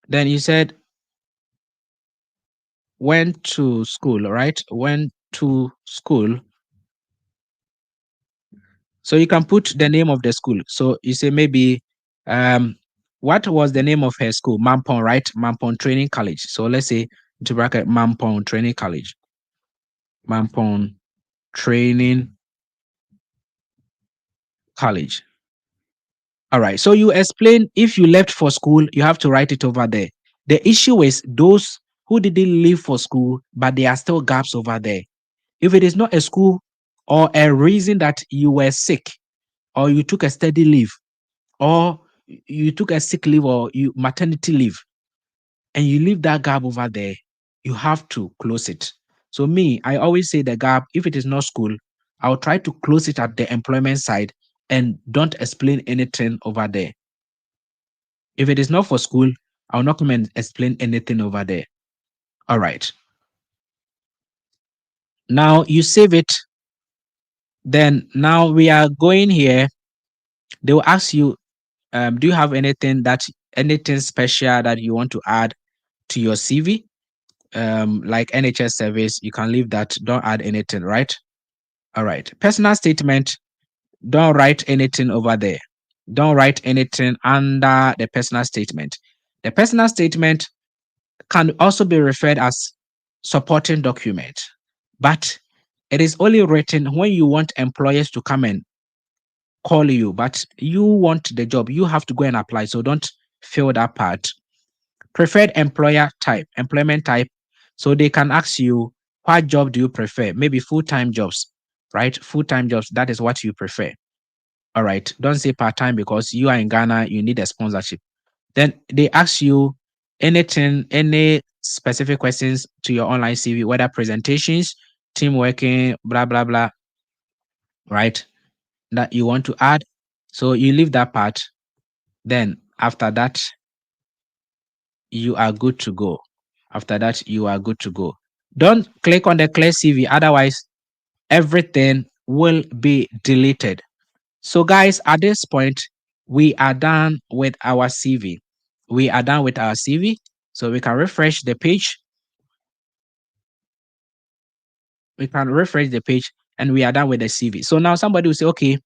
then you said went to school, right? Went to school. So you can put the name of the school. So you say maybe what was the name of her school? Mampong, right? Mampong Training College. So let's say to bracket Mampong Training College. Mampong Training College. All right. So you explain if you left for school, you have to write it over there. The issue is those who didn't leave for school, but there are still gaps over there. If it is not a school or a reason that you were sick or you took a study leave or you took a sick leave or you maternity leave and you leave that gap over there, you have to close it. So me, I always say the gap, if it is not school, I'll try to close it at the employment side and don't explain anything over there. If it is not for school, I'll not come and explain anything over there. All right. Now you save it. Then now we are going here. They will ask you, do you have anything special that you want to add to your CV? Like NHS service, you can leave that. Don't add anything, right? All right. Personal statement, don't write anything over there. Don't write anything under the personal statement. The personal statement can also be referred as supporting document, but it is only written when you want employers to come and call you, but you want the job, you have to go and apply. So don't fill that part. Preferred employment type. So they can ask you, what job do you prefer? Maybe full-time jobs, right? Full-time jobs, that is what you prefer. All right. Don't say part-time because you are in Ghana, you need a sponsorship. Then they ask you any specific questions to your online CV, whether presentations, team working, blah, blah, blah, right? That you want to add. So you leave that part. Then after that, you are good to go. After that, you are good to go. Don't click on the clear CV. Otherwise, everything will be deleted. So guys, at this point, we are done with our CV. We are done with our CV. So we can refresh the page. We can refresh the page and we are done with the CV. So now somebody will say, okay,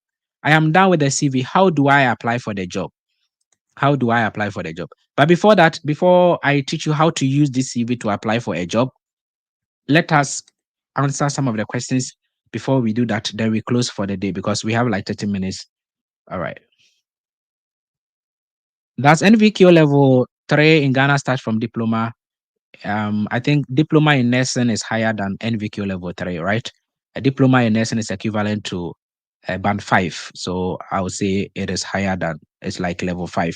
I am done with the CV. How do I apply for the job? How do I apply for the job? But before that, before I teach you how to use this CV to apply for a job, let us answer some of the questions before we do that, then we close for the day because we have like 30 minutes. All right. Does NVQ level 3 in Ghana start from diploma? I think diploma in nursing is higher than NVQ level 3, right? A diploma in nursing is equivalent to band 5. So I would say it is higher than, it's like level 5.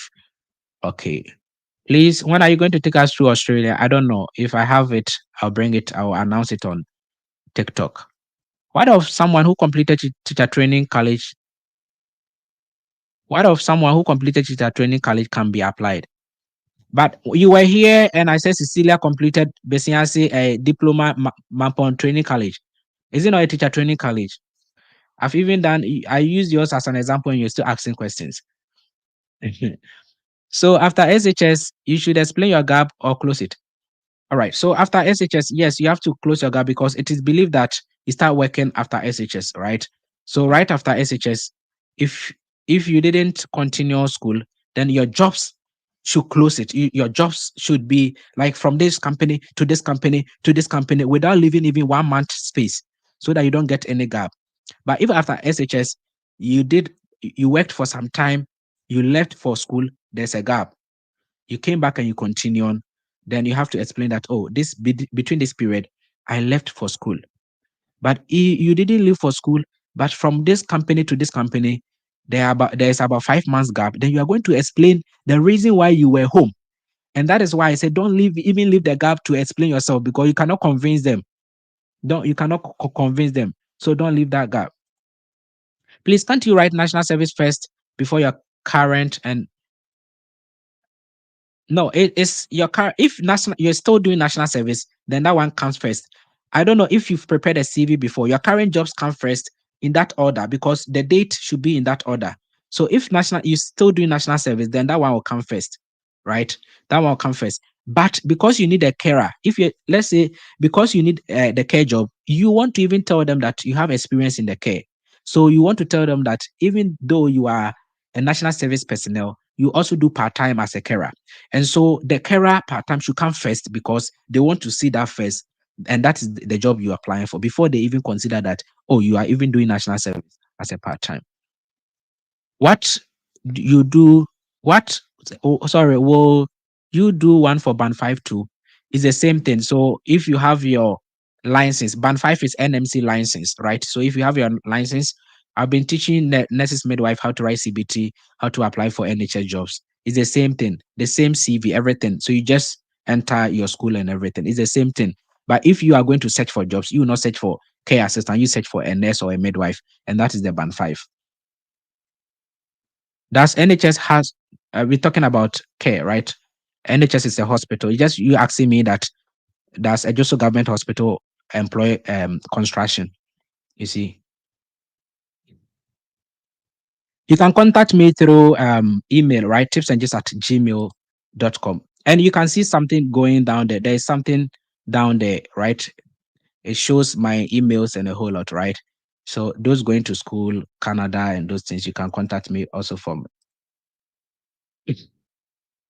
Okay. Please, when are you going to take us to Australia? I don't know. If I have it, I'll bring it. I'll announce it on TikTok. What of someone who completed teacher training college? What of someone who completed teacher training college can be applied? But you were here and I said Cecilia completed Besiansi a diploma Mampon training college. Is it not a teacher training college? I've even done, I used yours as an example and you're still asking questions. So after SHS, you should explain your gap or close it. All right. So after SHS, yes, you have to close your gap because it is believed that you start working after SHS, right? So right after SHS, if if you didn't continue school, then your jobs should close it. Your jobs should be like from this company to this company to this company without leaving even 1 month space so that you don't get any gap. But if after SHS you worked for some time, you left for school, there's a gap, you came back and you continue on, then you have to explain that, oh, between this period, I left for school. But you didn't leave for school, but from this company to this company, there's about 5 months gap. Then you are going to explain the reason why you were home. And that is why I said don't leave the gap to explain yourself because you cannot convince them. You cannot convince them. So don't leave that gap. Please, can't you write national service first before your current and no, it's your car. If national, you're still doing national service, then that one comes first. I don't know if you've prepared a CV before. Your current jobs come first in that order because the date should be in that order. So if national, you're still doing national service, then that one will come first, right? That one will come first. But because you need a carer, if you let's say because you need the care job, you want to even tell them that you have experience in the care. So you want to tell them that even though you are a national service personnel, you also do part time as a carer. And so the carer part-time should come first because they want to see that first. And that is the job you're applying for before they even consider that, oh, you are even doing national service as a part-time. What do you do? What, oh, sorry, will you do one for band 5 too? It's the same thing. So if you have your license, band 5 is NMC license, right? So if you have your license, I've been teaching nurses midwife how to write CBT, how to apply for NHS jobs. It's the same thing, the same CV, everything. So you just enter your school and everything. It's the same thing. But if you are going to search for jobs, you will not search for care assistant, you search for a nurse or a midwife, and that is the band 5. Does NHS has we're talking about care, right? NHS is a hospital. You asking me that does a Joso government hospital employ construction? You see, you can contact me through email, right? tipsandjust@gmail.com. And you can see something going down there. There is something down there, right? It shows my emails and a whole lot, right? So those going to school, Canada, and those things, you can contact me also from.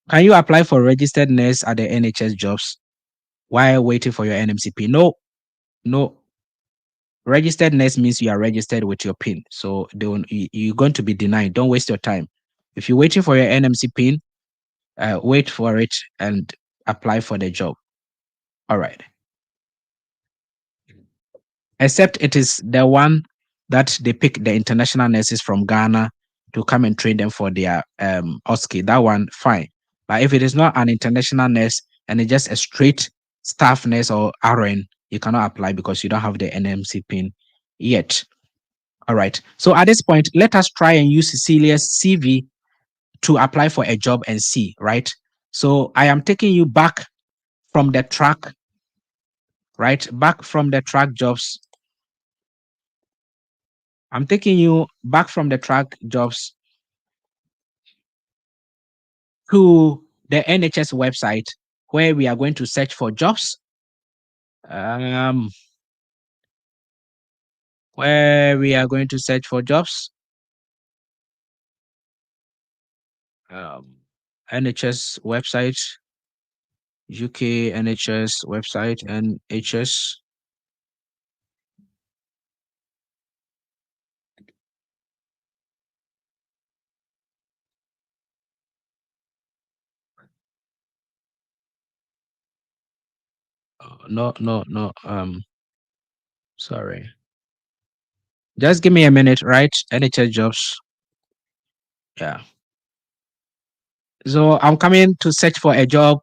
Can you apply for registered nurse at the NHS jobs while waiting for your NMCP? No, no. Registered nurse means you are registered with your PIN. So you're going to be denied. Don't waste your time. If you're waiting for your NMC PIN, wait for it and apply for the job. All right. Except it is the one that they pick the international nurses from Ghana to come and train them for their OSCE. That one, fine. But if it is not an international nurse and it's just a straight staff nurse or RN, you cannot apply because you don't have the NMC PIN yet. All right. So at this point, let us try and use Cecilia's CV to apply for a job and see, right? So I am taking you back from the track, right? Back from the track jobs. I'm taking you back from the track jobs to the NHS website where we are going to search for jobs. Um, where we are going to search for jobs. Um, NHS website, UK NHS website, NHS. no. Sorry. Just give me a minute, right? NHS jobs. Yeah. So I'm coming to search for a job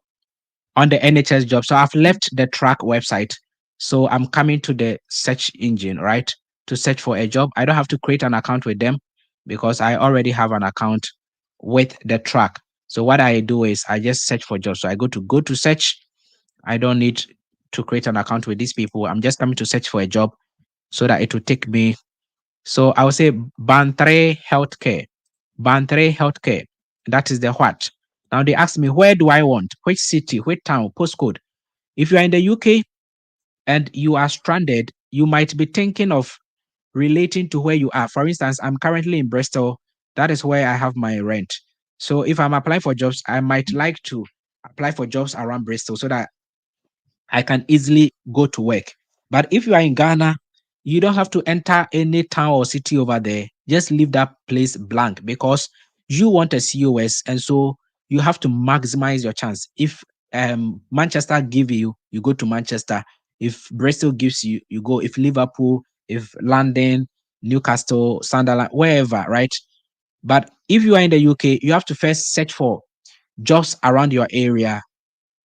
on the NHS job. So I've left the track website. So I'm coming to the search engine, right? To search for a job. I don't have to create an account with them because I already have an account with the track. So what I do is I just search for jobs. So I go to search. I don't need to create an account with these people. I'm just coming to search for a job so that it will take me. So I will say Bantre Healthcare. Bantre Healthcare. That is the what. Now they ask me, where do I want? Which city, which town, postcode? If you are in the UK and you are stranded, you might be thinking of relating to where you are. For instance, I'm currently in Bristol. That is where I have my rent. So if I'm applying for jobs, I might like to apply for jobs around Bristol so that I can easily go to work. But if you are in Ghana, you don't have to enter any town or city over there. Just leave that place blank because you want a COS, and so you have to maximize your chance. If Manchester give you, you go to Manchester. If Bristol gives you, you go. If Liverpool, if London, Newcastle, Sunderland, wherever, right? But if you are in the UK, you have to first search for jobs around your area.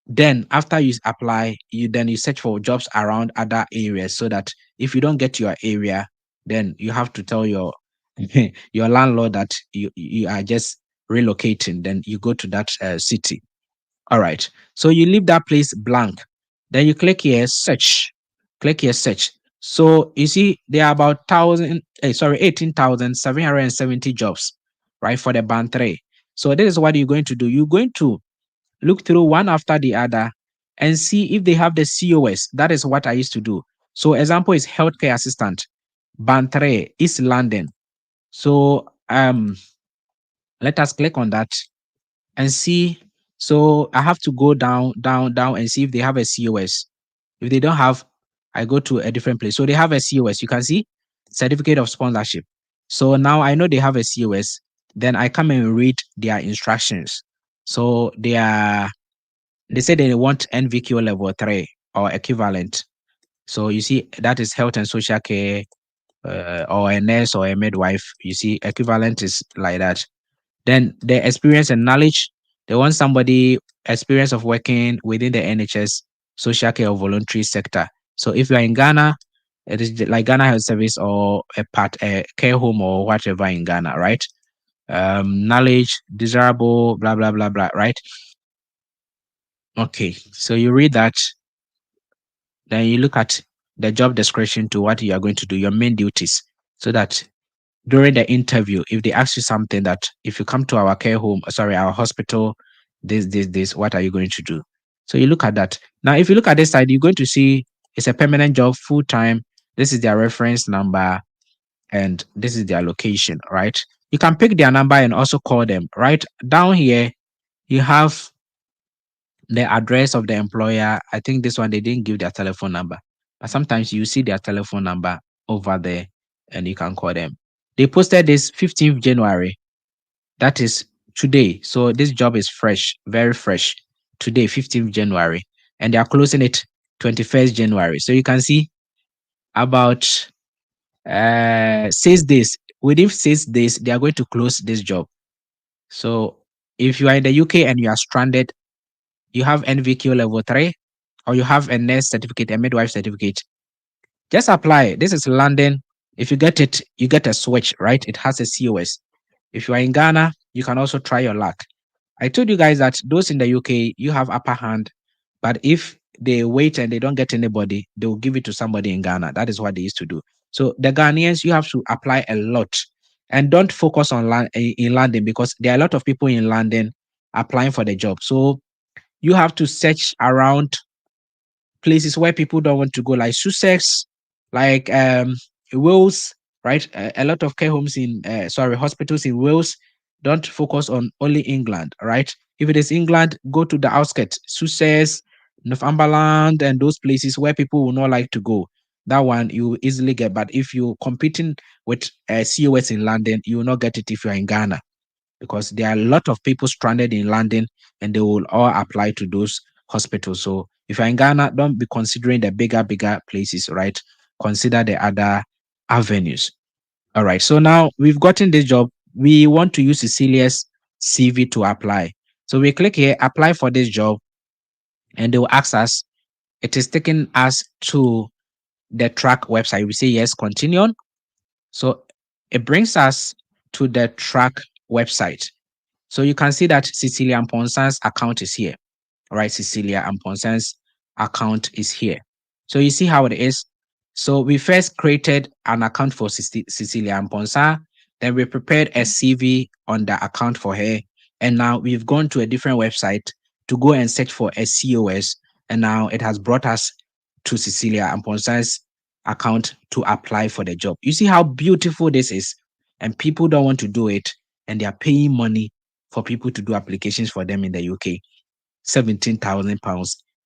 Then after you apply, you search for jobs around other areas so that if you don't get your area, then you have to tell your your landlord that you are just relocating. Then you go to that city. All right. So you leave that place blank. Then you click here search. Click here search. So you see there are about 18,770 jobs, right, for the band three. So this is what you're going to do. You're going to look through one after the other and see if they have the COS. That is what I used to do. So example is healthcare assistant, band 3, East London. So let us click on that and see. So I have to go down, down, down and see if they have a COS. If they don't have, I go to a different place. So they have a COS. You can see certificate of sponsorship. So now I know they have a COS. Then I come and read their instructions. So they say they want NVQ level 3 or equivalent. So you see, that is health and social care, or a nurse or a midwife. You see, equivalent is like that. Then the experience and knowledge, they want somebody experience of working within the NHS, social care or voluntary sector. So if you are in Ghana, it is like Ghana Health Service or a care home or whatever in Ghana, right? Knowledge, desirable, blah, blah, blah, blah, right? Okay, so you read that. Then you look at the job description to what you are going to do, your main duties, so that during the interview, if they ask you something that if you come to our care home, sorry, our hospital, this, what are you going to do? So you look at that. Now, if you look at this side, you're going to see it's a permanent job, full time. This is their reference number, and this is their location, right? You can pick their number and also call them. Right down here, you have the address of the employer. I think this one they didn't give their telephone number, but sometimes you see their telephone number over there and you can call them. They posted this 15th January. That is today. So this job is fresh, very fresh. Today, 15th January. And they are closing it 21st January. So you can see about 6 days. Within 6 days, they are going to close this job. So if you are in the UK and you are stranded, you have NVQ level 3, or you have a nurse certificate, a midwife certificate, just apply. This is London. If you get it, you get a switch, right? It has a COS. If you are in Ghana, you can also try your luck. I told you guys that those in the UK, you have upper hand, but if they wait and they don't get anybody, they will give it to somebody in Ghana. That is what they used to do. So the Ghanaians, you have to apply a lot, and don't focus on in London, because there are a lot of people in London applying for the job. So you have to search around places where people don't want to go, like Sussex, like Wales, right? A lot of care homes hospitals in Wales. Don't focus on only England, right? If it is England, go to the outskirts, Sussex, Northumberland, and those places where people will not like to go. That one you will easily get. But if you're competing with COS in London, you will not get it if you're in Ghana, because there are a lot of people stranded in London and they will all apply to those hospitals. So If you're in Ghana, don't be considering the bigger places, right? Consider the other avenues. All right. So now we've gotten this job. We want to use Cecilia's CV to apply. So we click here, apply for this job, and they will ask us. It is taking us to the track website. We say yes, continue on. So it brings us to the track website. So you can see that Cecilia Amponsan's account is here. All right, Cecilia Amponsan's account is here. So you see how it is. So we first created an account for Cecilia Amponsa. Then we prepared a CV on the account for her. And now we've gone to a different website to go and search for a COS. And now it has brought us to Cecilia Amponsa's account to apply for the job. You see how beautiful this is? And people don't want to do it. And they are paying money for people to do applications for them in the UK. £17,000,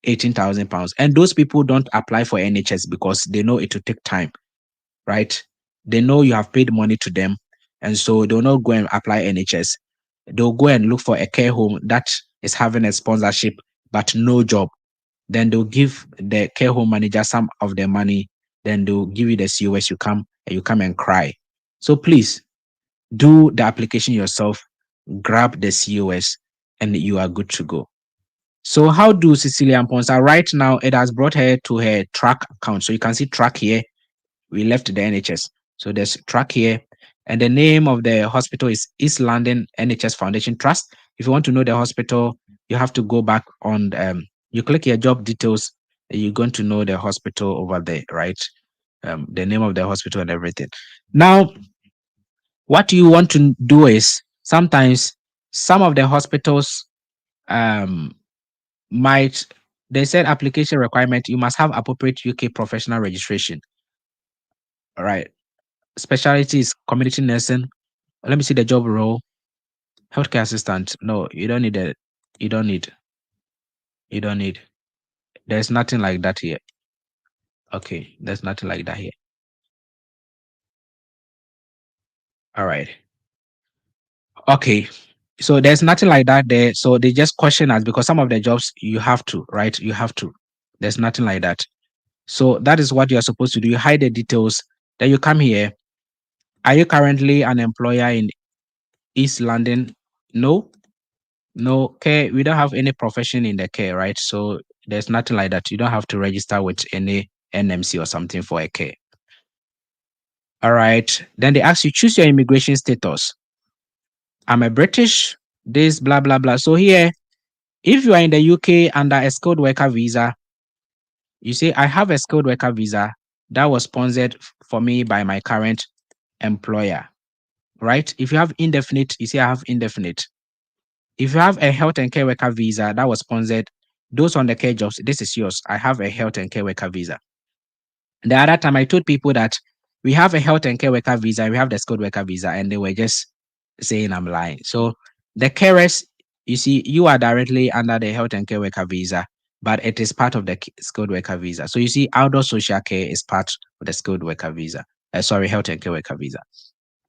£18,000. And those people don't apply for NHS because they know it will take time, right? They know you have paid money to them. And so they'll not go and apply NHS. They'll go and look for a care home that is having a sponsorship, but no job. Then they'll give the care home manager some of their money. Then they'll give you the COS. You come and cry. So please do the application yourself, grab the COS, and you are good to go. So how do Cecilia Amponsa? Right now, it has brought her to her track account. So you can see track here. We left the NHS. So there's track here. And the name of the hospital is East London NHS Foundation Trust. If you want to know the hospital, you have to go back on, you click your job details, and you're going to know the hospital over there, right? The name of the hospital and everything. Now, what you want to do is sometimes some of the hospitals might, they said application requirement, you must have appropriate UK professional registration. All right. Specialty is community nursing. Let me see the job role. Healthcare assistant. No, you don't need it. You don't need. You don't need. There's nothing like that here. Okay. There's nothing like that here. All right. Okay. So there's nothing like that there. So they just question us because some of the jobs you have to, right? You have to. There's nothing like that. So that is what you're supposed to do. You hide the details. Then you come here. Are you currently an employer in East London? No, no care. We don't have any profession in the care, right? So there's nothing like that. You don't have to register with any NMC or something for a care. All right. Then they ask you choose your immigration status. I'm a British. This blah blah blah. So here, if you are in the UK under a skilled worker visa, you say I have a skilled worker visa that was sponsored for me by my current employer, right? If you have indefinite, you say I have indefinite. If you have a health and care worker visa that was sponsored, those on the care jobs, this is yours. I have a health and care worker visa. The other time I told people that we have a health and care worker visa, we have the skilled worker visa, and they were just saying I'm lying. So the carers, you see, you are directly under the health and care worker visa, but it is part of the skilled worker visa. So you see, outdoor social care is part of the skilled worker visa. Sorry, health and care worker visa.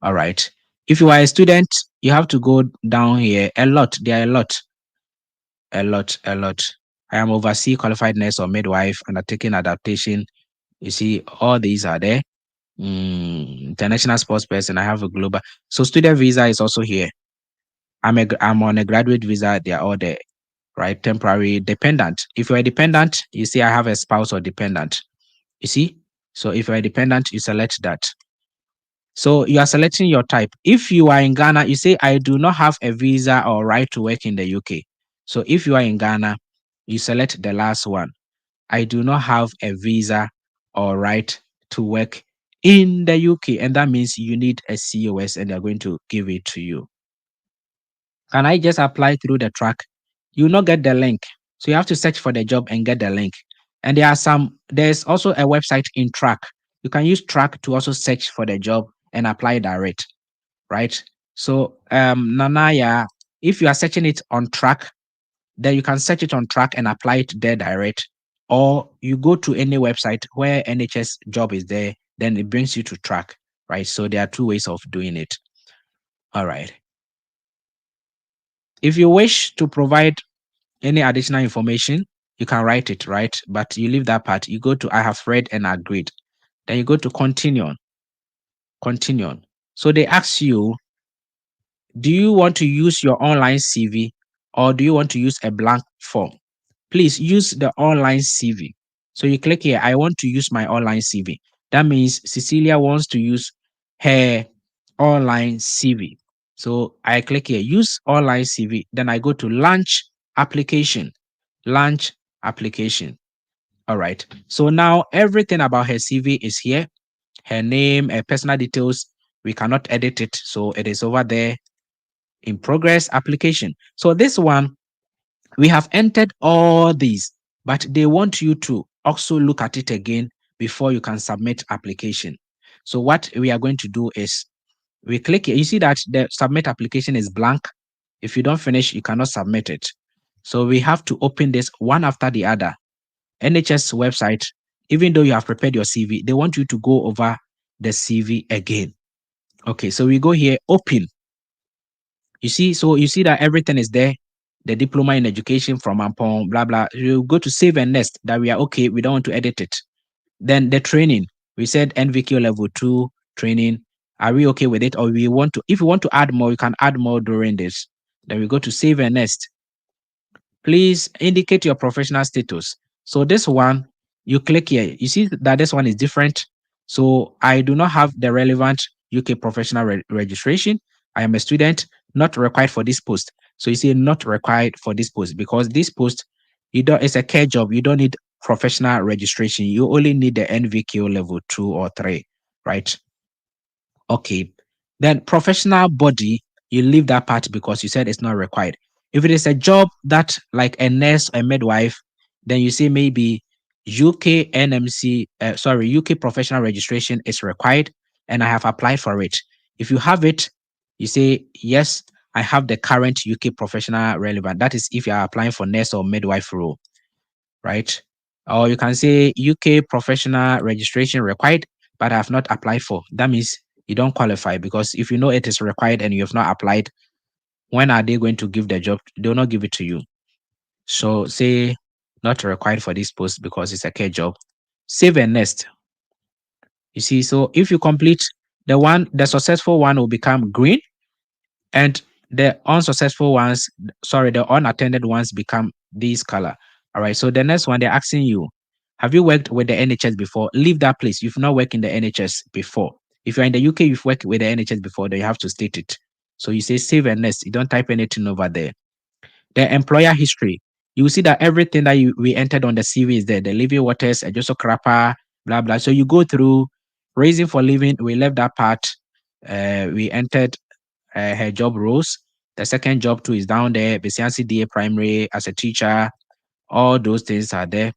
All right. If you are a student, you have to go down here a lot. There are a lot, a lot, a lot. I am overseas qualified nurse or midwife, undertaking adaptation. You see, all these are there. International sports person. I have a global. So student visa is also here. I'm on a graduate visa. They are all there, right? Temporary dependent. If you're a dependent, you see, I have a spouse or dependent. You see, so if you're a dependent, you select that. So you are selecting your type. If you are in Ghana, you say, I do not have a visa or right to work in the UK. So if you are in Ghana, you select the last one. I do not have a visa or right to work in the UK. And that means you need a COS and they're going to give it to you. Can I just apply through the track? You will not get the link. So you have to search for the job and get the link. And there's also a website in track. You can use track to also search for the job and apply direct, right? So Nanaya, if you are searching it on track, then you can search it on track and apply it there direct. Or you go to any website where NHS job is there, then it brings you to track, right? So there are two ways of doing it. All right. If you wish to provide any additional information, You can write it, right? But you leave that part. You go to I have read and agreed. Then you go to continue. Continue. So they ask you, do you want to use your online CV or do you want to use a blank form? Please use the online CV. So you click here, I want to use my online CV. That means Cecilia wants to use her online CV. So I click here, use online CV. Then I go to launch application. Launch application. All right. So now everything about her CV is here. Her name, her personal details. We cannot edit it. So it is over there in progress application. So this one, we have entered all these, but they want you to also look at it again before you can submit application. So what we are going to do is we click here. You see that the submit application is blank. If you don't finish, you cannot submit it. So we have to open this one after the other. NHS website, even though you have prepared your CV, they want you to go over the CV again. Okay, so we go here, open. You see, so you see that everything is there. The diploma in education from Ampon, blah blah. You go to save and next that we are okay. We don't want to edit it. Then the training, we said NVQ level 2 training. Are we okay with it? Or we want to, if you want to add more, you can add more during this. Then we go to save and next. Please indicate your professional status. So this one, you click here. You see that this one is different. So I do not have the relevant UK professional registration. I am a student, not required for this post. So you see not required for this post because this post, you don't, it's a care job. You don't need professional registration. You only need the NVQ level 2 or 3, right? Okay. Then professional body, you leave that part because you said it's not required. If it is a job that like a nurse or midwife, then you say maybe UK NMC, UK professional registration is required and I have applied for it. If you have it, you say, yes, I have the current UK professional relevant. That is if you are applying for nurse or midwife role, right? Or you can say UK professional registration required, but I have not applied for. That means you don't qualify because if you know it is required and you have not applied, when are they going to give the job? They will not give it to you. So say not required for this post because it's a care job. Save and next. You see, so if you complete the successful one will become green and the unsuccessful ones, the unattended ones become this color. All right. So the next one, they're asking you, have you worked with the NHS before? Leave that place. You've not worked in the NHS before. If you're in the UK, you've worked with the NHS before, then you have to state it. So you say save and next. You don't type anything over there. The employer history. You will see that everything that we entered on the CV is there. The living waters, a Joseph Crapper, blah, blah. So you go through raising for living. We left that part. We entered her job roles. The second job too is down there. Besiansi DA primary as a teacher. All those things are there.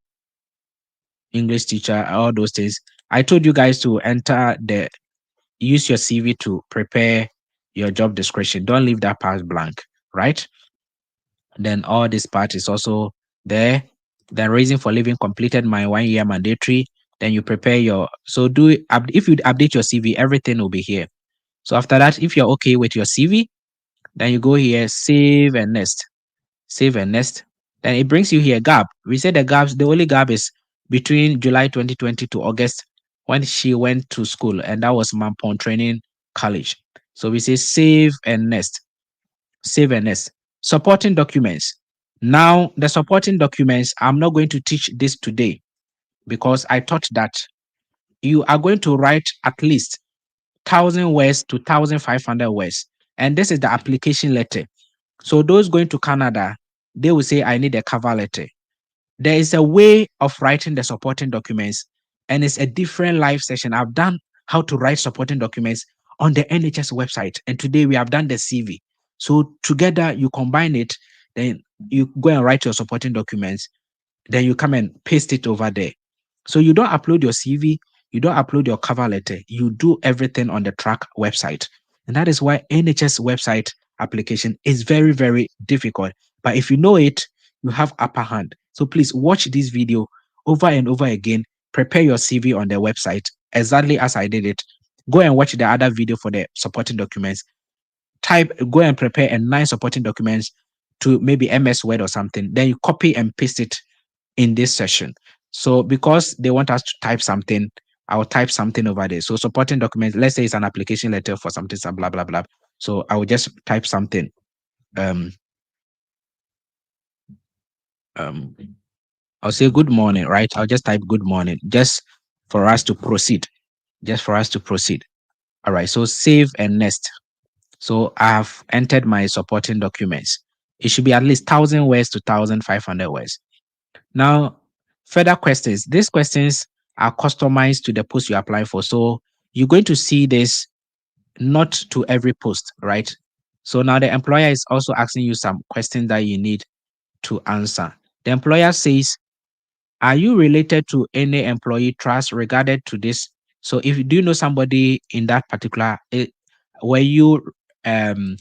English teacher, all those things. I told you guys to use your CV to prepare your job description. Don't leave that part blank, right? Then all this part is also there. Then reason for living completed my 1 year mandatory. Then you prepare if you update your CV, everything will be here. So after that, if you're okay with your CV, then you go here, save and next. Save and next. Then it brings you here gap. We said the only gap is between July 2020 to August when she went to school, and that was Mampon Training College. So we say save and next. Save and next. Supporting documents. Now, the supporting documents, I'm not going to teach this today because I thought that you are going to write at least 1,000 words to 1,500 words. And this is the application letter. So those going to Canada, they will say, I need a cover letter. There is a way of writing the supporting documents, and it's a different live session. I've done how to write supporting documents on the NHS website, and today we have done the CV. So together you combine it, then you go and write your supporting documents, then you come and paste it over there. So you don't upload your CV, you don't upload your cover letter, you do everything on the track website. And that is why NHS website application is very, very difficult. But if you know it, you have upper hand. So please watch this video over and over again. Prepare your CV on the website exactly as I did it. Go and watch the other video for the supporting documents. Go and prepare a nice supporting documents to maybe MS Word or something. Then you copy and paste it in this session. So because they want us to type something, I'll type something over there. So supporting documents, let's say it's an application letter for something, some blah, blah, blah. So I will just type something. Um, um, I'll say good morning, right? I'll just type good morning just for us to proceed. Just for us to proceed. All right. So save and next. So I have entered my supporting documents. It should be at least 1,000 words to 1,500 words. Now, further questions. These questions are customized to the post you apply for. So you're going to see this not to every post, right? So now the employer is also asking you some questions that you need to answer. The employer says, are you related to any employee trust regarded to this? So if you do know somebody in that particular, were you um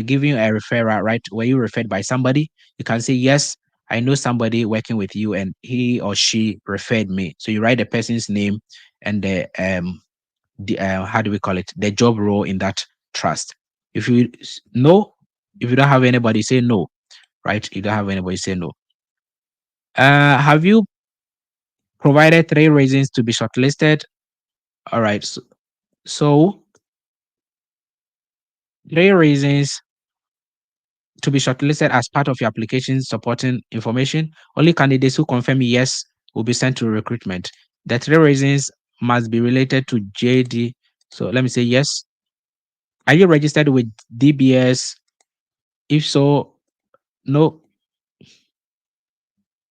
giving a referral, right? Were you referred by somebody? You can say, yes, I know somebody working with you and he or she referred me. So you write the person's name and the how do we call it? The job role in that trust. If you know, if you don't have anybody, say no, right? You don't have anybody, say no. Have you provided 3 reasons to be shortlisted? All right. So 3 reasons to be shortlisted as part of your application supporting information. Only candidates who confirm yes will be sent to recruitment. The 3 reasons must be related to JD. So let me say yes. Are you registered with DBS? If so, no.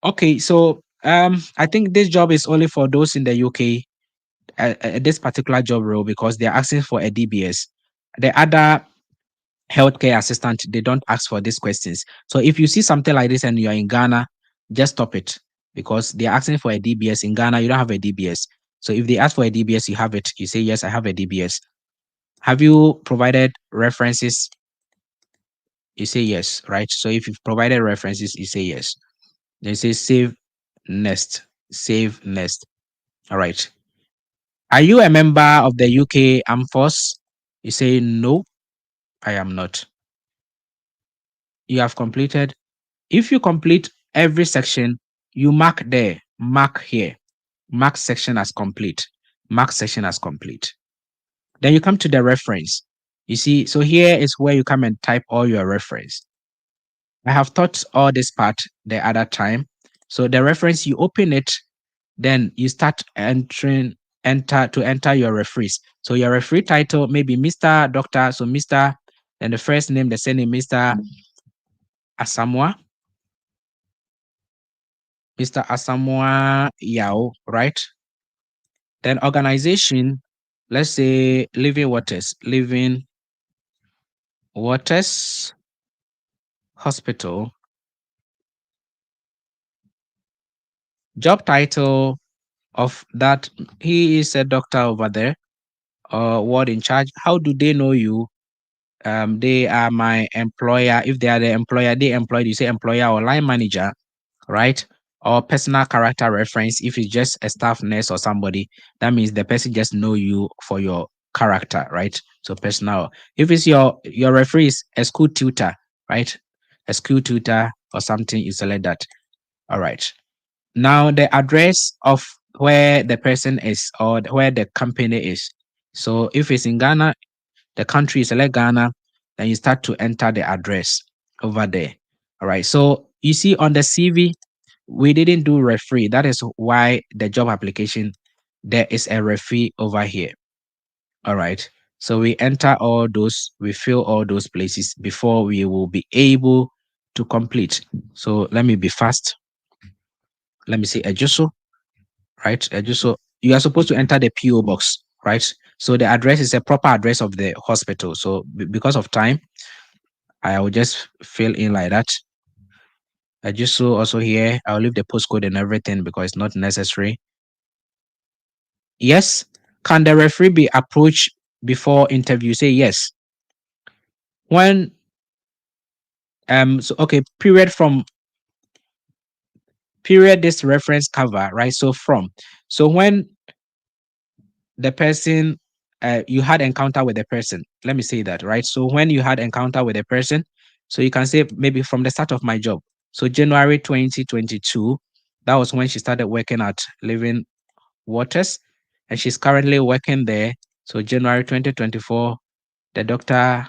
Okay, so I think this job is only for those in the UK. This particular job role because they're asking for a DBS. The other healthcare assistant, they don't ask for these questions. So if you see something like this and you're in Ghana, just stop it because they're asking for a DBS. In Ghana, you don't have a DBS. So if they ask for a DBS, you have it. You say, yes, I have a DBS. Have you provided references? You say yes, right? So if you've provided references, you say yes. Then say save next. Save next. All right. Are you a member of the UK Armed Force? You say no, I am not. You have completed. If you complete every section, you mark there, mark here, mark section as complete, mark section as complete. Then you come to the reference. You see, so here is where you come and type all your reference. I have taught all this part the other time. So the reference, you open it, then you start enter your referees. So your referee title may be Mr. Doctor. So Mr. and the first name, the surname, Mr. Asamoah. Mr. Asamoah Yao, right? Then organization, let's say Living Waters Hospital. Job title of that, he is a doctor over there, ward in charge. How do they know you? They are my employer. If they are the employer, they employed, you say employer or line manager, right? Or personal character reference. If it's just a staff nurse or somebody, that means the person just know you for your character, right? So personal. If it's your referee is a school tutor, right? A school tutor or something, you select that. All right. Now the address of where the person is or where the company is. So if it's in Ghana, the country, select Ghana, then you start to enter the address over there. All right. So you see on the CV, we didn't do referee. That is why the job application, there is a referee over here. All right. So we enter all those, we fill all those places before we will be able to complete. So let me be fast. Let me say Ejuso, right? Ejuso, you are supposed to enter the PO box, right? So the address is a proper address of the hospital. So because of time, I will just fill in like that. Ejuso also here, I'll leave the postcode and everything because it's not necessary. Yes. Can the referee be approached before interview? Say yes. When so okay, period this reference cover, right? So from. So when the person you had encounter with the person, let me say that, right? So when you had encounter with a person, so you can say maybe from the start of my job, So January 2022, that was when she started working at Living Waters, and she's currently working there. So January 2024, the doctor,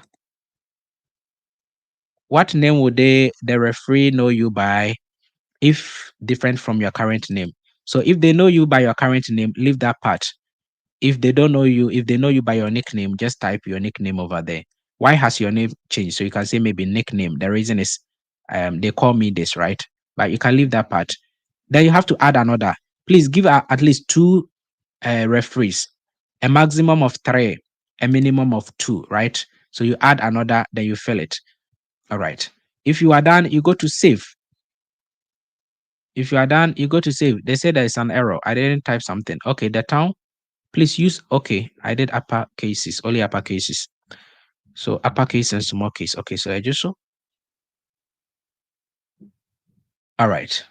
what name would the referee know you by if different from your current name? So if they know you by your current name, leave that part. If they don't know you, if they know you by your nickname, just type your nickname over there. Why has your name changed? So you can say maybe nickname. The reason is they call me this, right? But you can leave that part. Then you have to add another. Please give at least two referees, a maximum of three, a minimum of two, right? So you add another, then you fill it. All right. If you are done, you go to save. If you are done, you go to save. They say there is an error. I didn't type something. Okay, the town. Please use, okay, I did upper cases, only upper cases. So uppercase and small case. Okay, so I just so. All right.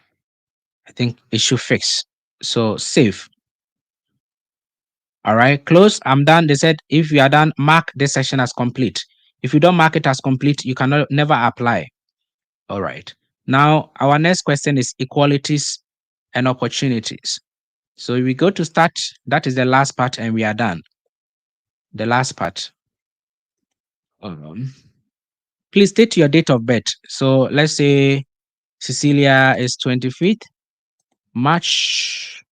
I think it should fix. So save. All right, close. I'm done. They said if you are done, mark this section as complete. If you don't mark it as complete, you cannot never apply. All right. Now our next question is equalities and opportunities. So we go to start. That is the last part, and we are done. The last part. Please state your date of birth. So let's say Cecilia is 25th March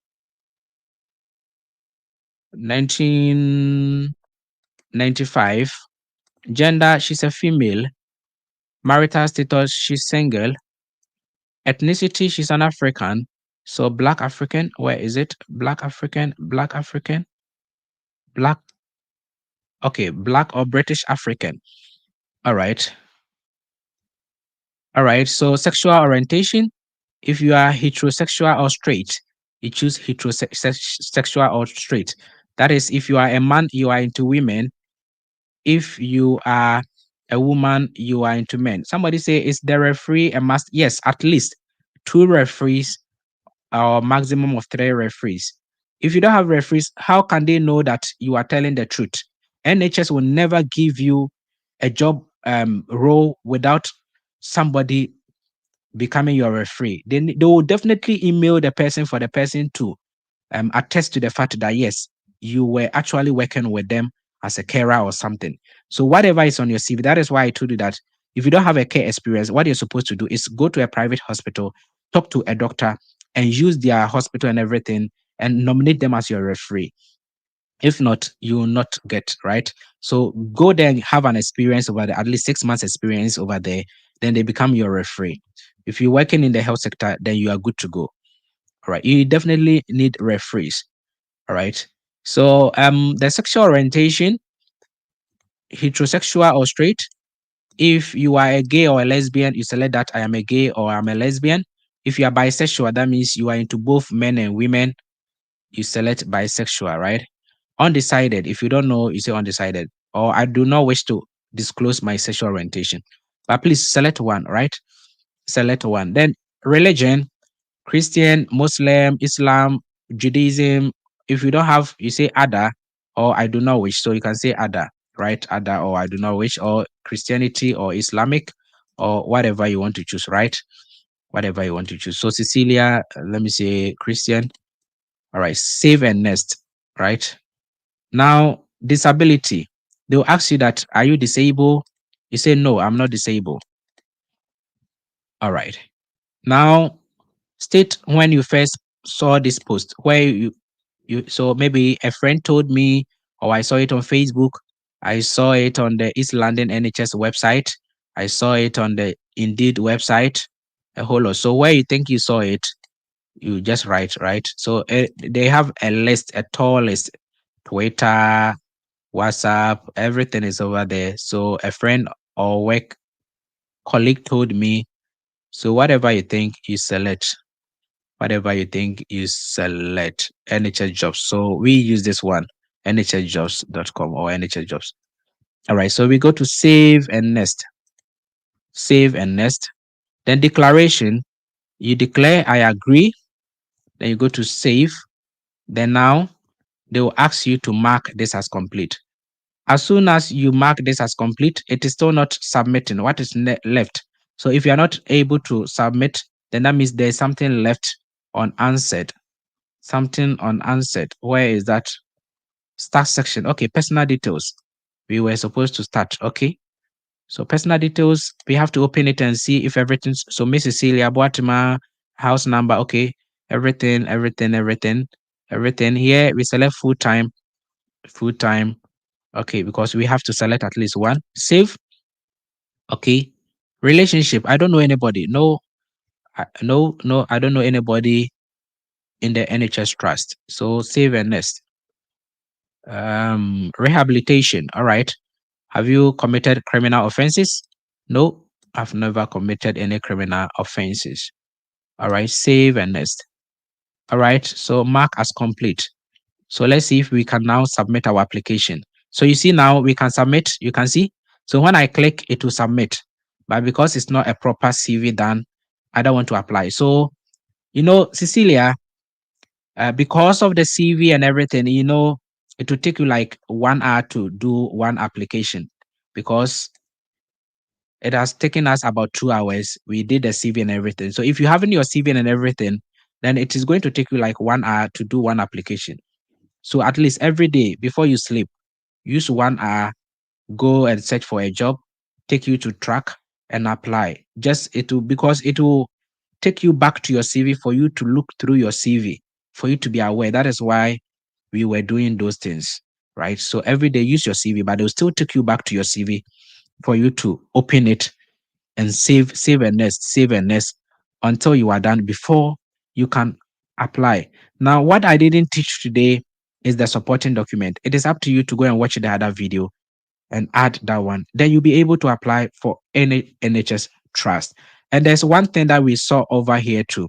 1995. Gender, she's a female. Marital status, she's single. Ethnicity, she's an African. So Black African, where is it? Black African, Black African, Black. Okay, Black or British African. All right. All right. So sexual orientation, if you are heterosexual or straight, you choose heterosexual or straight. That is, if you are a man, you are into women. If you are a woman, you are into men. Somebody say, is the referee a must? Yes, at least two referees or maximum of three referees. If you don't have referees, how can they know that you are telling the truth? NHS will never give you a job role without somebody becoming your referee. Then they will definitely email the person for the person to attest to the fact that yes, you were actually working with them as a carer or something. So whatever is on your CV, that is why I told you that if you don't have a care experience, what you're supposed to do is go to a private hospital, talk to a doctor, and use their hospital and everything, and nominate them as your referee. If not, you will not get right. So go there and have an experience over there, at least 6 months experience over there. Then they become your referee. If you're working in the health sector, then you are good to go. All right. You definitely need referees. All right. So the sexual orientation, heterosexual or straight. If you are a gay or a lesbian, you select that I am a gay or I'm a lesbian. If you are bisexual, that means you are into both men and women. You select bisexual, right? Undecided. If you don't know, you say undecided. Or I do not wish to disclose my sexual orientation. But please select one, right? Select one. Then religion, Christian, Muslim, Islam, Judaism. If you don't have, you say other or I do not wish. So you can say other, right? Other or I do not wish, or Christianity or Islamic or whatever you want to choose, right? Whatever you want to choose. So Cecilia, let me say Christian. All right, save and next, right? Now, disability. They'll ask you that, are you disabled? You say, no, I'm not disabled. All right. Now, state when you first saw this post, where so maybe a friend told me, or I saw it on Facebook, I saw it on the East London NHS website, I saw it on the Indeed website, a whole lot. So where you think you saw it, you just write, right? So they have a list, a tall list, Twitter, WhatsApp, everything is over there. So a friend or work colleague told me, so whatever you think, you select. Whatever you think, you select NHS jobs. So we use this one, nhsjobs.com or NHS jobs. All right, so we go to save and next. Save and next. Then declaration, you declare I agree. Then you go to save. Then now they will ask you to mark this as complete. As soon as you mark this as complete, it is still not submitting. What is left? So if you are not able to submit, then that means there's something left unanswered. Something unanswered. Where is that? Start section. Okay, personal details. We were supposed to start. Okay. So personal details, we have to open it and see if everything's so Miss Cecilia Boatima, house number, okay. Everything. Here we select full time. Full time. Okay, because we have to select at least one. Save. Okay. Relationship. I don't know anybody. No, no, I don't know anybody in the NHS trust. So save and next. Rehabilitation. All right. Have you committed criminal offenses? No, I've never committed any criminal offenses. All right, save and next. All right, so mark as complete. So let's see if we can now submit our application. So you see now we can submit, you can see. So when I click, it will submit. But because it's not a proper CV done, I don't want to apply. So, Cecilia, because of the CV and everything, it will take you like 1 hour to do one application because it has taken us about 2 hours. We did the CV and everything. So if you haven't your CV and everything, then it is going to take you like 1 hour to do one application. So at least every day before you sleep, use 1 hour, go and search for a job, take you to track and apply. Just it will because it will take you back to your CV for you to look through your CV, for you to be aware. That is why we were doing those things, right? So every day use your CV, but it will still take you back to your CV for you to open it and save and next until you are done before you can apply. Now, what I didn't teach today is the supporting document. It is up to you to go and watch the other video and add that one. Then you'll be able to apply for any NHS trust. And there's one thing that we saw over here too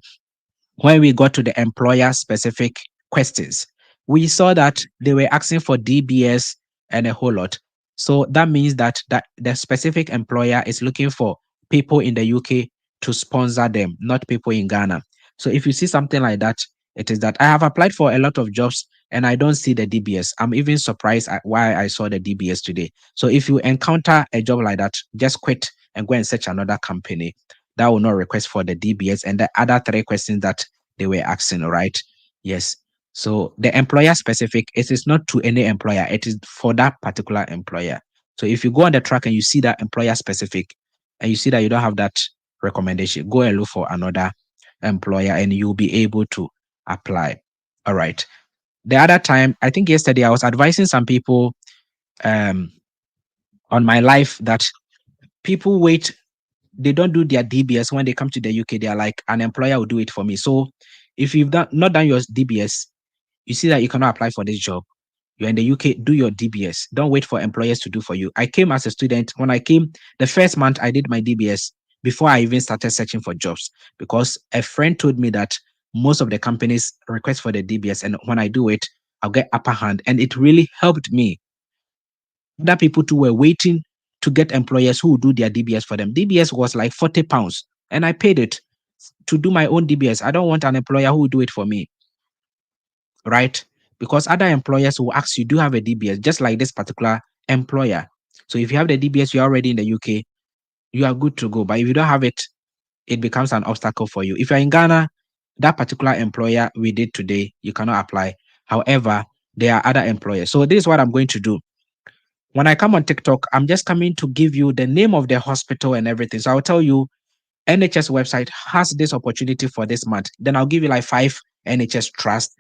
when we got to the employer specific questions, we saw that they were asking for DBS and a whole lot. So that means that the specific employer is looking for people in the UK to sponsor them, not people in Ghana. So if you see something like that, it is that I have applied for a lot of jobs and I don't see the DBS. I'm even surprised at why I saw the DBS today. So if you encounter a job like that, just quit and go and search another company that will not request for the DBS and the other three questions that they were asking, right? Yes. So the employer specific, it is not to any employer, it is for that particular employer. So if you go on the track and you see that employer specific and you see that you don't have that recommendation, go and look for another employer and you'll be able to apply. All right. The other time, I think yesterday I was advising some people um, on my life that people wait, they don't do their DBS when they come to the UK. They are like, an employer will do it for me. So if you've not done your DBS, you see that you cannot apply for this job. You're in the UK, do your DBS. Don't wait for employers to do for you. I came as a student. When I came, the first month I did my DBS before I even started searching for jobs because a friend told me that most of the companies request for the DBS. And when I do it, I'll get upper hand. And it really helped me. Other people too were waiting to get employers who would do their DBS for them. DBS was like £40 and I paid it to do my own DBS. I don't want an employer who will do it for me, right? Because other employers will ask you, do you have a DBS? Just like this particular employer. So if you have the DBS, you're already in the UK, you are good to go. But if you don't have it, it becomes an obstacle for you. If you're in Ghana, that particular employer we did today, you cannot apply. However, there are other employers. So this is what I'm going to do. When I come on TikTok, I'm just coming to give you the name of the hospital and everything. So I'll tell you NHS website has this opportunity for this month. Then I'll give you like 5 NHS trusts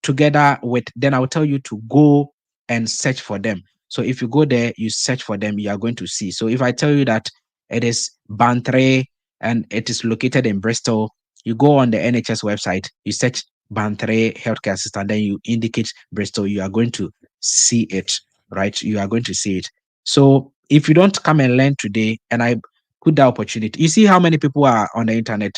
together with, then I'll tell you to go and search for them. So if you go there, you search for them, you are going to see. So if I tell you that it is Bantre and it is located in Bristol, you go on the NHS website, you search Bantre healthcare assistant, then you indicate Bristol, you are going to see it, right? You are going to see it. So if you don't come and learn today, and I put that opportunity, you see how many people are on the internet?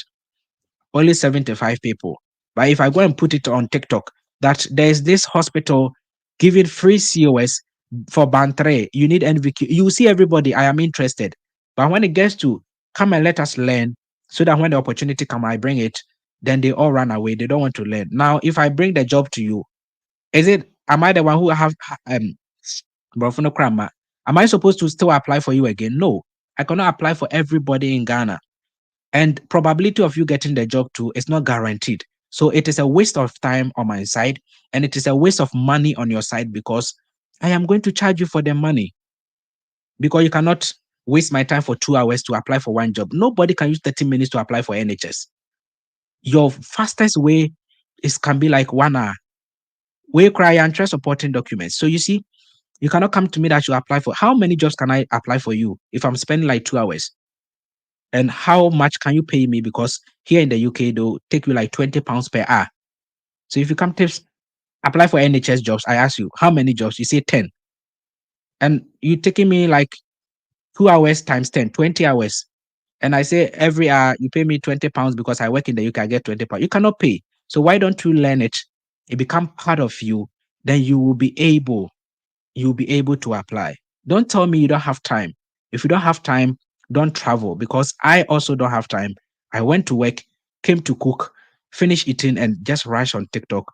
Only 75 people. But if I go and put it on TikTok, that there's this hospital giving free COS for Bantre, you need NVQ. You see everybody, I am interested. But when it gets to come and let us learn, so that when the opportunity come, I bring it, then they all run away. They don't want to learn. Now, if I bring the job to you, am I the one who have Am I supposed to still apply for you again? No, I cannot apply for everybody in Ghana. and probability of you getting the job too is not guaranteed. So it is a waste of time on my side, and it is a waste of money on your side, because I am going to charge you for the money, because you cannot waste my time for 2 hours to apply for one job. Nobody can use 30 minutes to apply for NHS. Your fastest way is can be like 1 hour. We cry and try supporting documents. So you see, you cannot come to me that you apply for. How many jobs can I apply for you if I'm spending like 2 hours? And how much can you pay me? Because here in the UK, they'll take you like £20 per hour. So if you come to apply for NHS jobs, I ask you, how many jobs? You say 10. And you taking me like 2 hours times 10, 20 hours. And I say every hour you pay me £20 because I work in the UK, I get £20. You cannot pay. So why don't you learn it? It become part of you. Then you'll be able to apply. Don't tell me you don't have time. If you don't have time, don't travel, because I also don't have time. I went to work, came to cook, finish eating, and just rush on TikTok,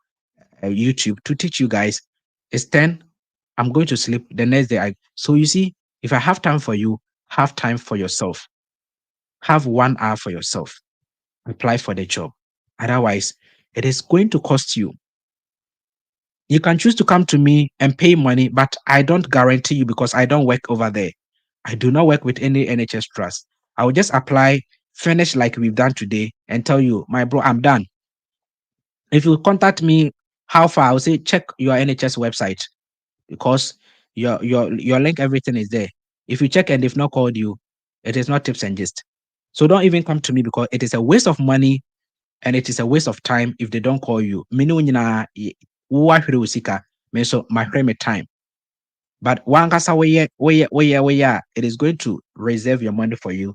YouTube to teach you guys. It's 10. I'm going to sleep. The next day, so you see, if I have time for you, have time for yourself. Have 1 hour for yourself. Apply for the job. Otherwise, it is going to cost you. You can choose to come to me and pay money, but I don't guarantee you, because I don't work over there. I do not work with any NHS trust. I will just apply, finish like we've done today, and tell you, my bro, I'm done. If you contact me, how far? I'll say check your NHS website, because your link, everything is there. If you check and they've not called you, it is not tips and gist. So don't even come to me, because it is a waste of money and it is a waste of time if they don't call you. Me no nyina wo sika, me so my time. But wankasa weye, it is going to reserve your money for you,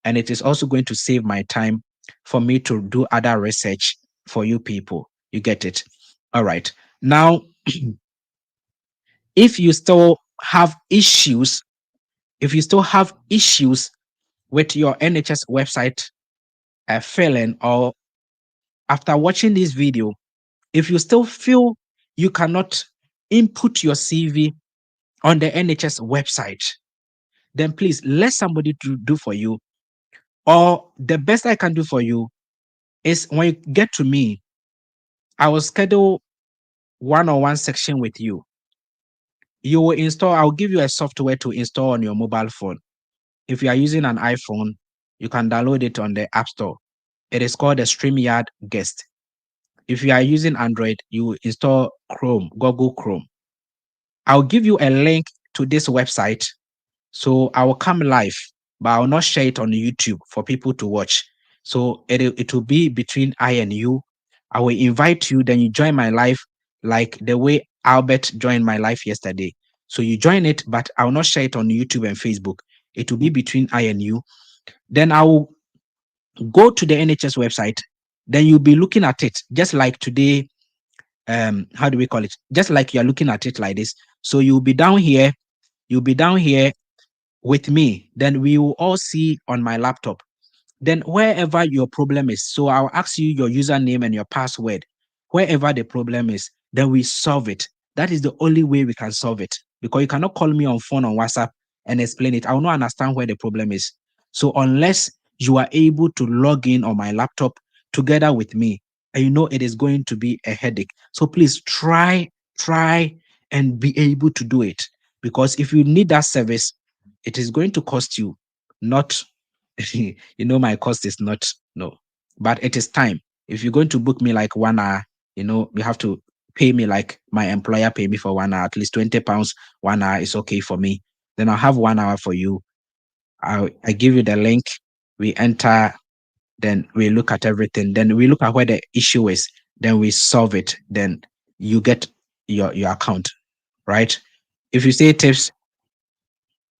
and it is also going to save my time for me to do other research for you people. You get it? All right. Now, if you still have issues, if you still have issues with your NHS website failing, or after watching this video, if you still feel you cannot input your CV on the NHS website, then please let somebody do for you. Or the best I can do for you is, when you get to me, I will schedule one-on-one section with you. You will install, I'll give you a software to install on your mobile phone. If you are using an iPhone, you can download it on the App Store. It is called the StreamYard Guest. If you are using Android, you install Chrome, Google Chrome. I'll give you a link to this website. So I will come live, but I will not share it on YouTube for people to watch. So it will be between I and you. I will invite you, then you join my live, like the way Albert joined my live yesterday. So you join it, but I will not share it on YouTube and Facebook. It will be between I and you. Then I will go to the NHS website. Then you'll be looking at it just like today. How do we call it? Just like you're looking at it like this. So you'll be down here. You'll be down here with me. Then we will all see on my laptop. Then wherever your problem is, so I'll ask you your username and your password. Wherever the problem is, then we solve it. That is the only way we can solve it, because you cannot call me on phone, on WhatsApp, and explain it. I will not understand where the problem is. So unless you are able to log in on my laptop together with me, and you know it is going to be a headache. So please try and be able to do it, because if you need that service, it is going to cost you, not my cost is not, no, but it is time. If you're going to book me like 1 hour, you have to pay me like my employer pay me for 1 hour, at least £20. 1 hour is okay for me. Then I'll have 1 hour for you. I give you the link. We enter, then we look at everything. Then we look at where the issue is. Then we solve it. Then you get your account, right? If you say tips,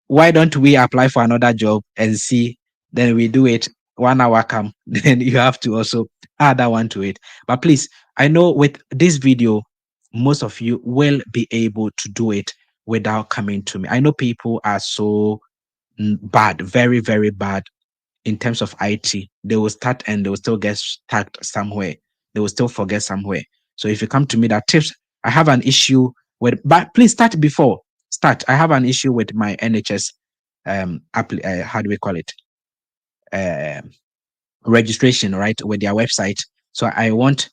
why don't we apply for another job and see? Then we do it, 1 hour come. Then you have to also add that one to it. But please, I know with this video, most of you will be able to do it without coming to me. I know people are so bad, very, very bad in terms of IT. They will start and they will still get stuck somewhere. They will still forget somewhere. So if you come to me that tips, I have an issue with, but please start before. Start. I have an issue with my NHS how do we call it? registration, right, with their website. So I want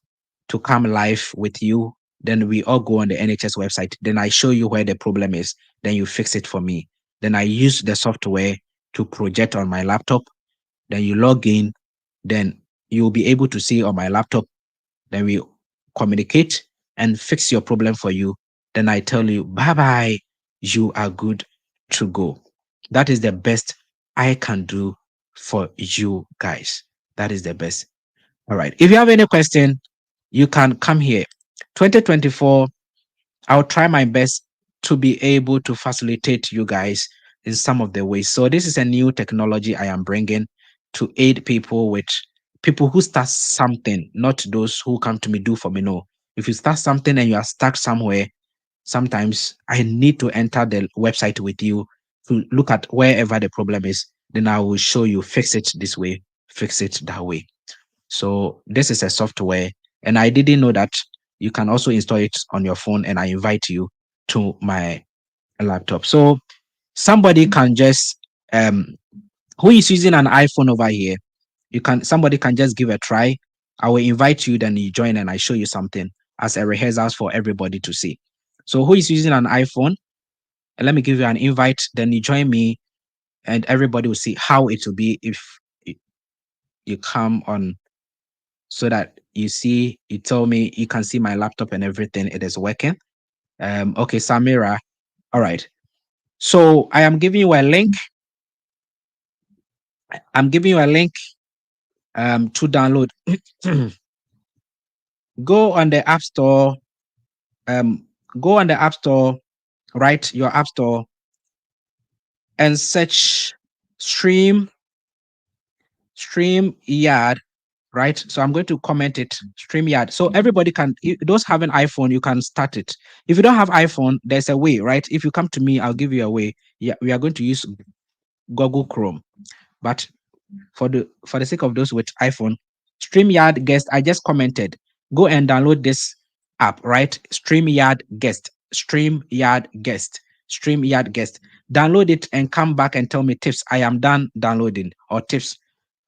to come live with you. Then we all go on the NHS website. Then I show you where the problem is. Then you fix it for me. Then I use the software to project on my laptop. Then you log in. Then you'll be able to see on my laptop. Then we communicate and fix your problem for you. Then I tell you, bye bye, you are good to go. That is the best I can do for you guys. That is the best. All right. If you have any question, you can come here. 2024, I'll try my best to be able to facilitate you guys in some of the ways. So this is a new technology I am bringing to aid people who start something, not those who come to me do for me. No, if you start something and you are stuck somewhere, sometimes I need to enter the website with you to look at wherever the problem is. Then I will show you fix it this way, fix it that way. So this is a software, and I didn't know that you can also install it on your phone, and I invite you to my laptop. So somebody can just who is using an iPhone over here, somebody can just give a try. I will invite you, then you join and I show you something as a rehearsal for everybody to see. So who is using an iPhone? Let me give you an invite, then you join me and everybody will see how it will be if you come on, so that you tell me, you can see my laptop and everything, it is working. Okay, Samira. All right. So I am giving you a link. I'm giving you a link to download. Go on the App Store. Um, go on the App Store, write your App Store and search Stream Yard, right? So I'm going to comment it, StreamYard. So everybody can, those having iPhone, you can start it. If you don't have iPhone, there's a way, right? If you come to me, I'll give you a way. Yeah, we are going to use Google Chrome. But for the sake of those with iPhone, StreamYard Guest, I just commented. Go and download this app, right? StreamYard Guest, StreamYard Guest, StreamYard Guest. Download it and come back and tell me, Tips, I am done downloading, or Tips,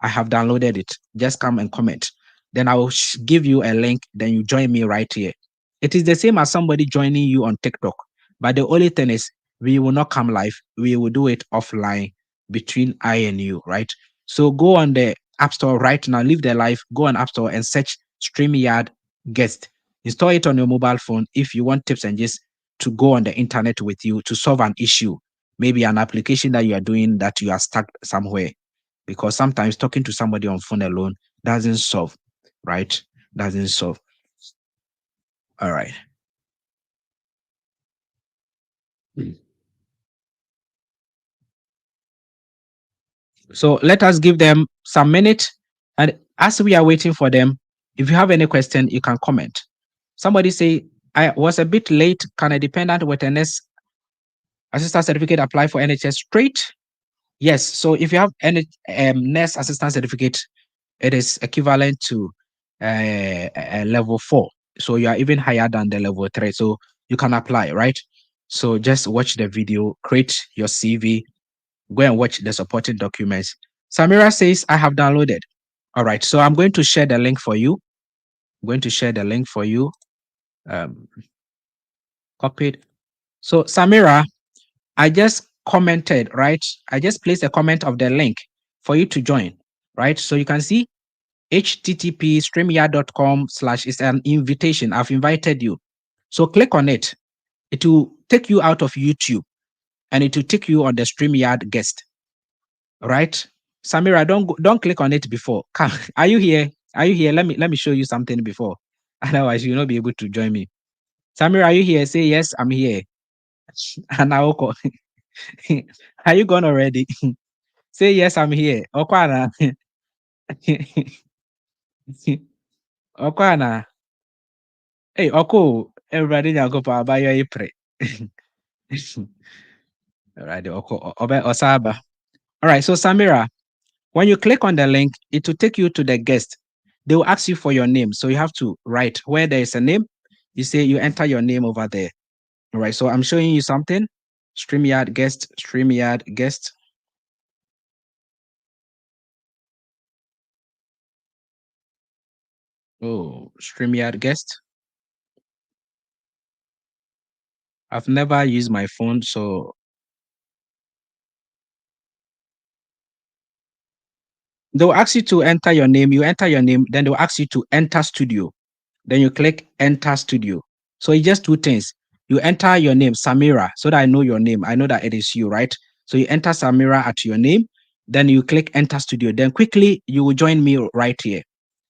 I have downloaded it. Just come and comment. Then I will give you a link. Then you join me right here. It is the same as somebody joining you on TikTok. But the only thing is, we will not come live. We will do it offline between I and you, right? So go on the App Store right now. Leave the live. Go on App Store and search StreamYard Guest. Install it on your mobile phone if you want tips and just to go on the internet with you to solve an issue. Maybe an application that you are doing that you are stuck somewhere, because sometimes talking to somebody on phone alone doesn't solve, right? Doesn't solve. All right. So let us give them some minutes. And as we are waiting for them, if you have any question, you can comment. Somebody say, I was a bit late. Can a dependent with a nurse assistant certificate apply for NHS straight? Yes. So if you have any nurse assistant certificate, it is equivalent to a level 4. So you are even higher than the level 3. So you can apply, right? So just watch the video, create your CV, go and watch the supporting documents. Samira says, I have downloaded. All right. So I'm going to share the link for you. I'm going to share the link for you. Copied. So Samira, I just commented, right? I just placed a comment of the link for you to join, right? So you can see http streamyard.com/ is an invitation. I've invited you. So click on it. It will take you out of YouTube and it will take you on the StreamYard guest. Right? Samira, don't click on it before. Come. Are you here? Are you here? Let me show you something before. Otherwise, you'll not be able to join me. Samira, are you here? Say yes, I'm here. And I will call. Are you gone already? Say yes, I'm here. Okwana. Okwana. Hey, Oko. Everybody now go for buy your pre. All right, Oko. Osaba. All right, so Samira, when you click on the link, it will take you to the guest. They will ask you for your name. So you have to write where there is a name. You say you enter your name over there. All right. So I'm showing you something. StreamYard guest, StreamYard guest. Oh, StreamYard guest. I've never used my phone, so they'll ask you to enter your name. You enter your name, then they'll ask you to enter studio. Then you click enter studio. So it's just two things. You enter your name, Samira, so that I know your name. I know that it is you, right? So you enter Samira at your name, then you click enter studio. Then quickly you will join me right here.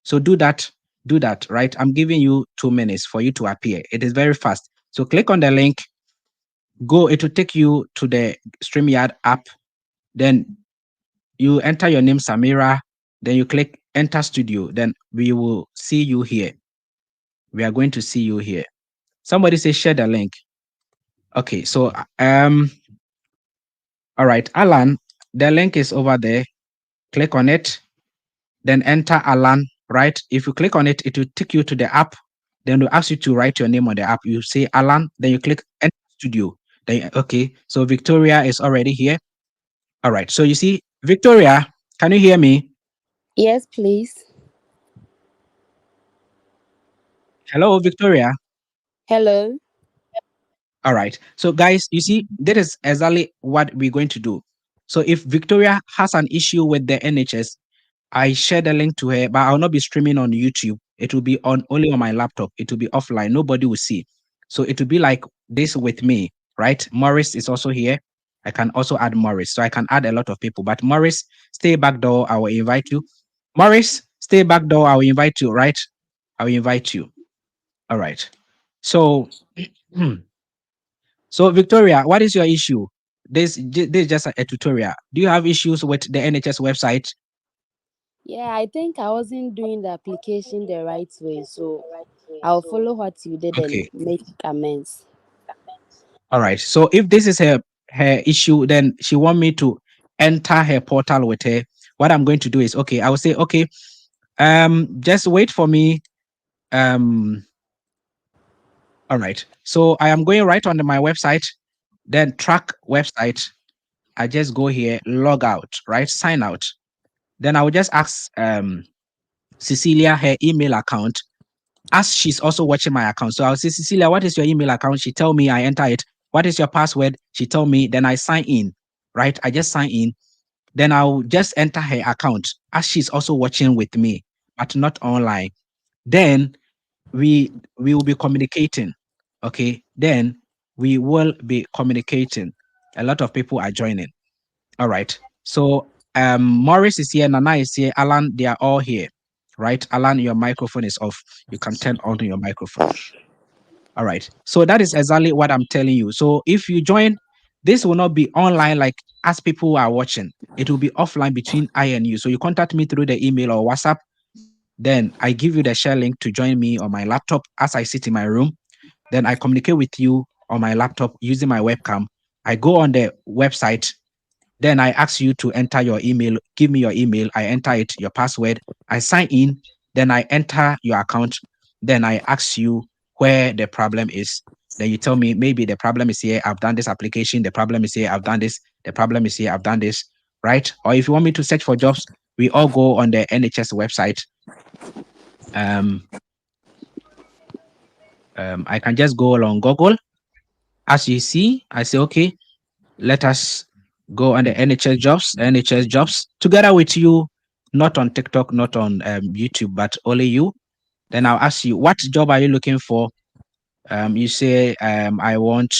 So do that, right? I'm giving you 2 minutes for you to appear. It is very fast. So click on the link, go, it will take you to the StreamYard app. Then you enter your name, Samira, then you click enter studio. Then we will see you here. We are going to see you here. Somebody say share the link. Okay, so all right, Alan, the link is over there. Click on it, then enter Alan, right? If you click on it, it will take you to the app. Then will ask you to write your name on the app. You say Alan, then you click enter studio. Then okay, so Victoria is already here. All right, so you see, Victoria, can you hear me? Yes, please. Hello, Victoria. Hello. All right. So, guys, you see, that is exactly what we're going to do. So, if Victoria has an issue with the NHS, I share the link to her, but I'll not be streaming on YouTube. It will be on only on my laptop. It will be offline. Nobody will see. So it will be like this with me, right? Morris is also here. I can also add Morris. So I can add a lot of people. But Morris, stay back door. I will invite you. Morris, stay back door. I will invite you, right? I will invite you. All right. So so Victoria, what is your issue? This is just a tutorial. Do you have issues with the NHS website? Yeah, I think I wasn't doing the application the right way, so I'll follow what you did and Okay. make amends. All right. So if this is her issue, then she want me to enter her portal with her. What I'm going to do is okay. I will say okay. Just wait for me. Um. All right. So I am going right on my website. Then track website. I just go here, log out, right? Sign out. Then I will just ask Cecilia her email account as she's also watching my account. So I'll say, Cecilia, what is your email account? She tell me, I enter it. What is your password? She tell me, then I sign in, right? I just sign in. Then I'll just enter her account as she's also watching with me, but not online. Then we will be communicating. Okay. Then we will be communicating. A lot of people are joining. All right. So Morris is here, Nana is here, Alan, they are all here. Right? Alan, your microphone is off. You can turn on your microphone. All right. So that is exactly what I'm telling you. So if you join, this will not be online like as people are watching. It will be offline between I and you. So you contact me through the email or WhatsApp. Then I give you the share link to join me on my laptop as I sit in my room. Then I communicate with you on my laptop using my webcam. I go on the website, then I ask you to enter your email. Give me your email. I enter it, your password. I sign in. Then I enter your account. Then I ask you where the problem is. Then you tell me maybe the problem is here. I've done this application. The problem is here. I've done this. The problem is here. I've done this. Right? Or if you want me to search for jobs, we all go on the NHS website. Um, I can just go along Google. As you see, I say, okay, let us go on the NHS jobs together with you, not on TikTok, not on YouTube, but only you. Then I'll ask you, what job are you looking for? You say, I want,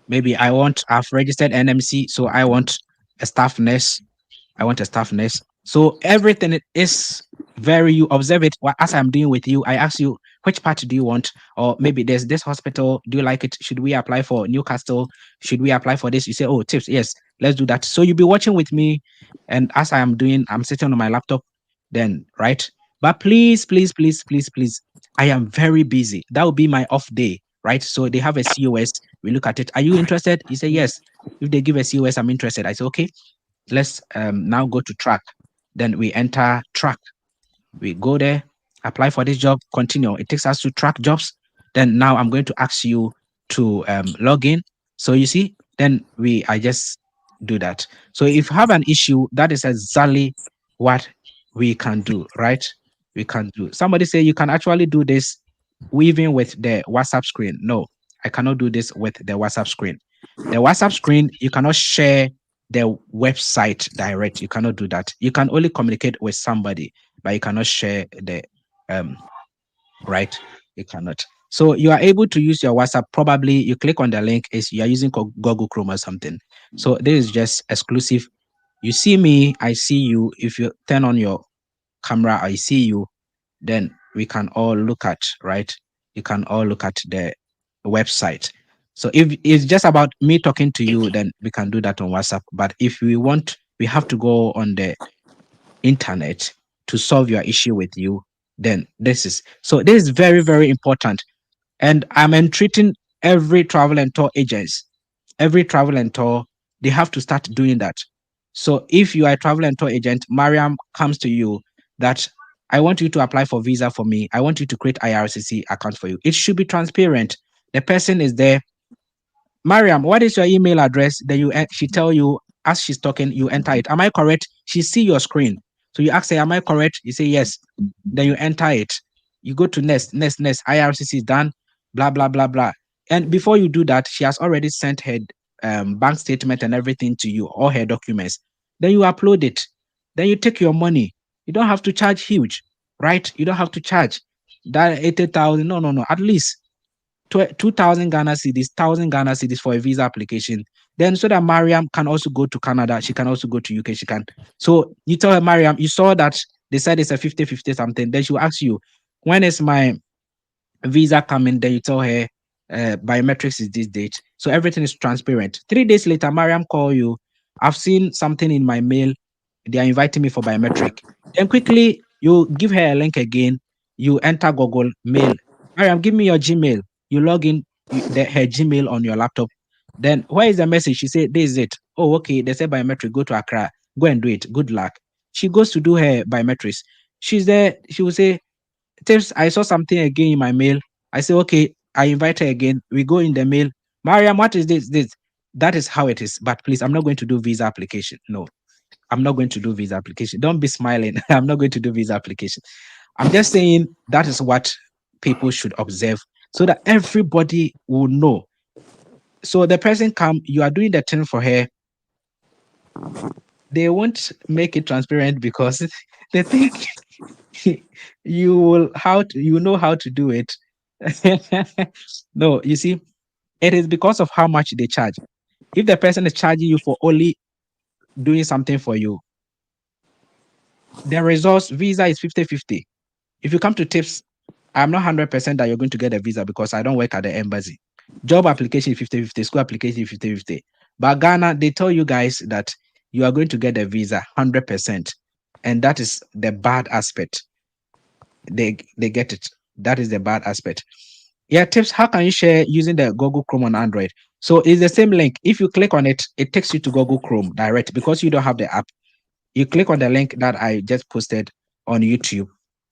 maybe I want, I've registered NMC, so I want a staff nurse. I want a staff nurse. So everything is very, you observe it as I'm doing with you. I ask you, which part do you want? Or maybe there's this hospital. Do you like it? Should we apply for Newcastle? Should we apply for this? You say, oh, tips. Yes, let's do that. So you'll be watching with me. And as I am doing, I'm sitting on my laptop then, right? But please, please, please, please, please, I am very busy. That will be my off day, right? So they have a COS. We look at it. Are you interested? You say, yes. If they give a COS, I'm interested. I say, okay, let's now go to track. Then we enter track. We go there, apply for this job, continue. It takes us to track jobs. Then now I'm going to ask you to log in. So you see, then I just do that. So if you have an issue, that is exactly what we can do, right? We can do. Somebody say you can actually do this even with the WhatsApp screen. No, I cannot do this with the WhatsApp screen. The WhatsApp screen, you cannot share the website direct. You cannot do that. You can only communicate with somebody, but you cannot share the um right. You cannot. So you are able to use your WhatsApp. Probably you click on the link, is you are using Google Chrome or something. So this is just exclusive. You see me, I see you. If you turn on your camera, I see you, then we can all look at, right? You can all look at the website. So if it's just about me talking to you, then we can do that on WhatsApp. But if we want, we have to go on the internet to solve your issue with you, then this is very, very important. And I'm entreating every travel and tour agents, every travel and tour, they have to start doing that. So if you are a travel and tour agent, Mariam comes to you that I want you to apply for visa for me. I want you to create IRCC account for you. It should be transparent. The person is there. Mariam, what is your email address? Then she tell you as she's talking, you enter it. Am I correct? She see your screen. So you ask her, am I correct? You say yes. Then you enter it. You go to next. IRCC is done. Blah blah blah blah. And before you do that, she has already sent her bank statement and everything to you, all her documents. Then you upload it. Then you take your money. You don't have to charge huge, right? You don't have to charge that 80,000. No, no, no. At least 2,000 Ghana cedis, 1,000 Ghana cedis for a visa application. Then, so that Mariam can also go to Canada, she can also go to UK. She can. So you tell her, Mariam, you saw that they said it's a 50-50 something. Then she will ask you, when is my visa coming? Then you tell her, biometrics is this date. So everything is transparent. 3 days later, Mariam call you. I've seen something in my mail. They are inviting me for biometric. Then quickly you give her a link again. You enter Google Mail. Mariam, give me your Gmail. You log in her Gmail on your laptop. Then where is the message? She said, this is it. Oh, okay. They said biometric. Go to Accra. Go and do it. Good luck. She goes to do her biometrics. She's there. She will say, Tips, I saw something again in my mail. I say, okay, I invite her again. We go in the mail. Mariam, what is this? This. That is how it is. But please, I'm not going to do visa application. No, I'm not going to do visa application. Don't be smiling. I'm not going to do visa application. I'm just saying that is what people should observe so that everybody will know. So the person come, you are doing the thing for her. They won't make it transparent because they think you know how to do it. No, you see, it is because of how much they charge. If the person is charging you for only doing something for you, the results visa is 50-50. If you come to tips, I'm not 100% that you're going to get a visa because I don't work at the embassy. Job application is 50-50, school application is 50-50. But Ghana, they tell you guys that you are going to get a visa 100%. And that is the bad aspect. They get it. That is the bad aspect. Yeah, tips. How can you share using the Google Chrome on Android? So it's the same link. If you click on it, it takes you to Google Chrome direct because you don't have the app. You click on the link that I just posted on YouTube.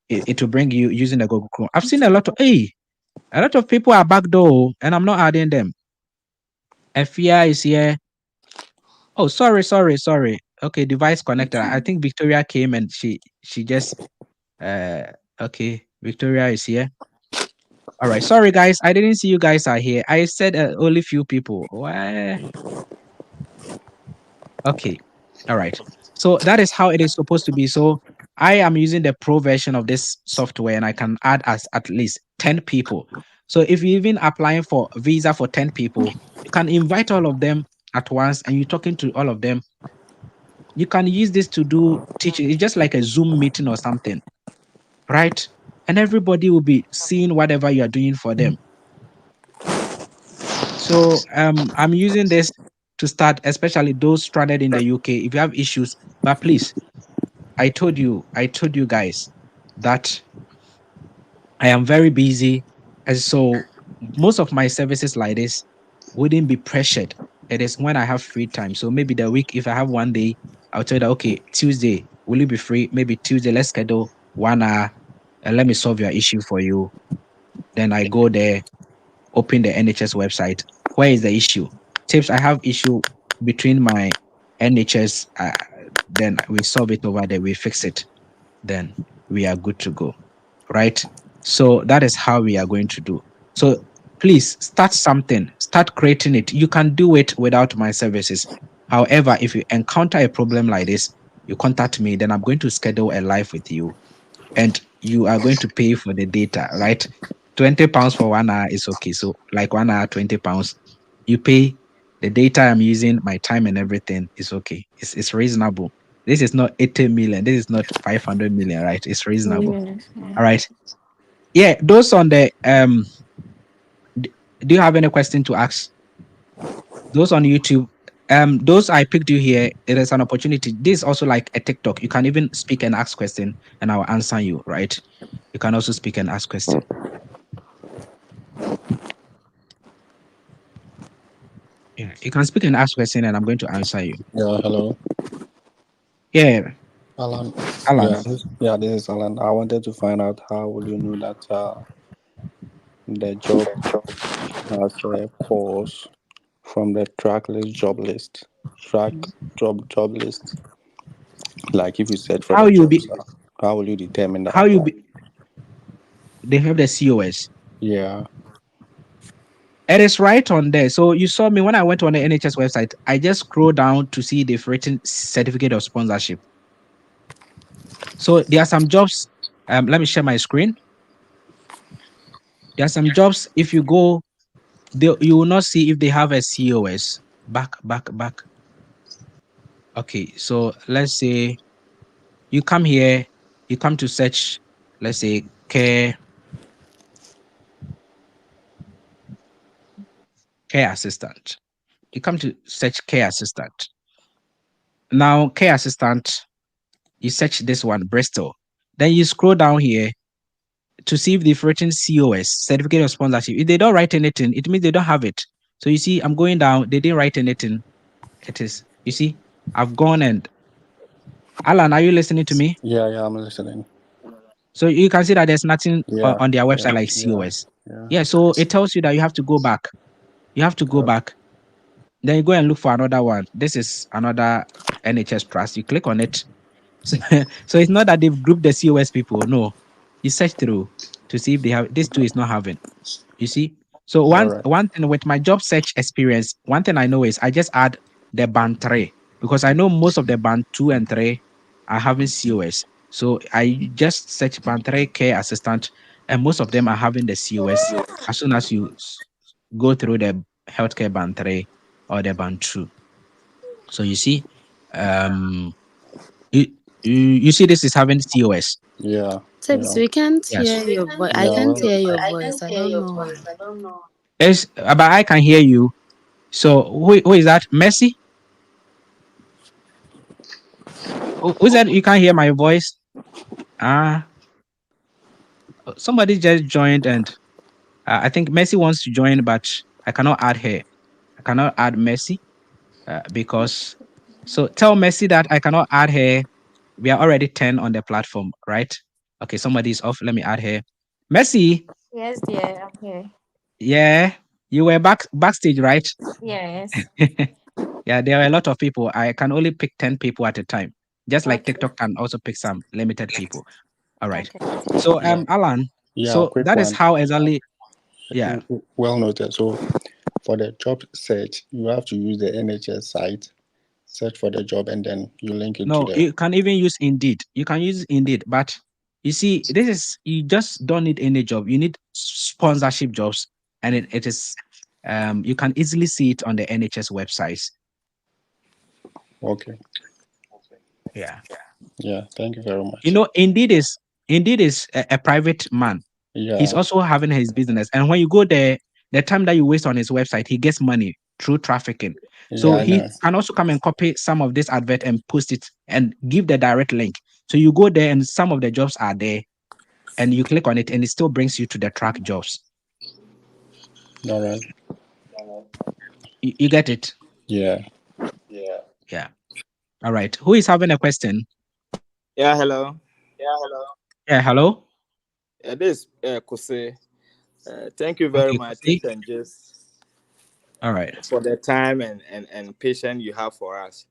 It will bring you using the Google Chrome. I've seen a lot of people are back door and I'm not adding them. Fia is here. Oh, sorry. Okay, device connected. I think Victoria came and she just uh okay. Victoria is here. All right. Sorry, guys. I didn't see you guys are here. I said only few people. Why? Okay. All right. So that is how it is supposed to be. So I am using the pro version of this software and I can add as at least 10 people. So if you're even applying for visa for 10 people, you can invite all of them at once and you're talking to all of them. You can use this to do teaching. It's just like a Zoom meeting or something, right? And everybody will be seeing whatever you are doing for them. So I'm using this to start, especially those stranded in the UK. If you have issues, but please, I told you guys that I am very busy. And so most of my services like this wouldn't be pressured. It is when I have free time. So maybe the week, if I have one day, I'll tell you that, okay, Tuesday, will you be free? Maybe Tuesday, let's schedule 1 hour and let me solve your issue for you. Then I go there, open the NHS website. Where is the issue? Tips, I have issue between my NHS. Then we solve it over there. We fix it. then we are good to go, right? So that is how we are going to do. So please start something, start creating it. You can do it without my services. However, if you encounter a problem like this, you contact me, then I'm going to schedule a live with you and you are going to pay for the data, right? 20 pounds for 1 hour is okay. So, like 1 hour, 20 pounds. You pay the data I'm using, my time and everything is okay. It's reasonable. This is not 80 million. This is not 500 million, right? It's reasonable. Yes. Yeah. All right. Yeah. Those on the, do you have any question to ask? Those on YouTube, those I picked you here, it is an opportunity. This is also like a TikTok. You can even speak and ask question and I will answer you, right? You can also speak and ask question. Yeah, you can speak and ask question, and I'm going to answer you. Yeah, hello, Yeah, Alan. Alan. This is Alan. I wanted to find out how will you know that the job has a pause from the track list job list. Track job list. Like if you search for How the you jobs, be? how will you determine How that? you be? They have the COS. Yeah. It is right on there. So you saw me when I went on the NHS website. I just scroll down to see they've written certificate of sponsorship. So there are some jobs. Let me share my screen. There are some jobs. If you go, you will not see if they have a COS. Back. Okay. So let's say you come here. You come to search. Let's say care assistant. You come to search care assistant. Now, care assistant, you search this one, Bristol. Then you scroll down here to see if they've written COS, certificate of sponsorship. If they don't write anything, it means they don't have it. So you see, I'm going down, they didn't write anything. It is, you see, I've gone and Alan, are you listening to me? Yeah, I'm listening. So you can see that there's nothing Yeah, on their yeah, website like yeah, COS. yeah. Yeah, so it tells you that you have to go back. You have to go Uh, back. Then you go and look for another one. This is another NHS trust. You click on it. So, so it's not that they've grouped the COS people. No, you search through to see if they have. This two is not having. You see. So all one right. one thing with my job search experience, one thing I know is I just add the band three because I know most of the band two and three are having COS. So I just search band three care assistant, and most of them are having the COS. As soon as you go through the healthcare band three or the band two, so you see, um, you, you see this is having COS. Yeah, Tips, yeah, we can't Yes. hear your voice. I yeah. can't Well, hear your voice. I don't know why. Yes, but I can hear you. So who is that? Messi? Who said you can't hear my voice? Ah, somebody just joined, and I think Messi wants to join, but I cannot add her. I cannot add Messi because. So tell Messi that I cannot add her. We are already 10 on the platform, right? Okay, somebody is off. Let me add her. Messi, Yes, dear. I'm here. yeah, you were backstage, right? Yes. Yeah, there are a lot of people. I can only pick 10 people at a time. Just like Okay. TikTok can also pick some limited people. All right. Okay. So yeah, Alan, yeah. so Quick that is one. how exactly, yeah. Well noted. So for the job search, you have to use the NHS site, search for the job, and then you link it to No, the. you can even use Indeed. You can use Indeed, but you see, this is you just don't need any job. You need sponsorship jobs, and it is you can easily see it on the NHS websites. Okay. Yeah. Yeah. Thank you very You much. know, Indeed is a private man. He's Yeah. also having his business. And when you go there, the time that you waste on his website, he gets money through trafficking. Yeah. So I know. he can also come and copy some of this advert and post it and give the direct link. So you go there and some of the jobs are there and you click on it and it still brings you to the track jobs. All right. You get it? Yeah. Yeah. All right. Who is having a question? Yeah, hello. Yeah, hello. This Kose. Thank you very Okay, much, see. Tips and Just, All right. for the time and patience you have for us.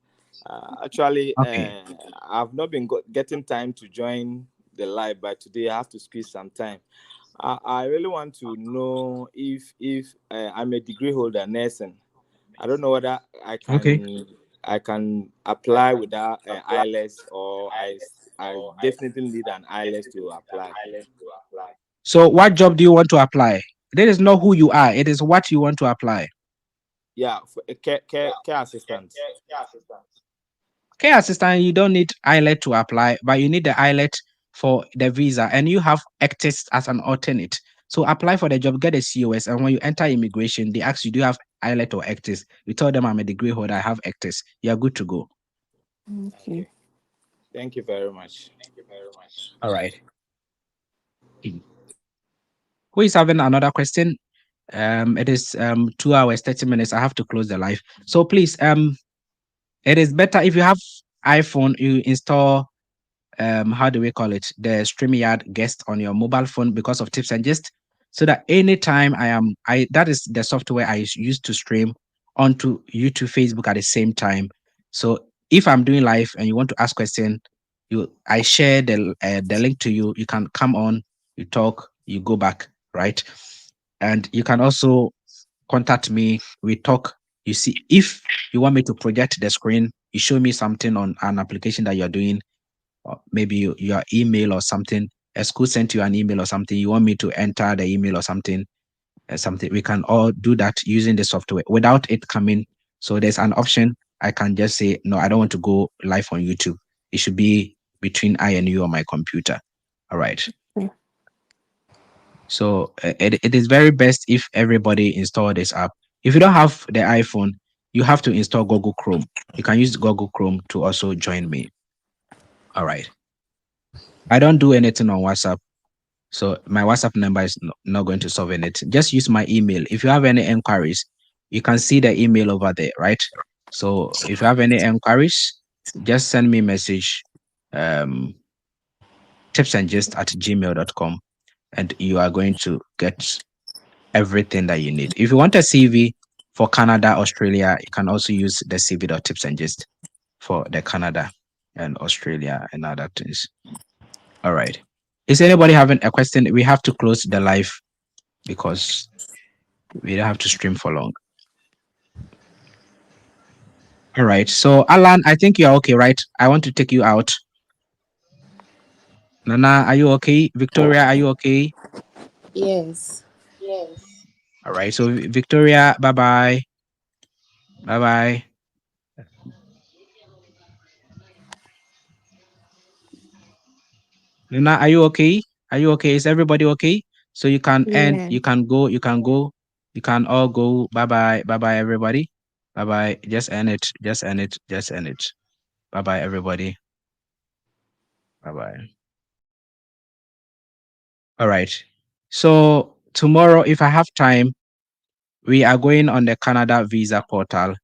Actually, Okay. I've not been getting time to join the live, but today I have to squeeze some time. I really want to know if I'm a degree holder nursing. I don't know whether Okay. I can apply without IELTS, or I definitely need an IELTS to apply. So what job do you want to apply? That is not who you are. It is what you want to apply. Yeah, for a care assistant. Care assistant, you don't need IELTS to apply, but you need the IELTS for the visa, and you have ACTIS as an alternate. So apply for the job, get a COS, and when you enter immigration, they ask you, do you have IELTS or ACTIS? You tell them I'm a degree holder, I have ACTIS. You are good to go. Okay. Okay. Thank you very much. All right. Who is having another question? It is 2 hours, 30 minutes. I have to close the live. So please, it is better if you have iPhone, you install how do we call it, the StreamYard guest on your mobile phone because of tips and just so that anytime I that is the software I use to stream onto YouTube, Facebook at the same time. So if I'm doing live and you want to ask question, I share the link to you. You can come on, you talk, you go back, right? And you can also contact me. We talk. You see, if you want me to project the screen, you show me something on an application that you're doing, or maybe your email or something. A school sent you an email or something. You want me to enter the email or something, something. We can all do that using the software without it coming. So there's an option. I can just say no. I don't want to go live on YouTube. It should be between I and you on my computer. All right. Mm. So it is very best if everybody install this app. If you don't have the iPhone, you have to install Google Chrome. You can use Google Chrome to also join me. All right. I don't do anything on WhatsApp. So my WhatsApp number is not going to solve anything. Just use my email. If you have any inquiries, you can see the email over there, right? So if you have any inquiries, just send me a message, um, tipsandgist@gmail.com, and you are going to get everything that you need. If you want a CV for Canada, Australia, you can also use the cv.tipsandgist for the Canada and Australia and other things. All right. Is anybody having a question? We have to close the live because we don't have to stream for long. All right. So Alan, I think you're okay, right? I want to take you out. Nana, are you okay? Victoria, are you okay? Yes. All right. So Victoria, bye bye. Bye bye. Nana, are you okay? Are you okay? Is everybody okay? So you can end, Yeah. you can go, you can go, you can all go. Bye bye. Bye bye, everybody. Bye bye. Just end it. Just end it. Just end it. Bye bye, everybody. Bye bye. All right. So tomorrow, if I have time, we are going on the Canada visa portal.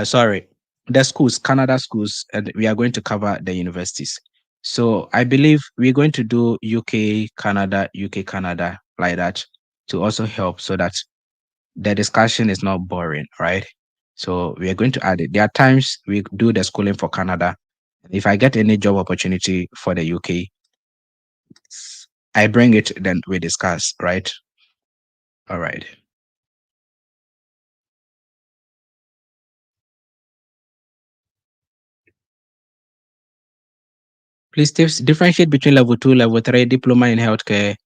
Sorry, the schools, Canada schools, and we are going to cover the universities. So I believe we're going to do UK, Canada, like that to also help so that the discussion is not boring, right? So we are going to add it. There are times we do the schooling for Canada. If I get any job opportunity for the UK, I bring it, then we discuss, right? All right. Please differentiate between level 2, level 3 diploma in healthcare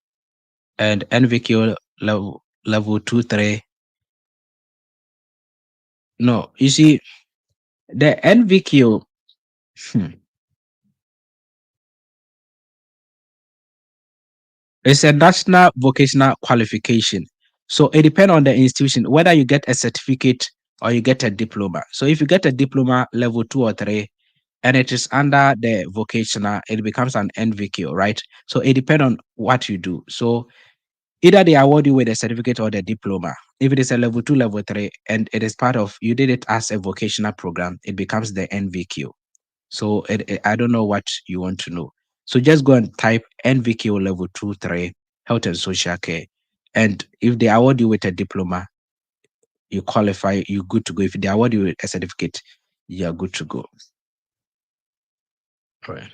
and NVQ level 2, 3. No, you see, the NVQ, hmm, is a national vocational qualification. So it depends on the institution, whether you get a certificate or you get a diploma. So if you get a diploma level 2 or 3, and it is under the vocational, it becomes an NVQ, right? So it depends on what you do. So either they award you with a certificate or the diploma. If it is a level 2, level 3, and it is part of, you did it as a vocational program, it becomes the NVQ. So I don't know what you want to know. So just go and type NVQ level 2, 3, health and social care. And if they award you with a diploma, you qualify, you're good to go. If they award you with a certificate, you are good to go. All right.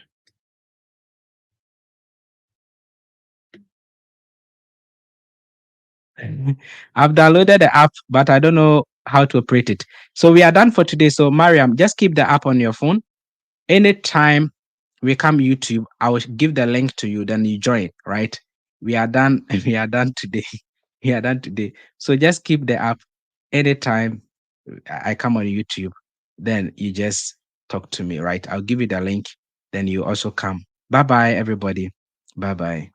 I've downloaded the app, but I don't know how to operate it. So we are done for today. So Mariam, just keep the app on your phone. Anytime we come YouTube, I will give the link to you, then you join, right? We are done. We are done today. We are done today. So just keep the app. Anytime I come on YouTube, then you just talk to me, right? I'll give you the link. Then you also come. Bye bye, everybody. Bye bye.